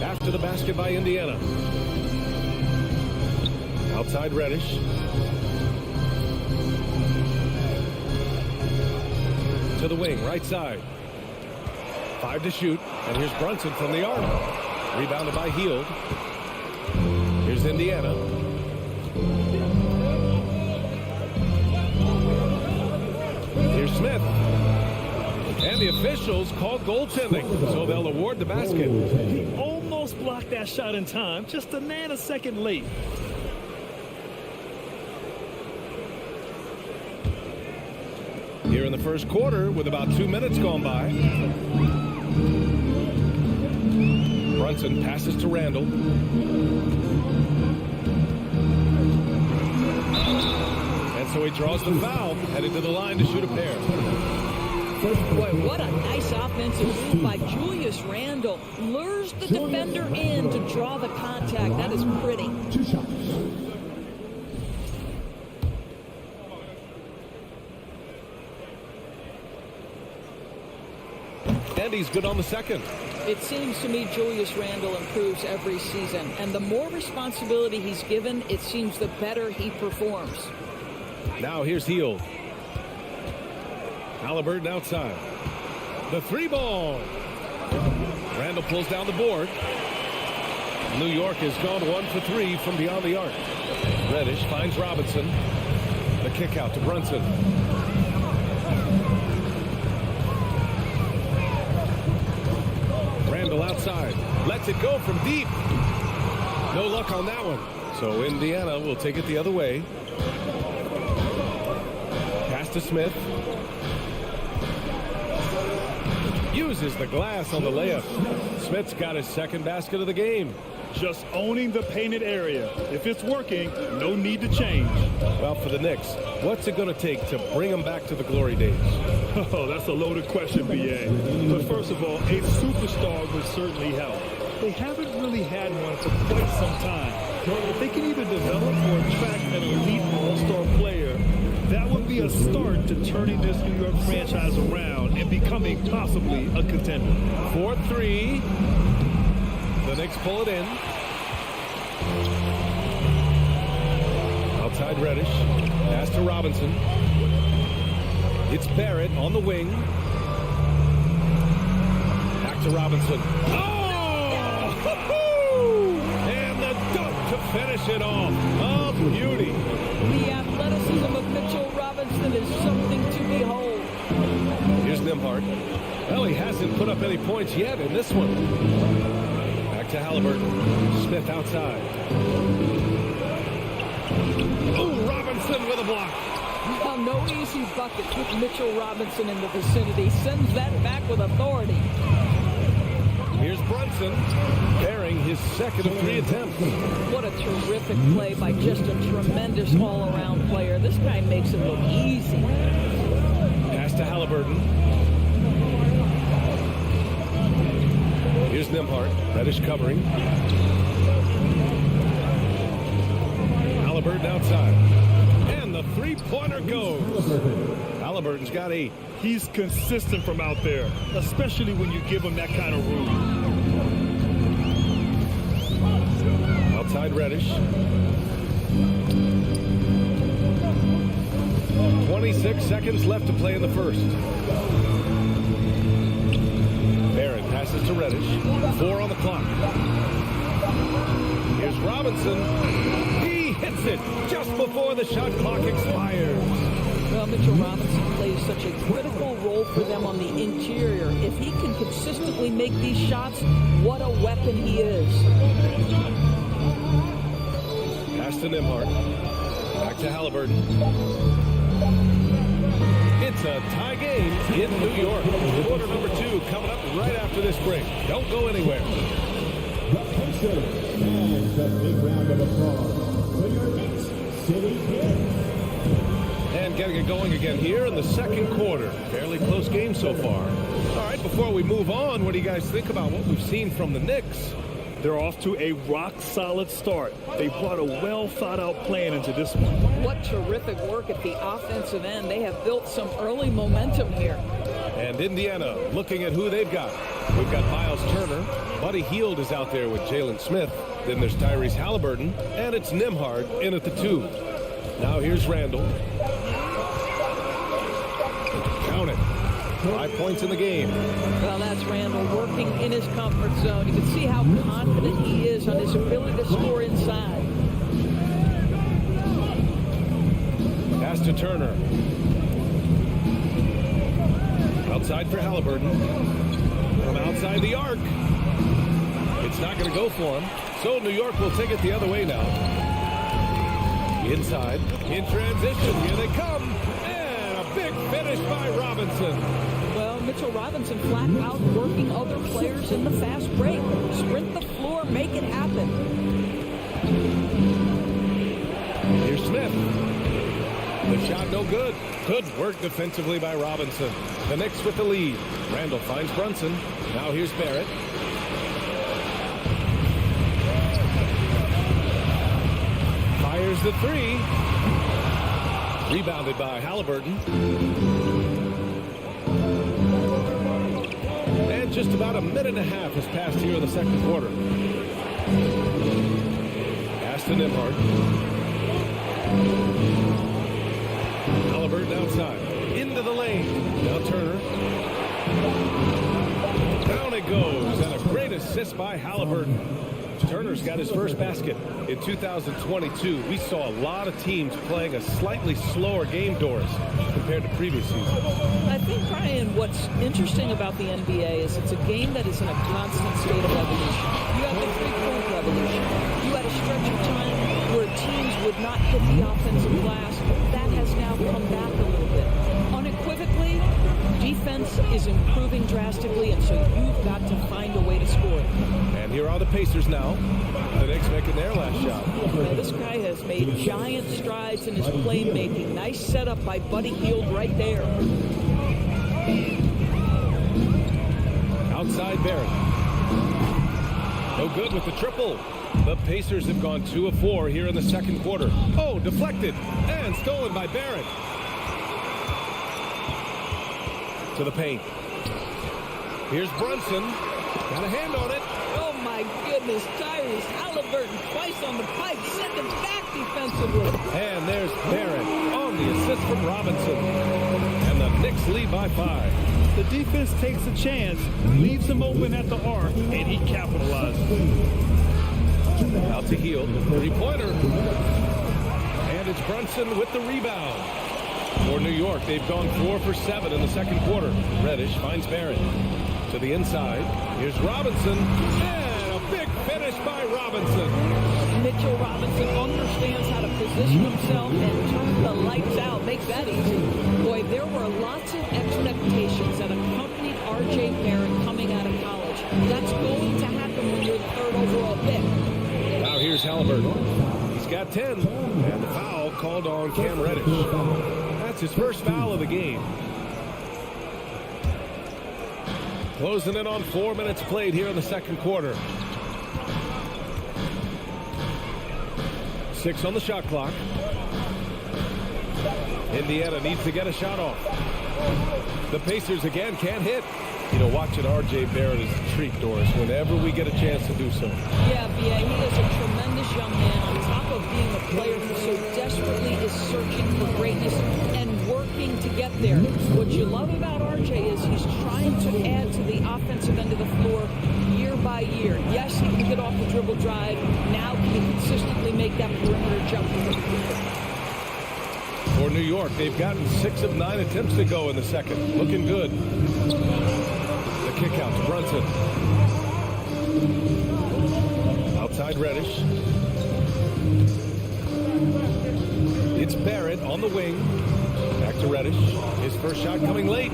after the basket by Indiana. Outside Reddish. To the wing, right side. 5 to shoot. And here's Brunson from the arc. Rebounded by Hield. Indiana. Here's Smith. And the officials call goaltending, so they'll award the basket. He almost blocked that shot in time, just a nanosecond late. Here in the first quarter with about 2 minutes gone by. Brunson passes to Randall. And so he draws the foul, headed to the line to shoot a pair. Boy, what a nice offensive move by Julius Randle. Lures the defender in to draw the contact. That is pretty. 2 shots. And he's good on the second. It seems to me Julius Randle improves every season, and the more responsibility he's given, it seems the better he performs. Now here's Heel. Halliburton outside. The 3-ball. Randall pulls down the board. New York has gone 1 for 3 from beyond the arc. Reddish finds Robinson. The kick out to Brunson. Randall outside. Lets it go from deep. No luck on that one. So Indiana will take it the other way. Pass to Smith. Uses the glass on the layup. Smith's got his second basket of the game. Just owning the painted area. If it's working, no need to change. Well, for the Knicks, what's it going to take to bring them back to the glory days? Oh, that's a loaded question, B.A. But first of all, a superstar would certainly help. They haven't really had one for quite some time. If they can either develop or attract an elite all-star player, that would be a start to turning this New York franchise around and becoming possibly a contender. 4-3. The Knicks pull it in. Outside Reddish. Pass to Robinson. It's Barrett on the wing. Back to Robinson. Oh! And the dunk to finish it off. Oh, beauty. The athleticism of Mitchell Robinson is something to behold. Here's Nembhard. Well, he hasn't put up any points yet in this one. Back to Halliburton. Smith outside. Oh, Robinson with a block. Now, no easy buckets with Mitchell Robinson in the vicinity. Sends that back with authority. Here's Brunson, carrying his second of 3 attempts. What a terrific play by just a tremendous all-around player. This guy makes it look easy. Pass to Halliburton. Here's Nembhard. Reddish covering. Halliburton outside. And the 3-pointer goes. Halliburton's got 8. He's consistent from out there, especially when you give him that kind of room. Outside Reddish. 26 seconds left to play in the first. Barrett passes to Reddish. 4 on the clock. Here's Robinson. He hits it just before the shot clock expires. Well, Mitchell Robinson plays such a critical role for them on the interior. If he can consistently make these shots, what a weapon he is. Pass to Nembhard. Back to Halliburton. It's a tie game in New York. Quarter number 2 coming up right after this break. Don't go anywhere. The Pacers and the big round of applause for your Knicks City Knicks. And getting it going again here in the second quarter. Fairly close game so far. All right, before we move on, what do you guys think about what we've seen from the Knicks? They're off to a rock-solid start. They brought a well-thought-out plan into this one. What terrific work at the offensive end. They have built some early momentum here. And Indiana looking at who they've got. We've got Miles Turner. Buddy Hield is out there with Jalen Smith. Then there's Tyrese Halliburton. And it's Nembhard in at the 2. Now here's Randall. Count it. 5 points in the game. Well, that's Randall working in his comfort zone. You can see how confident he is on his ability to score inside. to Turner. Outside for Halliburton. From outside the arc. It's not going to go for him. So New York will take it the other way now. Inside. In transition. Here they come. And a big finish by Robinson. Well, Mitchell Robinson flat out working other players in the fast break. Sprint the floor, make it happen. Here's Smith. The shot no good. Good work defensively by Robinson. The Knicks with the lead. Randall finds Brunson. Now here's Barrett. Fires the three. Rebounded by Halliburton. And just about a minute and a half has passed here in the second quarter. Aston Emhart. Halliburton outside. Into the lane. Now Turner. Down it goes. And a great assist by Halliburton. Turner's got his first basket. In 2022, we saw a lot of teams playing a slightly slower game, Doris, compared to previous seasons. I think, Brian, what's interesting about the NBA is it's a game that is in a constant state of evolution. You have the three-point revolution. You had a stretch of time where teams would not hit the offensive glass. That has now come back a little bit. Unequivocally, defense is improving drastically, and so you've got to find a way to score. And here are the Pacers now. The Knicks making their last shot. Yeah, this guy has made giant strides in his playmaking. Nice setup by Buddy Hield right there. Outside Barrett. No good with the triple. The Pacers have gone 2 of 4 here in the second quarter. Oh, deflected and stolen by Barrett. To the paint. Here's Brunson. Got a hand on it. Oh my goodness, Tyrese Halliburton twice on the pipe, send him back defensively. And there's Barrett on the assist from Robinson. And the Knicks lead by 5. The defense takes a chance, leaves him open at the arc, and he capitalizes. Out to Hield. Three-pointer. And it's Brunson with the rebound. For New York, they've gone 4 for 7 in the second quarter. Reddish finds Barrett. To the inside. Here's Robinson. And a big finish by Robinson. Mitchell Robinson understands how to position himself and turn the lights out. Make that easy. Boy, there were lots of expectations that accompanied R.J. Barrett coming out of college. That's going to happen when you're the third overall pick. Now here's Halliburton. He's got 10. And the foul called on Cam Reddish. That's his first foul of the game. Closing in on 4 minutes played here in the second quarter. 6 on the shot clock. Indiana needs to get a shot off. The Pacers again can't hit. You know, watching R.J. Barrett is a treat, Doris, whenever we get a chance to do so. Yeah, B.A., he is a tremendous young man on top of being a player who so desperately is searching for greatness and working to get there. What you love about R.J. is he's trying to add to the offensive end of the floor year by year. Yes, he can get off the dribble drive. Now he can consistently make that perimeter jump. For New York, they've gotten 6 of 9 attempts to go in the second. Looking good. The kick out to Brunson. Outside Reddish. It's Barrett on the wing. Back to Reddish. His first shot coming late.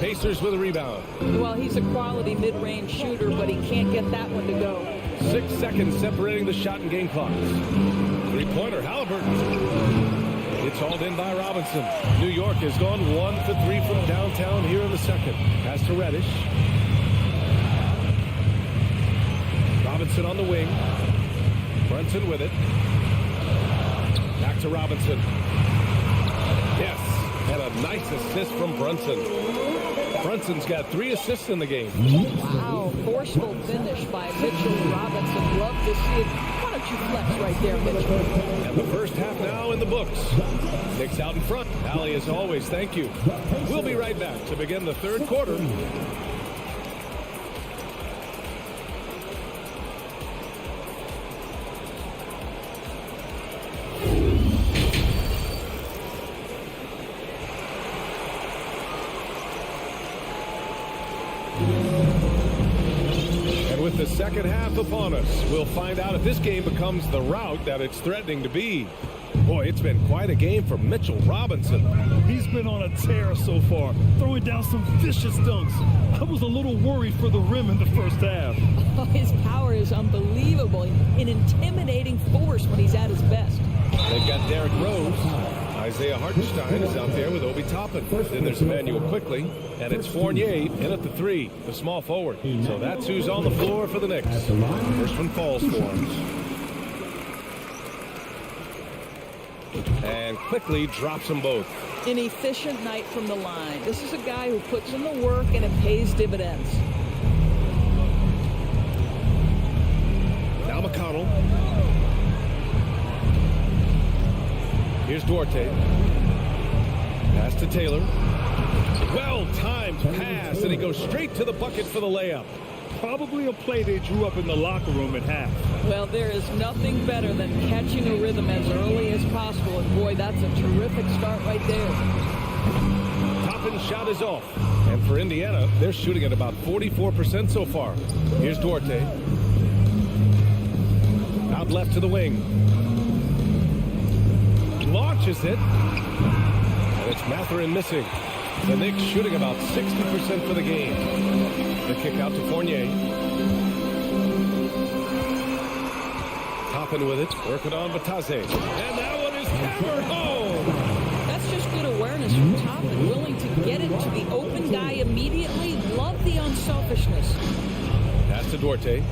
Pacers with a rebound. Well, he's a quality mid-range shooter, but he can't get that one to go. 6 seconds separating the shot and game clocks. Three-pointer, Halliburton. It's hauled in by Robinson. New York has gone 1 for 3 from downtown here in the second. Pass to Reddish. Robinson on the wing. Brunson with it. Back to Robinson. Yes, and a nice assist from Brunson. Brunson's got 3 assists in the game. Wow, forceful finish by Mitchell Robinson. Love to see it. Why don't you flex right there, Mitchell? And the first half now in the books. Knicks out in front. Allie, as always, thank you. We'll be right back to begin the third quarter. the second half upon us. We'll find out if this game becomes the rout that it's threatening to be. Boy, it's been quite a game for Mitchell Robinson. He's been on a tear so far, throwing down some vicious dunks. I was a little worried for the rim in the first half. Oh, his power is unbelievable. An intimidating force when he's at his best. They've got Derrick Rose. Isaiah Hartenstein is out there with Obi Toppin. Then there's Emmanuel Quickly, and it's Fournier in at the 3, the small forward. So that's who's on the floor for the Knicks. First one falls for him. And Quickly drops them both. An efficient night from the line. This is a guy who puts in the work and it pays dividends. Now McConnell. Here's Duarte. Pass to Taylor. Well-timed pass, and he goes straight to the bucket for the layup. Probably a play they drew up in the locker room at half. Well, there is nothing better than catching a rhythm as early as possible. And boy, that's a terrific start right there. Toppin's shot is off. And for Indiana, they're shooting at about 44% so far. Here's Duarte. Out left to the wing. Launches it. And it's Mathurin missing. The Knicks shooting about 60% for the game. The kick out to Fournier. Toppin with it. Working on Batase. And that one is hammered home. That's just good awareness from Toppin. Willing to get it to the open guy immediately. Love the unselfishness. Pass to Duarte.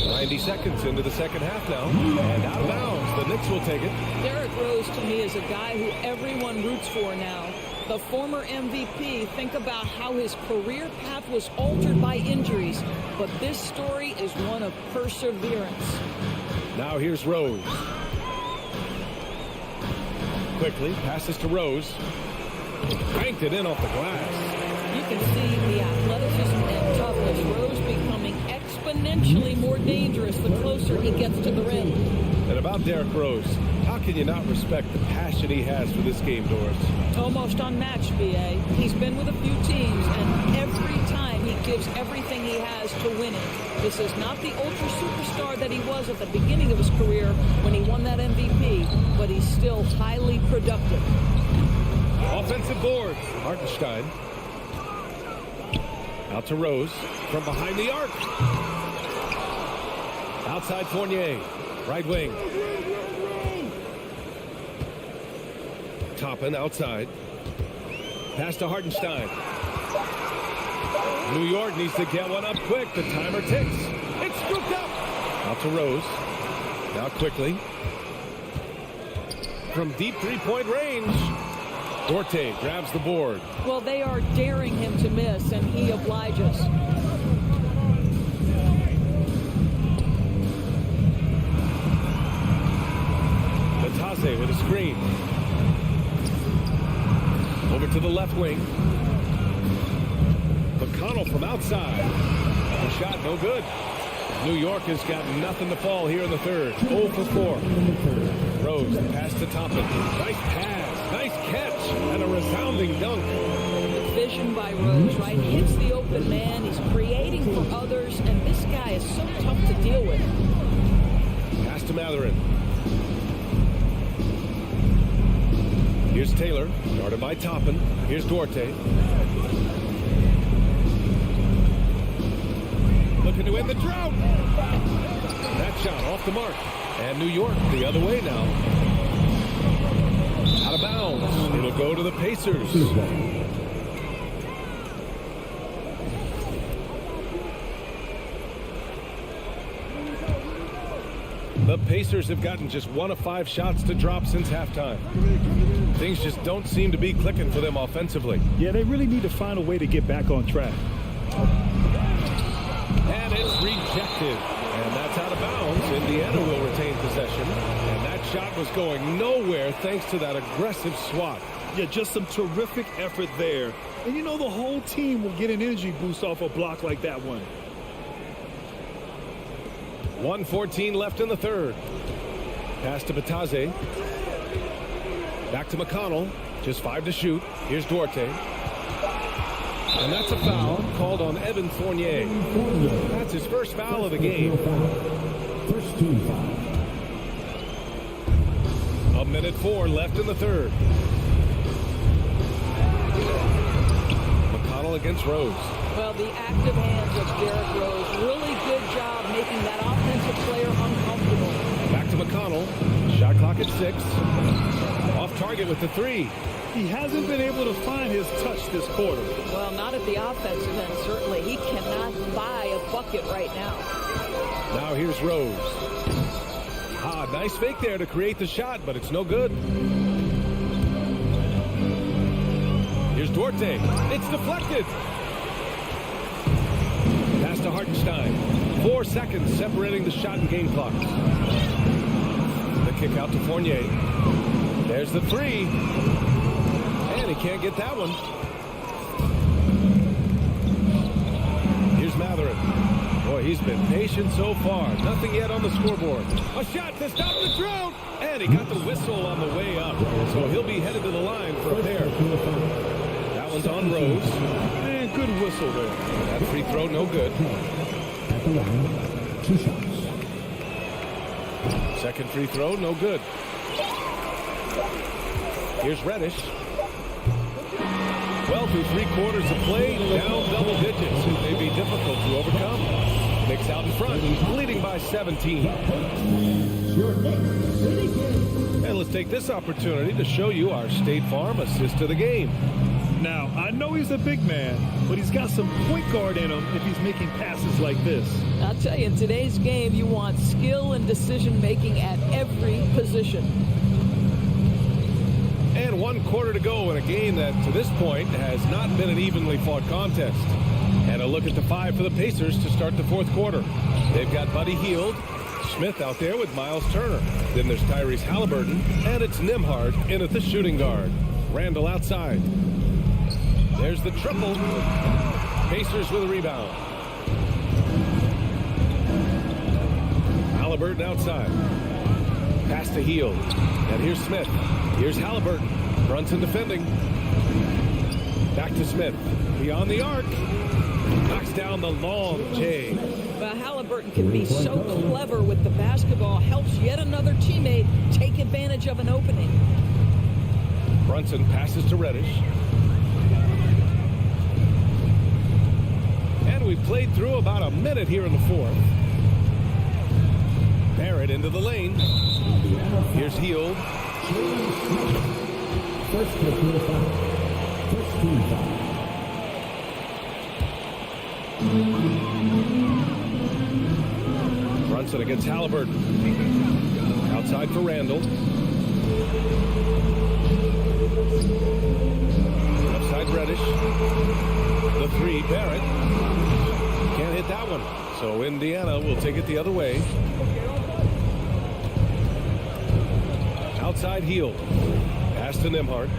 90 seconds into the second half now. And out of bounds. The Knicks will take it. Derrick Rose, to me, is a guy who everyone roots for now. The former MVP, think about how his career path was altered by injuries. But this story is one of perseverance. Now here's Rose. Quickly passes to Rose. Banked it in off the glass. You can see the athleticism and toughness. Rose becoming exponentially more dangerous the closer he gets to the rim. And about Derrick Rose, how can you not respect the passion he has for this game, Doris? Almost unmatched, B.A. He's been with a few teams, and every time he gives everything he has to win it. This is not the ultra superstar that he was at the beginning of his career when he won that MVP, but he's still highly productive. Offensive board. Hartenstein. Out to Rose from behind the arc. Outside Fournier. Right wing. Toppin outside. Pass to Hartenstein. New York needs to get one up quick. The timer ticks. It's scooped up. Out to Rose. Now Quickly. From deep three-point range. Duarte grabs the board. Well, they are daring him to miss, and he obliges. Batase with a screen. Over to the left wing. McConnell from outside. The shot no good. New York has got nothing to fall here in the third. 0 for 4. Rose, pass to Toppin. Nice pass, nice catch, and a resounding dunk. Vision by Rose, right? Hits the open man. He's creating for others, and this guy is so tough to deal with. Pass to Mathurin. Here's Taylor, guarded by Toppin. Here's Duarte. Looking to end the drought. That shot off the mark. And New York the other way now. Out of bounds. It'll go to the Pacers. The Pacers have gotten just 1 of 5 shots to drop since halftime. Things just don't seem to be clicking for them offensively. Yeah, they really need to find a way to get back on track. And it's rejected. And that's out of bounds. Indiana will retain possession. And that shot was going nowhere thanks to that aggressive swat. Yeah, just some terrific effort there. And you know the whole team will get an energy boost off a block like that one. 1:14 left in the third. Pass to Batase. Back to McConnell. Just 5 to shoot. Here's Duarte. And that's a foul called on Evan Fournier. That's his first foul of the game. First team foul. 1:04 left in the third. McConnell against Rose. Well, the active hands of Derrick Rose. Really good job making that offensive player uncomfortable. Back to McConnell. Shot clock at 6. Off target with the 3. He hasn't been able to find his touch this quarter. Well, not at the offensive end, certainly. He cannot buy a bucket right now. Now here's Rose. Nice fake there to create the shot, but it's no good. Here's Duarte. It's deflected. Pass to Hartenstein. 4 seconds separating the shot and game clock. The kick out to Fournier. There's the 3. And he can't get that one. Here's Matherin. Boy, he's been patient so far. Nothing yet on the scoreboard. A shot to stop the drought. And he got the whistle on the way up. So he'll be headed to the line for a pair. That one's on Rose. And good whistle there. That free throw, no good. At the line, 2 shots. Second free throw, no good. Here's Reddish. 12 through 3/4 of play, down double digits. It may be difficult to overcome. Knicks out in front, leading by 17. And let's take this opportunity to show you our State Farm assist of the game. Now, I know he's a big man, but he's got some point guard in him if he's making passes like this. I'll tell you, in today's game, you want skill and decision-making at every position. And 1 quarter to go in a game that, to this point, has not been an evenly fought contest. And a look at the 5 for the Pacers to start the 4th quarter. They've got Buddy Hield, Smith out there with Miles Turner. Then there's Tyrese Halliburton, and it's Nembhard in at the shooting guard. Randall outside. There's the triple. Pacers with a rebound. Halliburton outside. Pass to Hield. And here's Smith. Here's Halliburton. Brunson defending. Back to Smith. Beyond the arc. Knocks down the long J. Well, Halliburton can be so clever with the basketball. Helps yet another teammate take advantage of an opening. Brunson passes to Reddish. And we've played through about a minute here in the 4th. Barrett into the lane. Here's Hield. First team foul. Brunson against Halliburton. Outside for Randall. Outside Reddish. The 3, Barrett. Can't hit that one. So Indiana will take it the other way. Outside Hield. Pass to Nembhard.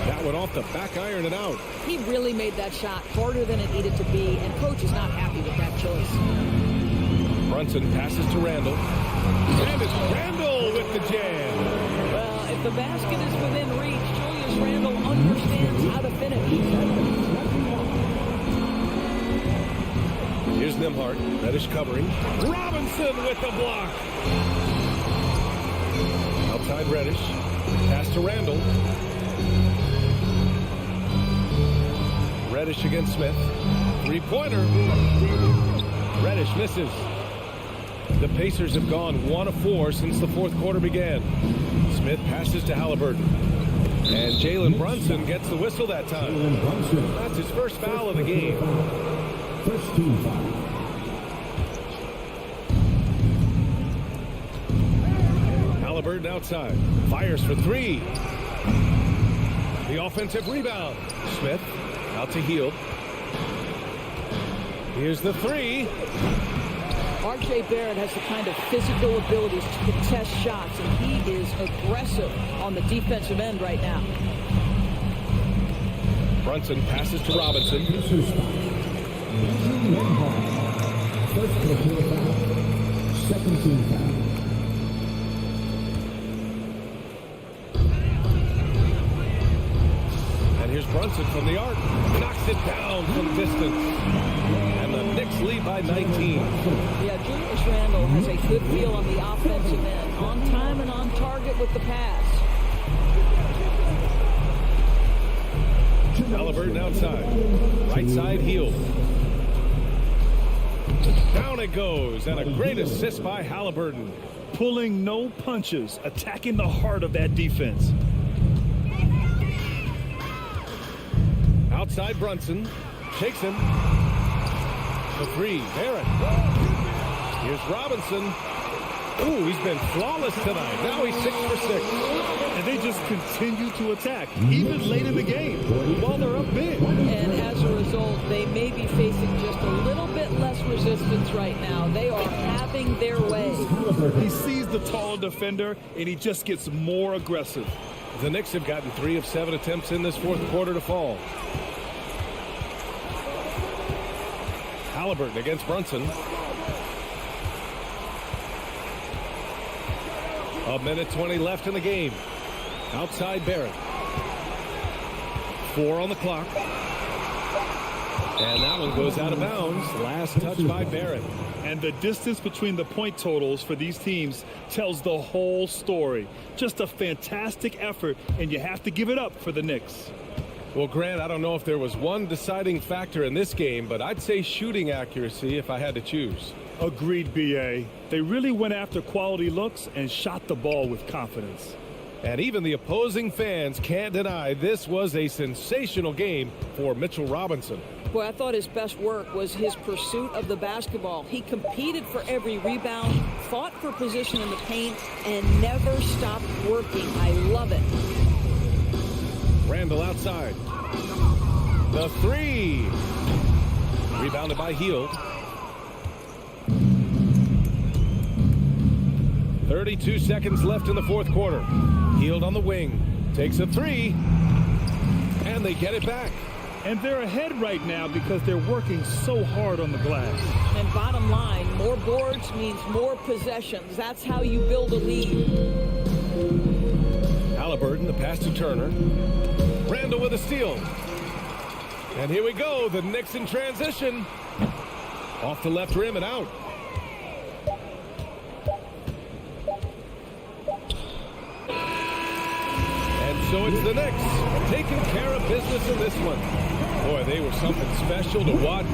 That one off the back iron and out. He really made that shot harder than it needed to be, and coach is not happy with that choice. Brunson passes to Randall. And it's Randall with the jam. Well, if the basket is within reach, Julius Randall understands how to finish. Here's Nembhard. Reddish covering. Robinson with the block. Outside Reddish. Pass to Randall. Reddish against Smith. 3-pointer. Reddish misses. The Pacers have gone 1 of 4 since the 4th quarter began. Smith passes to Halliburton. And Jalen Brunson gets the whistle that time. That's his first foul of the game. First team foul. Halliburton outside. Fires for 3. The offensive rebound. Smith out to Hield. Here's the 3. R.J. Barrett has the kind of physical abilities to contest shots, and he is aggressive on the defensive end right now. Brunson passes to Robinson. First team foul. Second team foul. Brunson from the arc. Knocks it down from distance. And the Knicks lead by 19. Yeah, Julius Randle has a good feel on the offensive end. On time and on target with the pass. Halliburton outside. Right side heel. Down it goes. And a great assist by Halliburton. Pulling no punches, attacking the heart of that defense. Outside Brunson. Takes him. The three. Barrett. Here's Robinson. Ooh, he's been flawless tonight. Now he's 6 for 6. And they just continue to attack, even late in the game, while they're up big. And as a result, they may be facing just a little bit less resistance right now. They are having their way. He sees the taller defender, and he just gets more aggressive. The Knicks have gotten 3 of 7 attempts in this fourth quarter to fall. Halliburton against Brunson. A minute 20 left in the game. Outside Barrett. 4 on the clock. And that one goes out of bounds. Last touch by Barrett. And the distance between the point totals for these teams tells the whole story. Just a fantastic effort, and you have to give it up for the Knicks. Well, Grant, I don't know if there was one deciding factor in this game, but I'd say shooting accuracy if I had to choose. Agreed, B.A. They really went after quality looks and shot the ball with confidence. And even the opposing fans can't deny this was a sensational game for Mitchell Robinson. Boy, I thought his best work was his pursuit of the basketball. He competed for every rebound, fought for position in the paint, and never stopped working. I love it. Randle outside. The three. Rebounded by Hield. 32 seconds left in the fourth quarter. Hield on the wing. Takes a three. And they get it back. And they're ahead right now because they're working so hard on the glass. And bottom line, more boards means more possessions. That's how you build a lead. Halliburton, the pass to Turner. Randle with a steal. And here we go. The Knicks in transition. Off the left rim and out. And so it's the Knicks taking care of business in this one. Boy, they were something special to watch.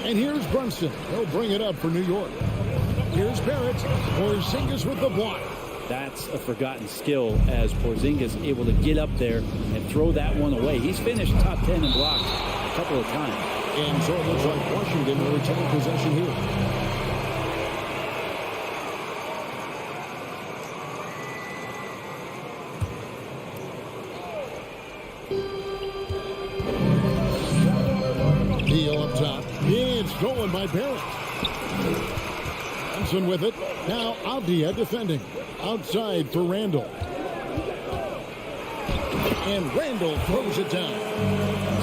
And here's Brunson. He'll bring it up for New York. Here's Barrett. Porzingis with the block. That's a forgotten skill as Porzingis able to get up there and throw that one away. He's finished top 10 in blocks a couple of times. And so it looks like Washington will retain possession here. Deal up top. It's stolen by Barrett. Johnson with it. Now Avdia defending. Outside for Randall. And Randall throws it down.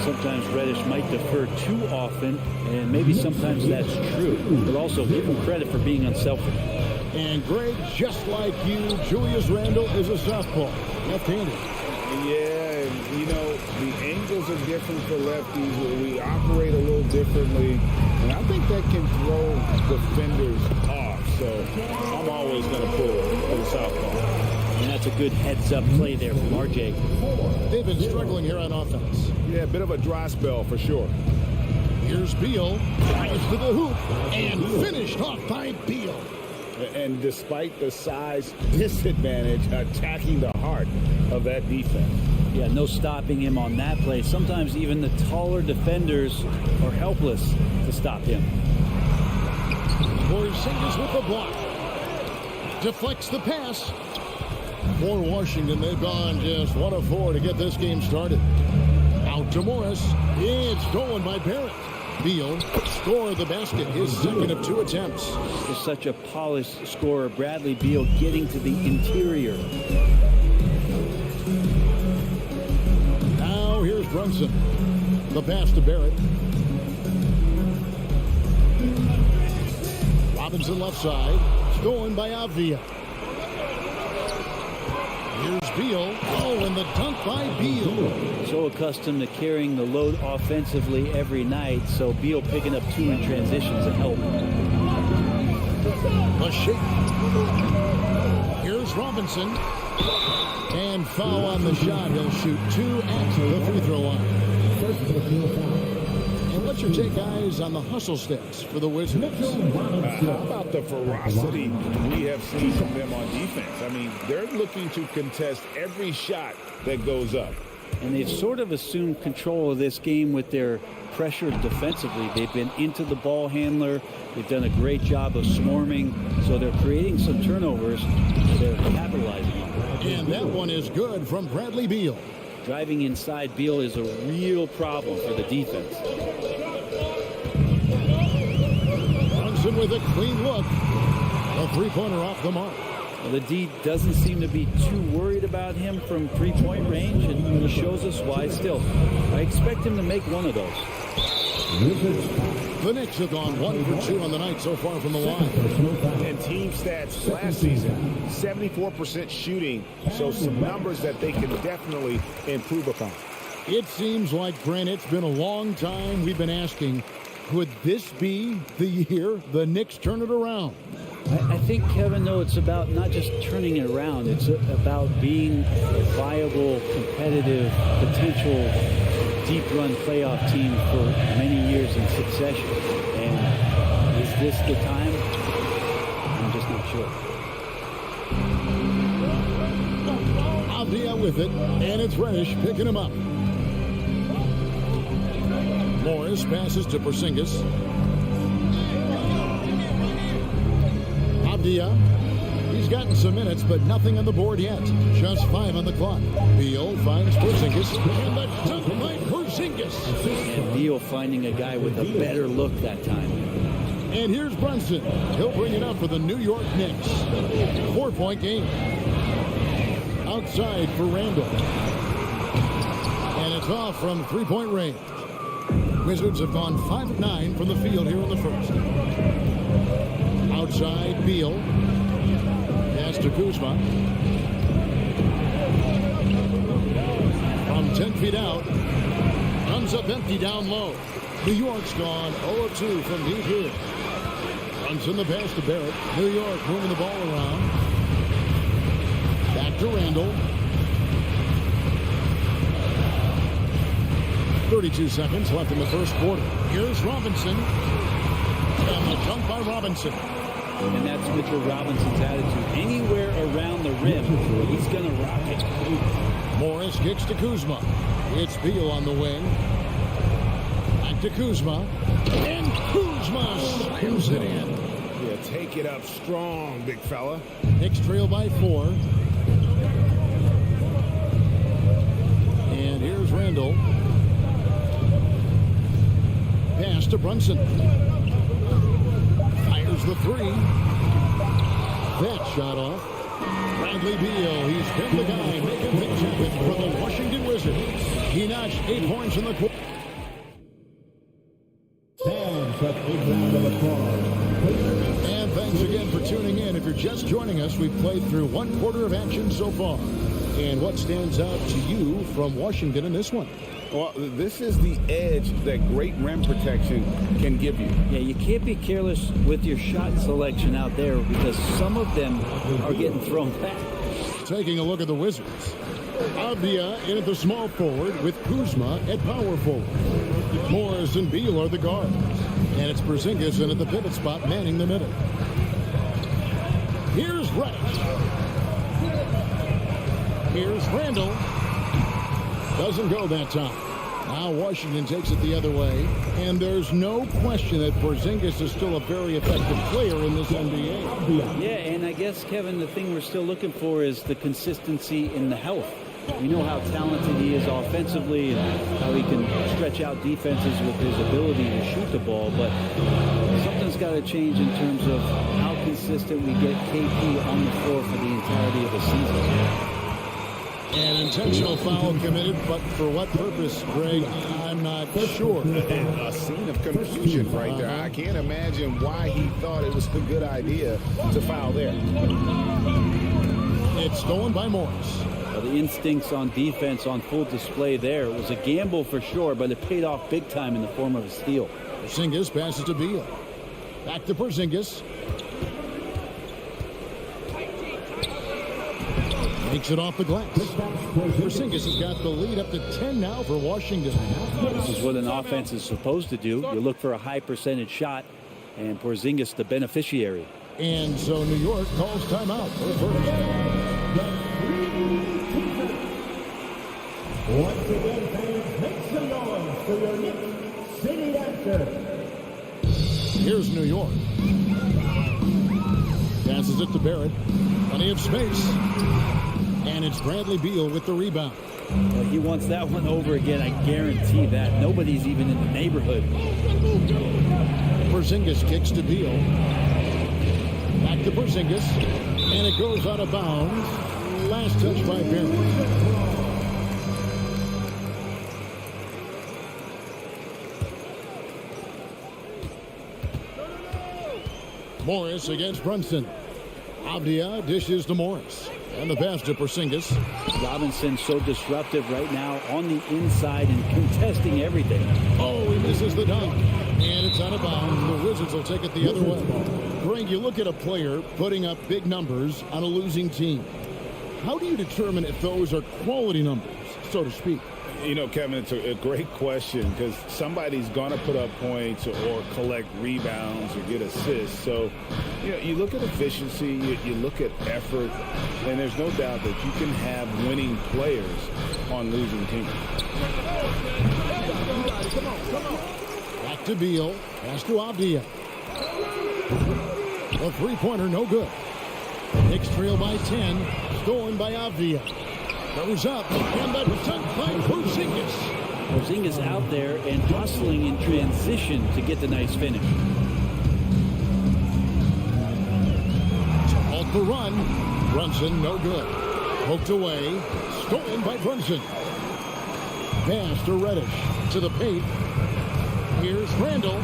Sometimes Reddish might defer too often, and maybe sometimes that's true. But also give him credit for being unselfish. And Greg, just like you, Julius Randall is a southpaw. Left-handed. Yeah, you know, the angles are different for lefties. We operate a little differently. And I think that can throw defenders off. So I'm always going to pull for the southpaw. And that's a good heads-up play there from RJ. They've been struggling here on offense. Yeah, a bit of a dry spell for sure. Here's Beal. Drives to the hoop. And finished off by Beal. And despite the size disadvantage, attacking the heart of that defense. Yeah, no stopping him on that play. Sometimes even the taller defenders are helpless to stop him. Porzingis with the block. Deflects the pass. For Washington, they've gone just 1 of 4 to get this game started. Out to Morris. It's stolen by Barrett. Beal scored the basket, his second of 2 attempts. Just such a polished scorer. Bradley Beal getting to the interior. Now here's Brunson. The pass to Barrett. Robinson left side. Stolen by Avdia. Here's Beal. Oh, and the dunk by Beal. So accustomed to carrying the load offensively every night, so Beal picking up 2 in transitions to help. A shake. Here's Robinson. And foul on the shot. He'll shoot 2 at the free throw line. And what's your take, guys, on the hustle sticks for the Wizards? How about the ferocity we have seen from them on defense? I mean, they're looking to contest every shot that goes up. And they've sort of assumed control of this game with their pressure defensively. They've been into the ball handler. They've done a great job of swarming. So they're creating some turnovers. They're capitalizing on it. And that one is good from Bradley Beal. Driving inside Beal is a real problem for the defense. Brunson with a clean look. A three-pointer off the mark. Well, the D doesn't seem to be too worried about him from three-point range, and he shows us why still. I expect him to make one of those. The Knicks have gone 1 for 2 on the night so far from the line. And team stats last season, 74% shooting, so some numbers that they can definitely improve upon. It seems like, Grant, it's been a long time we've been asking, could this be the year the Knicks turn it around? I think, Kevin, though, it's about not just turning it around. It's about being a viable, competitive, potential deep-run playoff team for many years in succession. And is this the time? I'm just not sure. Avdia with it, and it's Reddish picking him up. Morris passes to Porzingis. Avdia, he's gotten some minutes, but nothing on the board yet. Just 5 on the clock. Beal finds Porzingis, and the dunk by Porzingis. And Beal finding a guy with a better look that time. And here's Brunson. He'll bring it up for the New York Knicks. 4-point game. Outside for Randall. And it's off from 3-point range. Wizards have gone 5 of 9 from the field here in the first. Outside, Beal. Pass to Kuzma. From 10 feet out. Comes up empty down low. New York's gone 0-2 from deep here. Runs in the pass to Barrett. New York moving the ball around. Back to Randall. 32 seconds left in the first quarter. Here's Robinson. And the dunk by Robinson. And that's Mitchell Robinson's attitude. Anywhere around the rim, he's going to rock it. Morris kicks to Kuzma. It's Beal on the wing. Back to Kuzma. And Kuzma slams it in. Yeah, take it up strong, big fella. Knicks trail by 4. And here's Randall. Pass to Brunson. Fires the 3. That shot off. Bradley Beal, he's been the guy making things happen for the Washington Wizards. He notched 8 points in the quarter. And thanks again for tuning in. If you're just joining us, we've played through 1 quarter of action so far. And what stands out to you from Washington in this one? Well, this is the edge that great rim protection can give you. Yeah, you can't be careless with your shot selection out there because some of them are getting thrown back. Taking a look at the Wizards. Avdia in at the small forward with Kuzma at power forward. Morris and Beal are the guards. And it's Porzingis in at the pivot spot manning the middle. Here's Reddish. Here's Randall. Doesn't go that time. Now Washington takes it the other way. And there's no question that Porzingis is still a very effective player in this NBA. Yeah, and I guess, Kevin, the thing we're still looking for is the consistency in the health. We know how talented he is offensively and how he can stretch out defenses with his ability to shoot the ball, but something's got to change in terms of how consistent we get KP on the floor for the entirety of the season. An intentional foul committed, but for what purpose, Greg? I'm not sure. A scene of confusion right there. I can't imagine why he thought it was a good idea to foul there. It's stolen by Morris. Well, the instincts on defense on full display there. It was a gamble for sure, but it paid off big time in the form of a steal. Porzingis passes to Beal. Back to Porzingis. Takes it off the glass. Porzingis has got the lead up to 10 now for Washington. This is what an offense is supposed to do. You look for a high percentage shot, and Porzingis the beneficiary. And so New York calls timeout for the first. Once again, fans, make some noise for your Knicks City After. Here's New York. Passes it to Barrett. Plenty of space. And it's Bradley Beal with the rebound. Well, he wants that one over again, I guarantee that. Nobody's even in the neighborhood. Porzingis kicks to Beal. Back to Porzingis. And it goes out of bounds. Last touch by Barrett. Morris against Brunson. Avdia dishes to Morris. And the pass to Porzingis. Robinson's so disruptive right now on the inside and contesting everything. Oh, he misses the dunk. And it's out of bounds. The Wizards will take it the other way. Greg, you look at a player putting up big numbers on a losing team. How do you determine if those are quality numbers, so to speak? You know, Kevin, it's a great question because somebody's going to put up points or collect rebounds or get assists. So, you know, you look at efficiency, you look at effort, and there's no doubt that you can have winning players on losing teams. Back to Beal. Pass to Avdia. A three-pointer, no good. Knicks trail by 10. Stolen by Avdia. Goes up, and the dunk by Porzingis. Porzingis out there and hustling in transition to get the nice finish. Off the run. Brunson, no good. Poked away. Stolen by Brunson. Pass to Reddish. To the paint. Here's Randall.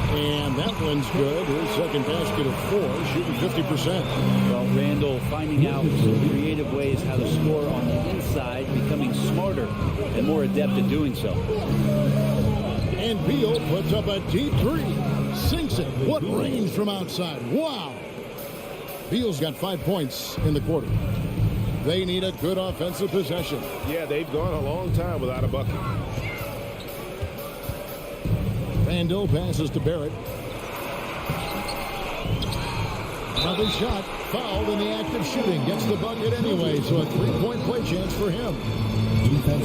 And that one's good. His second basket of 4, shooting 50%. Well, Randall finding out some creative ways how to score on the inside, becoming smarter and more adept at doing so. And Beal puts up a deep three. Sinks it. What range from outside. Wow. Beal's got 5 points in the quarter. They need a good offensive possession. Yeah, they've gone a long time without a bucket. Randall passes to Barrett. Another shot. Fouled in the act of shooting. Gets the bucket anyway, so a three-point play chance for him.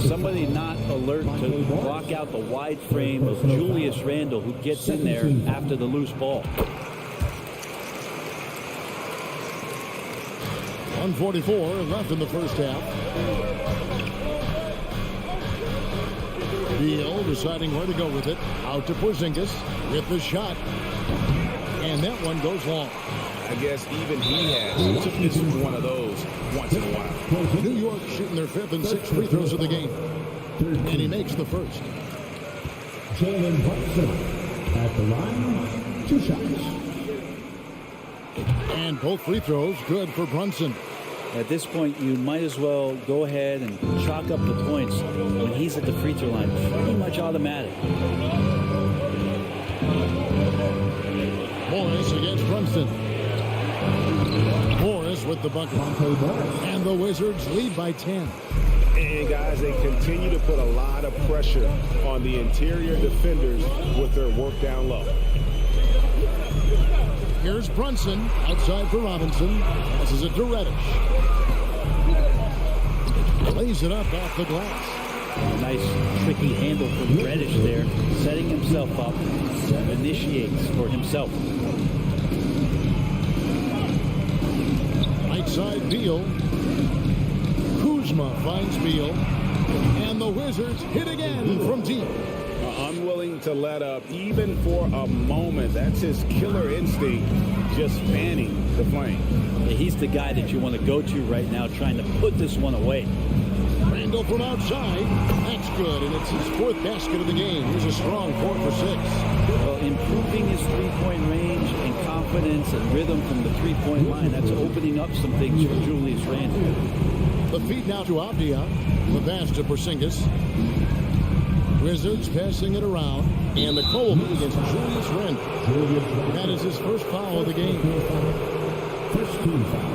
Somebody not alert to block out the wide frame of Julius Randle, who gets in there after the loose ball. 1:44 left in the first half. Beal deciding where to go with it. Out to Porzingis with the shot. And that one goes long. I guess even he has. It's one of those once in a while. New York shooting their 5th and 6th free throws of the game. And he makes the first. Jalen Brunson at the line, 2 shots. And both free throws good for Brunson. At this point, you might as well go ahead and chalk up the points when he's at the free throw line. Pretty much automatic. Morris against Brunson. Morris with the bucket. And the Wizards lead by 10. And guys, they continue to put a lot of pressure on the interior defenders with their work down low. Here's Brunson outside for Robinson. Passes it to Reddish. Lays it up off the glass. Nice tricky handle from Reddish there, setting himself up, initiates for himself. Right side Beal. Kuzma finds Beal. And the Wizards hit again from deep. Unwilling to let up even for a moment. That's his killer instinct, just fanning the flame. Yeah, he's the guy that you want to go to right now, trying to put this one away. Randall from outside. That's good, and it's his 4th basket of the game. He's a strong 4 for 6. Well, improving his three-point range and confidence and rhythm from the three-point line, that's opening up some things for Julius Randle. The feed now to Avdia. The pass to Porzingis. Wizards passing it around. And the call will be against Julius Randle. That is his first foul of the game. First team foul.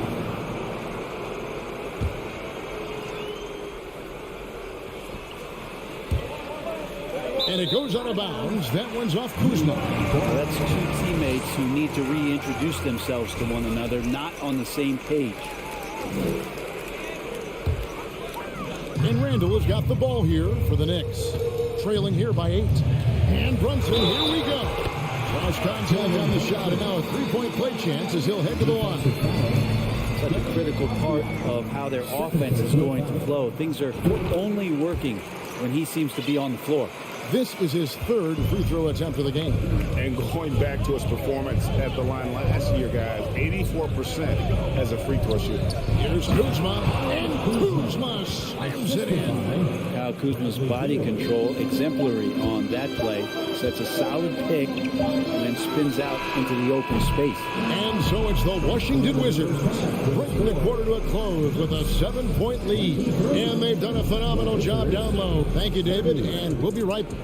And it goes out of bounds. That one's off Kuzma. Well, that's 2 teammates who need to reintroduce themselves to one another, not on the same page. And Randall has got the ball here for the Knicks. Trailing here by 8. And Brunson, here we go. Cross contact on the shot, and now a three-point play chance as he'll head to the line. Such a critical part of how their offense is going to flow. Things are only working when he seems to be on the floor. This is his 3rd free throw attempt of the game. And going back to his performance at the line last year, guys, 84% as a free throw shooter. Here's Kuzma, and Kuzma slams it in. Kyle Kuzma's body control, exemplary on that play. Sets a solid pick and then spins out into the open space. And so it's the Washington Wizards bringing the quarter to a close with a 7-point lead. And they've done a phenomenal job down low. Thank you, David, and we'll be right back.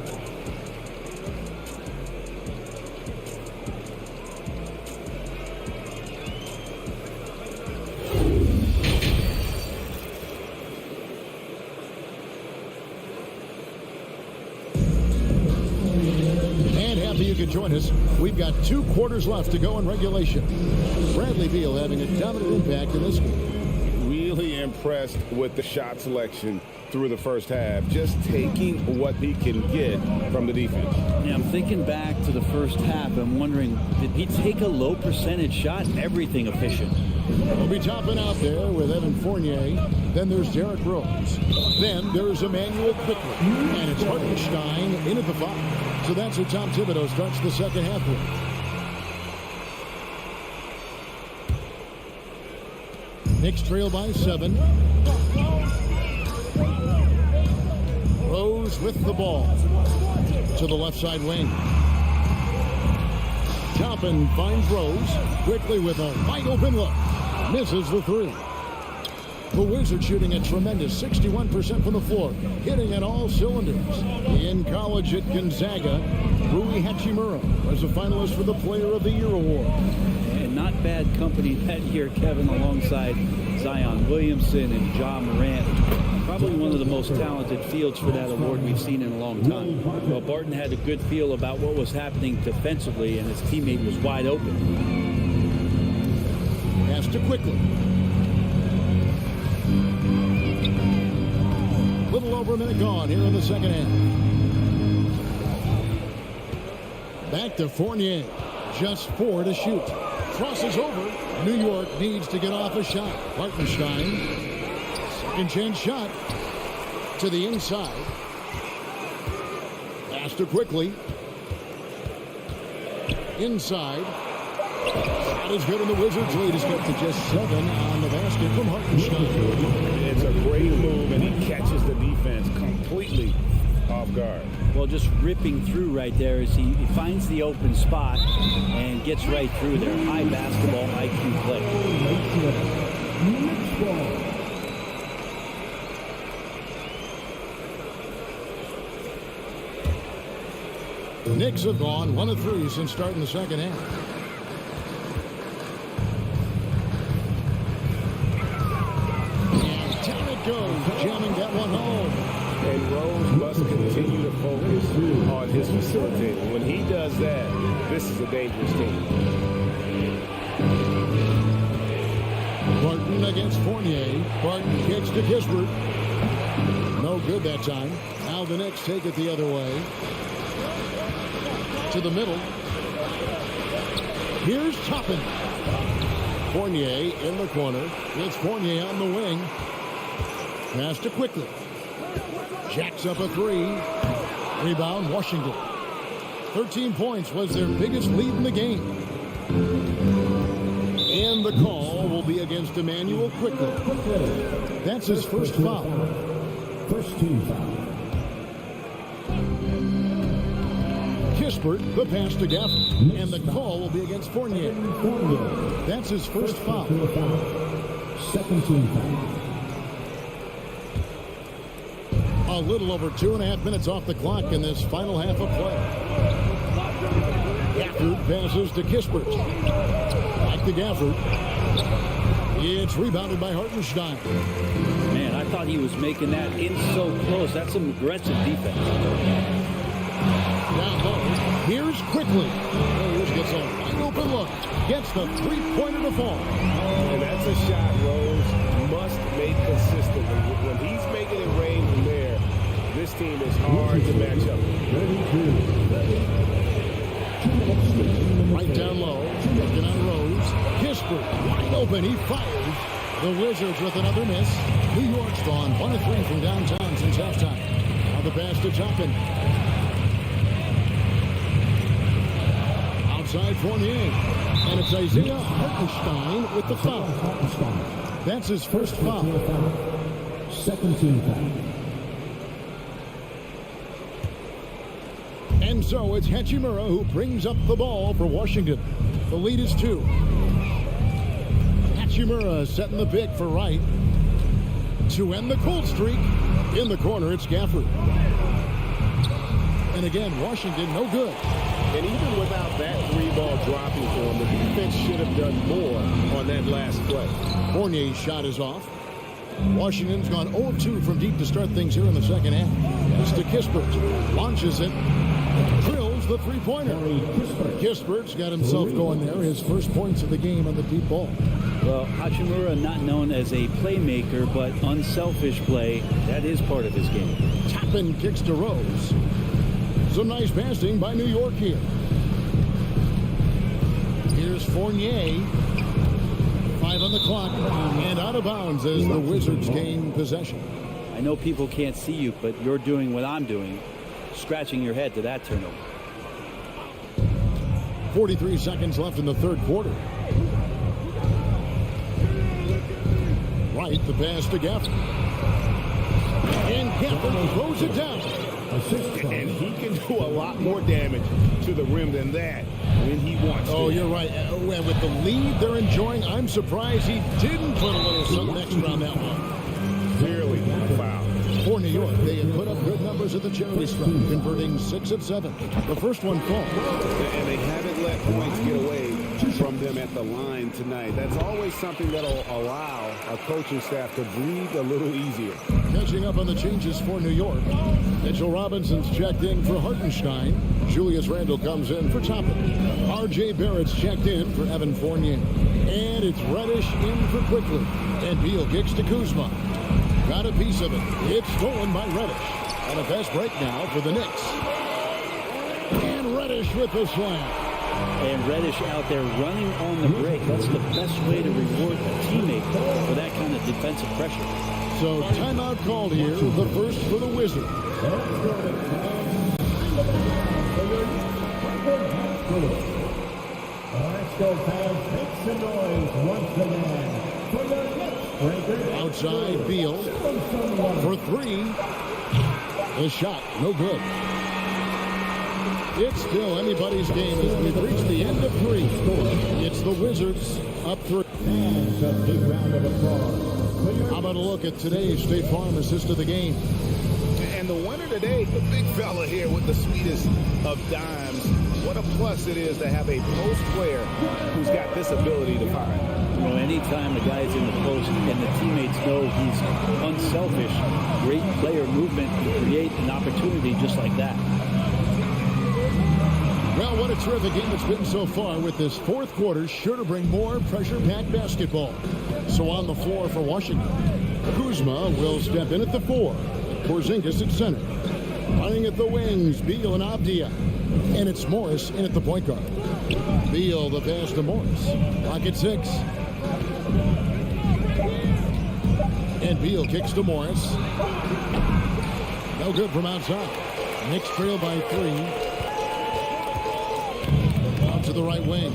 You can join us. We've got 2 quarters left to go in regulation. Bradley Beal having a dominant impact in this one. Really impressed with the shot selection through the first half, just taking what he can get from the defense. Yeah, I'm thinking back to the first half. I'm wondering, did he take a low percentage shot? Everything efficient. We'll be topping out there with Evan Fournier. Then there's Derrick Rose. Then there's Emmanuel Quickly. And it's Hartenstein in at the 5. So that's how Tom Thibodeau starts the second half with. Knicks trail by 7. Rose with the ball to the left side wing. Toppin finds Rose quickly with a wide open look. Misses the 3. The Wizards shooting a tremendous 61% from the floor, hitting at all cylinders. In college at Gonzaga, Rui Hachimura was a finalist for the Player of the Year award. And not bad company that year, Kevin, alongside Zion Williamson and Ja Morant. Probably one of the most talented fields for that award we've seen in a long time. Well, Barton had a good feel about what was happening defensively, and his teammate was wide open. Pass to Quickly. Little over a minute gone here in the second half. Back to Fournier. Just 4 to shoot. Crosses over. New York needs to get off a shot. Hartenstein. Second chance shot to the inside. Pass to Quickly. Inside. Shot is good, and the Wizards lead is kept to just 7 on the basket from Hartenstein. It's a great move, and he catches the defense completely off guard. Well, just ripping through right there as he finds the open spot and gets right through there. High basketball IQ play. The Knicks have gone 1 of 3 since starting the second half. And down it goes, jamming that one home. And Rose must continue to focus on his facilitating. When he does that, this is a dangerous team. Barton against Fournier. Barton kicks to Kispert. No good that time. Now the Knicks take it the other way. To the middle. Here's Toppin. Fournier in the corner. It's Fournier on the wing. Pass to Quickly. Jacks up a 3. Rebound, Washington. 13 points was their biggest lead in the game. And the call will be against Emmanuel Quickly. That's his first foul. First team foul. Kispert, the pass to Gafford. And the call will be against Fournier. That's his first foul. Second team foul. A little over 2.5 minutes off the clock in this final half of play. Gafford passes to Kispert. Back to Gafford. It's rebounded by Hartenstein. Man, I thought he was making that in so close. That's some aggressive defense. Down low. Here's Quickly. Rose gets a wide open look. Gets the 3-pointer to fall. And that's a shot Rose must make consistently. When he's making it rain from there, this team is hard to match up. Right down low. Looking on Rose. Kispert wide open. He fires. The Wizards with another miss. New York's gone 1 of 3 from downtown since halftime. Now the pass to Toppin. Outside Fournier. And it's Isaiah Hartenstein with the foul. That's his first foul. Second team foul. And so it's Hachimura who brings up the ball for Washington. The lead is 2. Hachimura setting the pick for Wright. To end the cold streak, in the corner, it's Gafford. And again, Washington, no good. And even without that 3-ball dropping for him, the defense should have done more on that last play. Fournier's shot is off. Washington's gone 0-2 from deep to start things here in the second half. It's to Kispert. Launches it. Drills the three-pointer. Kispert's got himself going there. His first points of the game on the deep ball. Well, Hachimura, not known as a playmaker, but unselfish play. That is part of his game. Tappan kicks to Rose. Some nice passing by New York here. Here's Fournier. 5 on the clock. And out of bounds as the Wizards gain possession. I know people can't see you, but you're doing what I'm doing. Scratching your head to that turnover. 43 seconds left in the third quarter. Right, the pass to Gafford. And Gafford throws it down. And he can do a lot more damage to the rim than that when he wants to. Oh, you're right. And with the lead they're enjoying, I'm surprised he didn't put a little something extra on that one. Clearly a foul. For New York, they have put up good numbers at the charity stripe, converting 6 of 7. The first one falls. And they haven't let points get away from them at the line tonight. That's always something that'll allow our coaching staff to breathe a little easier. Catching up on the changes for New York. Mitchell Robinson's checked in for Hartenstein. Julius Randle comes in for Toppin. R.J. Barrett's checked in for Evan Fournier. And it's Reddish in for Quickly. And Beal kicks to Kuzma. Got a piece of it. It's stolen by Reddish. And a fast break now for the Knicks. And Reddish with the slam. And Reddish out there running on the break. That's the best way to reward a teammate for that kind of defensive pressure. So timeout called here. The first for the Wizards. Let's go, fans. Make some noise once again for the Knicks. Outside Beal for 3. The shot, no good. It's still anybody's game as we've reached the end of 3. It's the Wizards up 3. And a big round of applause. How about a look at today's State Farm assist of the game? And the winner today, the big fella here with the sweetest of dimes. What a plus it is to have a post player who's got this ability to find. You know, anytime the guy's in the post and the teammates know he's unselfish, great player movement to create an opportunity just like that. Well, what a terrific game it's been so far, with this fourth quarter sure to bring more pressure-packed basketball. So on the floor for Washington, Kuzma will step in at the 4. Porzingis at center. Running at the wings, Beal and Avdia. And it's Morris in at the point guard. Beal the pass to Morris. Clock at 6. And Beal kicks to Morris. No good from outside. Knicks trail by 3. Out to the right wing.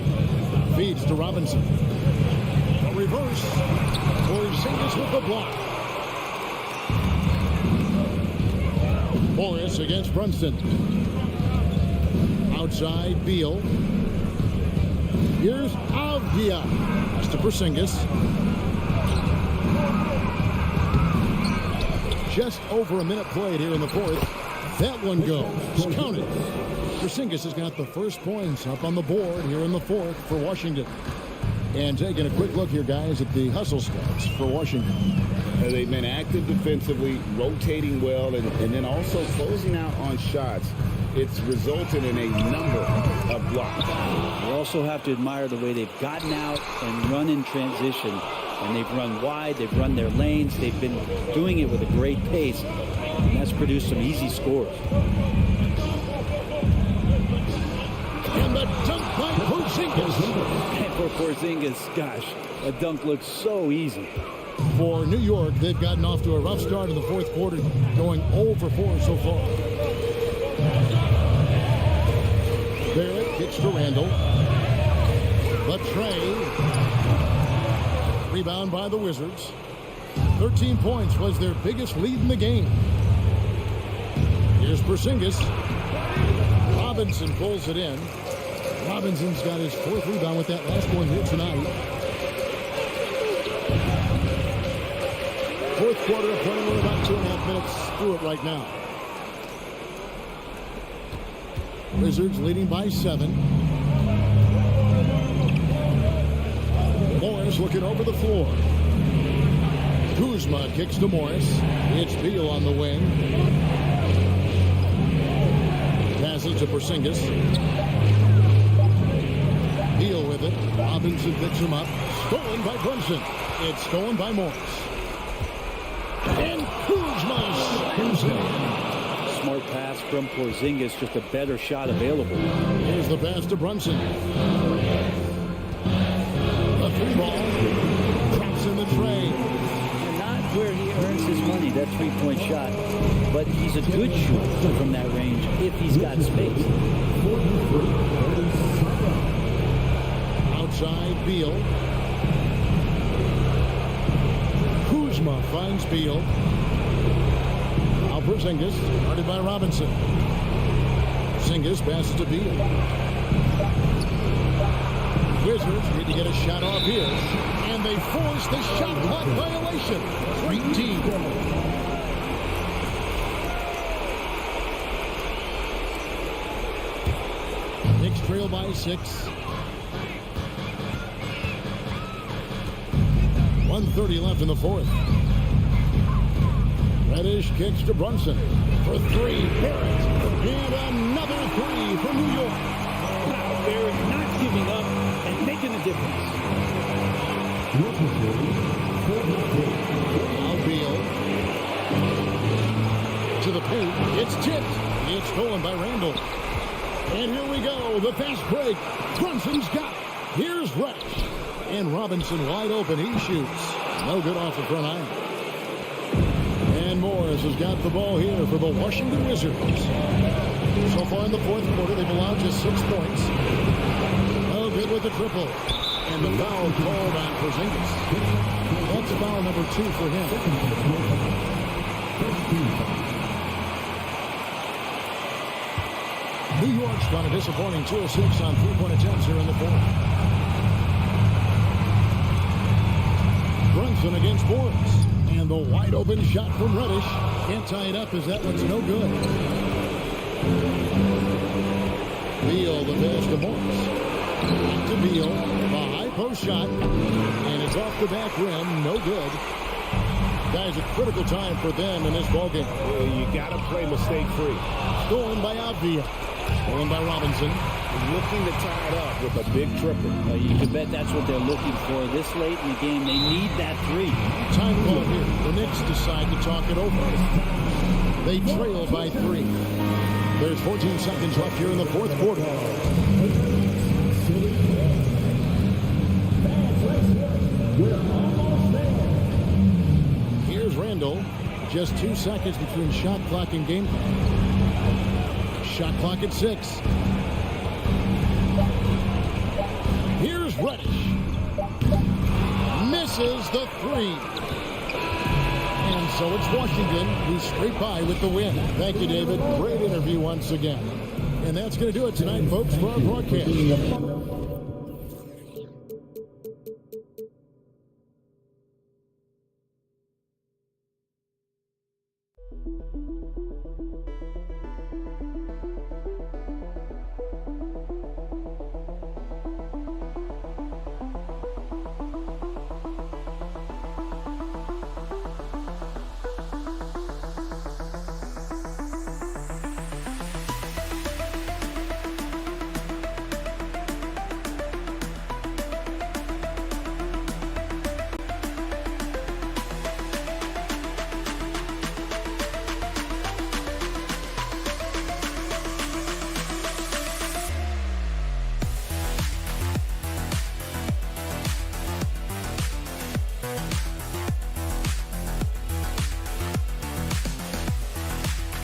Feeds to Robinson. A reverse. Porzingis with the block. Morris against Brunson. Outside Beal. Here's Avdia. That's to Porzingis. Just over a minute played here in the fourth. That one goes. Counted. Porzingis has got the first points up on the board here in the fourth for Washington. And taking a quick look here, guys, at the hustle stats for Washington. They've been active defensively, rotating well, and then also closing out on shots. It's resulted in a number of blocks. You also have to admire the way they've gotten out and run in transition. And they've run wide, they've run their lanes, they've been doing it with a great pace. And that's produced some easy scores. And the dunk by Porzingis. And for Porzingis, gosh, a dunk looks so easy. For New York, they've gotten off to a rough start in the fourth quarter, going 0 for 4 so far. Barrett kicks to Randle. But Trey. Rebound by the Wizards. 13 points was their biggest lead in the game. Here's Porzingis. Robinson pulls it in. Robinson's got his 4th rebound with that last one here tonight. 4th quarter of play. We're about 2.5 minutes through it right now. Wizards leading by 7. Morris looking over the floor. Kuzma kicks to Morris. It's Beal on the wing. Passes to Porzingis. Beal with it. Robinson picks him up. Stolen by Brunson. It's stolen by Morris. And Kuzma screws it. Smart pass from Porzingis, just a better shot available. Here's the pass to Brunson. A 3-ball. Traps in the tray. Not where he earns his money, that 3-point shot. But he's a good shooter from that range if he's got space. Outside, Beal. Kuzma finds Beal. Now Porzingis, guarded by Robinson. Porzingis passes to Beal. Wizards need to get a shot off here. And they force the shot clock violation. Great team. Knicks trail by 6. 1:30 left in the 4th. Reddish kicks to Brunson for 3. Barrett. And another 3 for New York. Barrett not giving up and making a difference. Now Beal. To the paint. It's tipped. It's stolen by Randall. And here we go. The fast break. Brunson's got it. Here's Reddish. And Robinson wide open. He shoots. No good off the front iron. And Morris has got the ball here for the Washington Wizards. So far in the 4th quarter, they've allowed just 6 points. No good with the triple. And the foul called on Porzingis. That's foul number 2 for him. New York's got a disappointing 2 of 6 on 3-point attempts here in the 4th. Brunson against Morris. And the wide open shot from Reddish. Can't tie it up as that one's no good. Beal the pass to Morris. Back to Beal. A high post shot. And it's off the back rim. No good. Guys, a critical time for them in this ballgame. Well, you got to play mistake-free. Stolen by Avdia. Stolen by Robinson. Looking to tie it up with a big triple. You can bet that's what they're looking for this late in the game. They need that 3. Time call here. The Knicks decide to talk it over. They trail by 3. There's 14 seconds left here in the 4th quarter. Here's Randall. Just 2 seconds between shot clock and game clock. Shot clock at 6. Here's Reddish. Misses the 3. And so it's Washington who's straight by with the win. Thank you, David. Great interview once again. And that's going to do it tonight, folks, for our broadcast.